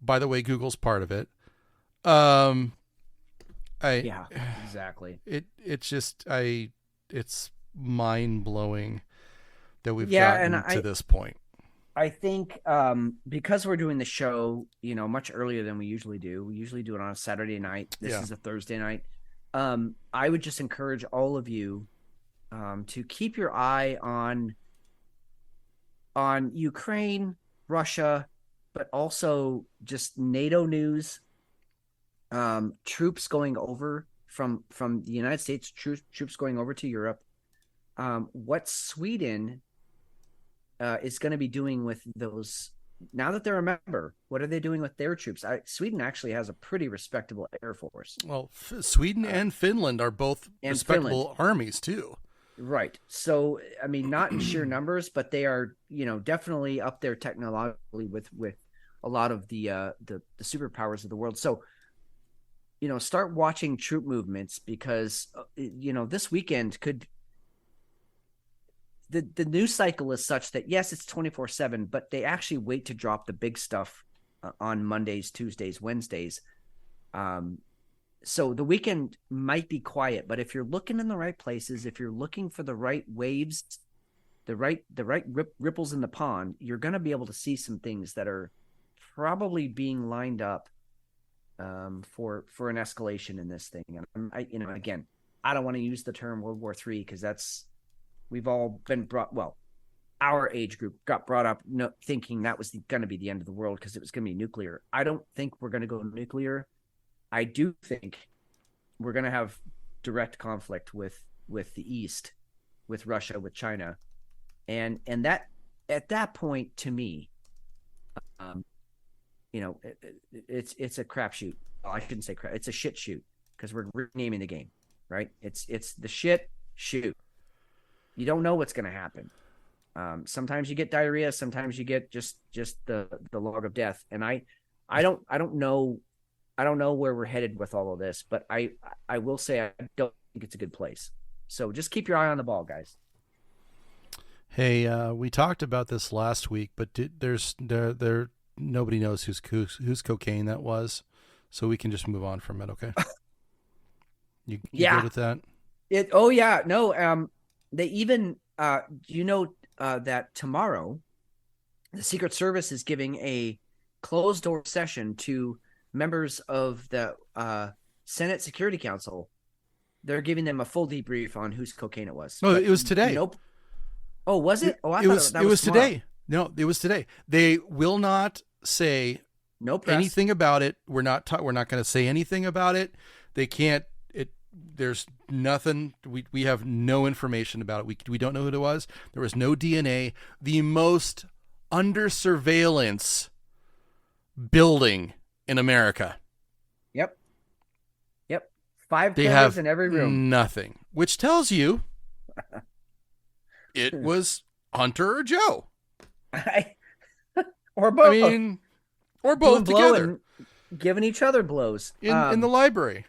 By the way, Google's part of it. Exactly. It's mind blowing that we've gotten to this point. I think because we're doing the show, much earlier than we usually do. We usually do it on a Saturday night. This is a Thursday night. I would just encourage all of you to keep your eye on Ukraine, Russia, but also just NATO news. Troops going over from the United States, troops going over to Europe. What Sweden is going to be doing with those, now that they're a member, what are they doing with their troops? Sweden actually has a pretty respectable air force. Well, Sweden and Finland are both respectable armies too. Right. So, I mean, not in sheer numbers, but they are, definitely up there technologically with a lot of the superpowers of the world. So, start watching troop movements, because, this weekend could, the news cycle is such that, yes, it's 24/7, but they actually wait to drop the big stuff on Mondays, Tuesdays, Wednesdays. So the weekend might be quiet, but if you're looking in the right places, if you're looking for the right waves, the right ripples in the pond, you're going to be able to see some things that are probably being lined up for an escalation in this thing. And again, I don't want to use the term World War III, because we've all been our age group got brought up thinking that was going to be the end of the world, because it was going to be nuclear. I don't think we're going to go nuclear. I do think we're going to have direct conflict with the East, with Russia, with China, and that at that point, to me, it's a crapshoot. Well, I shouldn't say crap. It's a shit shoot, because we're renaming the game, right? It's the shit shoot. You don't know what's going to happen. Sometimes you get diarrhea. Sometimes you get just the log of death. And I don't know where we're headed with all of this, but I will say I don't think it's a good place. So just keep your eye on the ball, guys. Hey, we talked about this last week, but nobody knows whose cocaine that was, so we can just move on from it. Okay. You good with that? They even, that tomorrow the Secret Service is giving a closed door session to members of the Senate Security Council. They're giving them a full debrief on whose cocaine it was. Oh, it was today. Nope. Oh, was it? Oh, it was today. No, it was today. They will not say anything about it. We're not going to say anything about it. They can't. there's nothing. We have no information about it. We don't know who it was. There was no DNA. The most under surveillance building in America. Yep. 5 They cameras have in every room. nothing, which tells you it was Hunter or Joe. Or both. I mean, or both together. Giving each other blows. In the library.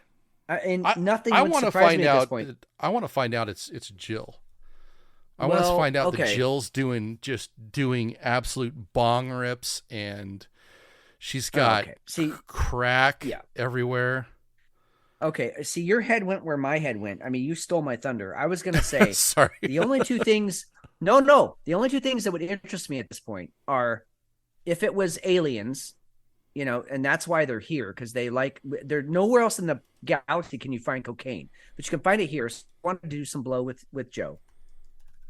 And nothing would surprise me at this point. I want to find out it's Jill. I want to find out that Jill's doing absolute bong rips, and she's got crack everywhere. Okay, see, your head went where my head went. I mean, you stole my thunder. I was going to say, sorry. The only two things, the only two things that would interest me at this point are if it was aliens, and that's why they're here, because they're nowhere else in the galaxy can you find cocaine, but you can find it here. So I wanted to do some blow with Joe.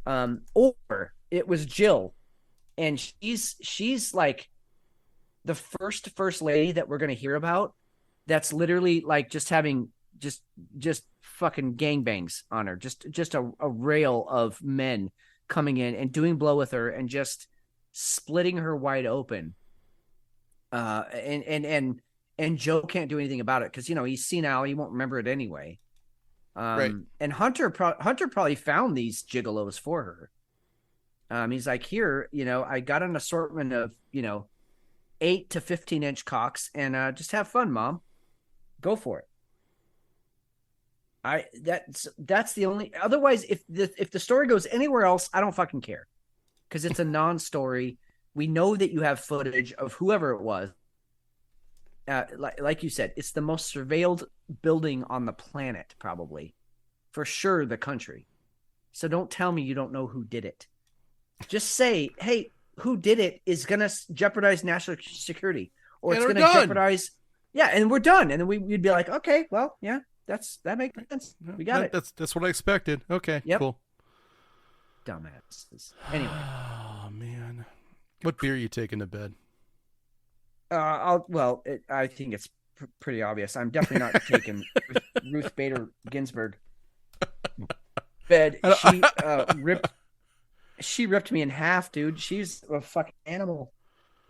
Or it was Jill, and she's like the first lady that we're going to hear about. That's literally like just having just fucking gangbangs on her, just a rail of men coming in and doing blow with her and just splitting her wide open. And Joe can't do anything about it because he's senile, he won't remember it anyway. Right. And Hunter probably found these gigolos for her. He's like, here, I got an assortment of 8 to 15-inch cocks, and just have fun, Mom. Go for it. That's the only. Otherwise, if the story goes anywhere else, I don't fucking care, because it's a non-story. We know that you have footage of whoever it was. Like you said, it's the most surveilled building on the planet, probably, for sure, the country. So don't tell me you don't know who did it. Just say, hey, who did it is going to jeopardize national security, or it's going to jeopardize. Yeah, and we're done. And then we'd be like, okay, well, yeah, that makes sense. We got it. That's what I expected. Okay, cool. Dumbasses. Anyway. Oh, man. What beer are you taking to bed? I think it's pretty obvious. I'm definitely not taking Ruth Bader Ginsburg bed. She ripped me in half, dude. She's a fucking animal.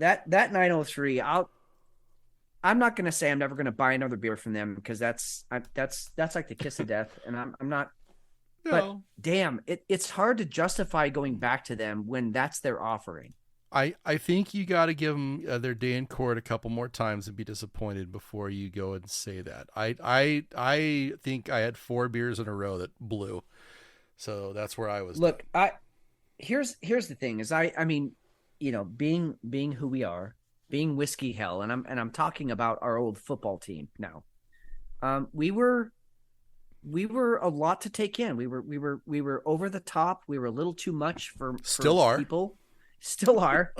That 903. I'm not gonna say I'm never gonna buy another beer from them, because that's like the kiss of death, and I'm not. No. But damn, it's hard to justify going back to them when that's their offering. I think you got to give them their day in court a couple more times and be disappointed before you go and say that. I think I had 4 beers in a row that blew, so that's where I was. Look, here's the thing: is I mean, being who we are, being whiskey hell, and I'm talking about our old football team now. We were a lot to take in. We were over the top. We were a little too much for people. Still are.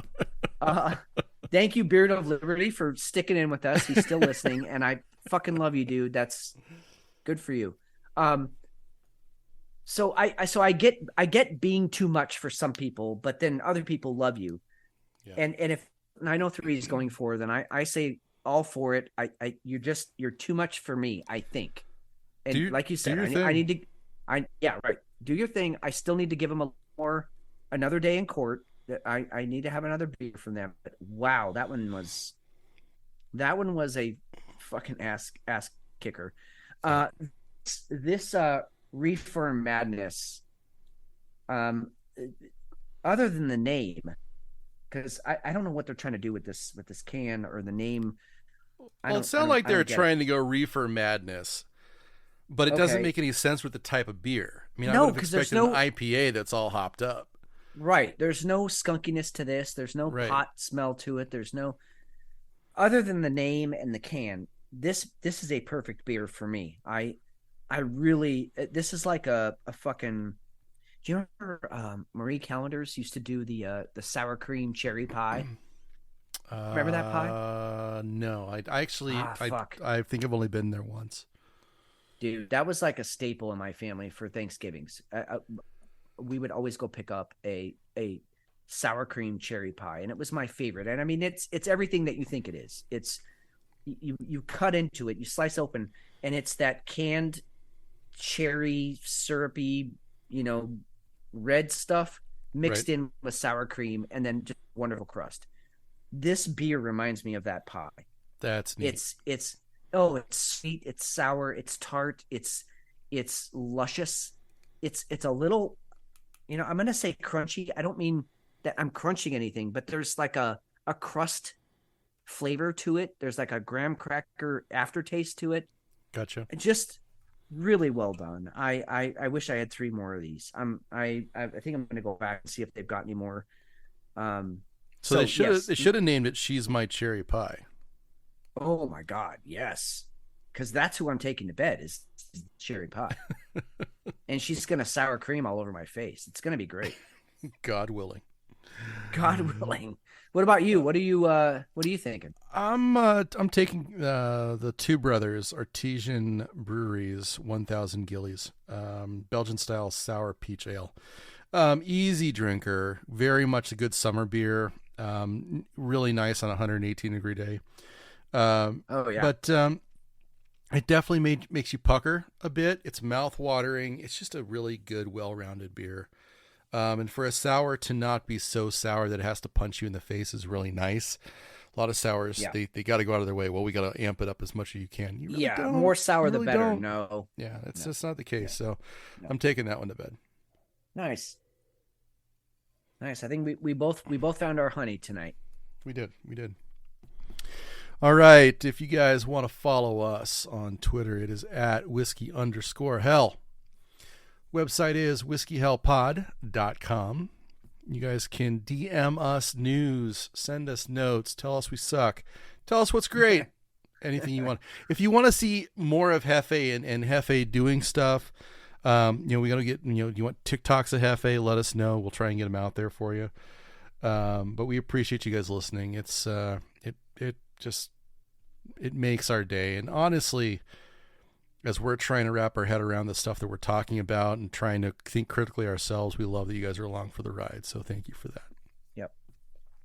Thank you, Beard of Liberty, for sticking in with us. He's still listening, and I fucking love you, dude. That's good for you. So I get being too much for some people, but then other people love you. Yeah. And if 903 is going for, then I say all for it. You're too much for me, I think. And like you said, I need to. Right. Do your thing. I still need to give them another day in court. I need to have another beer from them. But wow, that one was a fucking ass kicker. This reefer madness, other than the name, because I don't know what they're trying to do with this can or the name. Well, it sounded like they're trying to go reefer madness, but it doesn't make any sense with the type of beer. I mean, I would have expected an IPA that's all hopped up. Right. There's no skunkiness to this. There's no pot smell to it. There's no, other than the name and the can. This is a perfect beer for me. I really, this is like a fucking. Do you remember Marie Callender's used to do the sour cream cherry pie? Remember that pie? No, I actually I think I've only been there once. Dude, that was like a staple in my family for Thanksgivings. We would always go pick up a sour cream cherry pie, and it was my favorite. And I mean, it's everything that you think it is. It's you cut into it, you slice open, and it's that canned cherry syrupy, red stuff mixed in with sour cream, and then just wonderful crust. This beer reminds me of that pie. That's neat. It's sweet, it's sour, it's tart, it's luscious. It's a little, I'm gonna say crunchy. I don't mean that I'm crunching anything, but there's like a crust flavor to it. There's like a graham cracker aftertaste to it. Gotcha. Just really well done. I wish I had 3 more of these. I think I'm gonna go back and see if they've got any more. So they should have named it She's My Cherry Pie. Oh my God, yes. Because that's who I'm taking to bed is cherry pie. And she's gonna sour cream all over my face. It's gonna be great. God willing. God willing. What about you? What are you thinking? I'm taking the Two Brothers Artesian Breweries 1000 Gillies, Belgian style sour peach ale. Easy drinker, very much a good summer beer. Really nice on a 118 degree day. But it definitely makes you pucker a bit. It's mouth watering. It's just a really good, well-rounded beer. And for a sour to not be so sour that it has to punch you in the face is really nice. A lot of sours, they got to go out of their way. Well, we got to amp it up as much as you can. You really don't. More sour the really better. don't. No. Yeah, that's just not the case. So I'm taking that one to bed. Nice. I think we both found our honey tonight. We did. All right. If you guys want to follow us on Twitter, it is at whiskey_hell. Website is whiskeyhellpod.com. You guys can DM us news, send us notes, tell us we suck, tell us what's great, anything you want. If you want to see more of Hefe and Hefe doing stuff, we got to get, you want TikToks of Hefe, let us know. We'll try and get them out there for you. But we appreciate you guys listening. It's it makes our day. And honestly, as we're trying to wrap our head around the stuff that we're talking about and trying to think critically ourselves, we love that you guys are along for the ride. So thank you for that. Yep.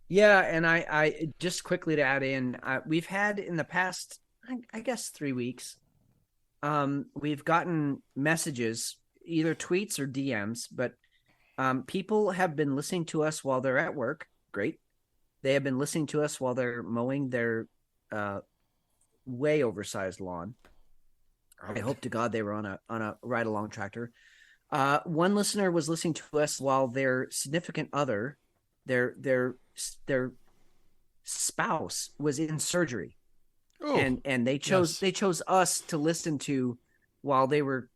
Yeah. And I just quickly to add in, we've had in the past, I guess 3 weeks, we've gotten messages, either tweets or DMs, but people have been listening to us while they're at work. Great. They have been listening to us while they're mowing their way oversized lawn. I hope to God they were on a ride along tractor. One listener was listening to us while their significant other, their spouse was in surgery. Oh, and they chose us to listen to while they were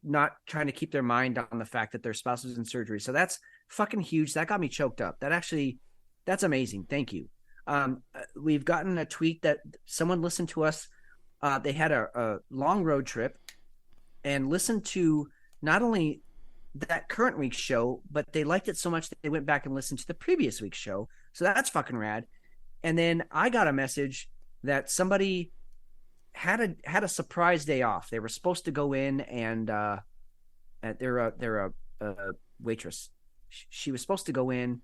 not trying to keep their mind on the fact that their spouse was in surgery. So that's fucking huge. That got me choked up. That's amazing. Thank you. We've gotten a tweet that someone listened to us. They had a long road trip and listened to not only that current week's show, but they liked it so much that they went back and listened to the previous week's show. So that's fucking rad. And then I got a message that somebody had a surprise day off. They were supposed to go in and they're a waitress. She was supposed to go in.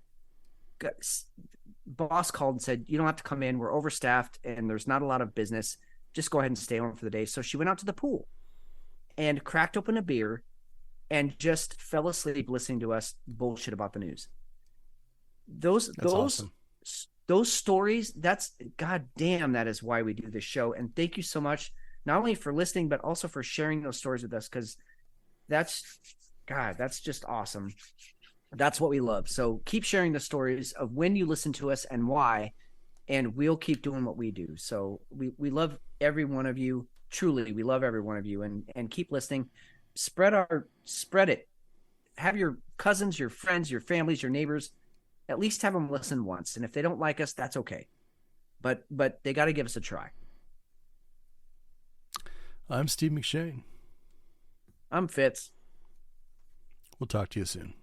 Boss called and said, "You don't have to come in. We're overstaffed and there's not a lot of business. Just go ahead and stay home for the day." So she went out to the pool and cracked open a beer and just fell asleep listening to us bullshit about the news. Those awesome. Those stories, that's goddamn, that is why we do this show. And thank you so much, not only for listening, but also for sharing those stories with us, because that's just awesome. That's what we love. So keep sharing the stories of when you listen to us and why, and we'll keep doing what we do. So we love every one of you. Truly, we love every one of you, and keep listening. Spread it. Have your cousins, your friends, your families, your neighbors, at least have them listen once. And if they don't like us, that's okay. But they got to give us a try. I'm Steve McShane. I'm Fitz. We'll talk to you soon.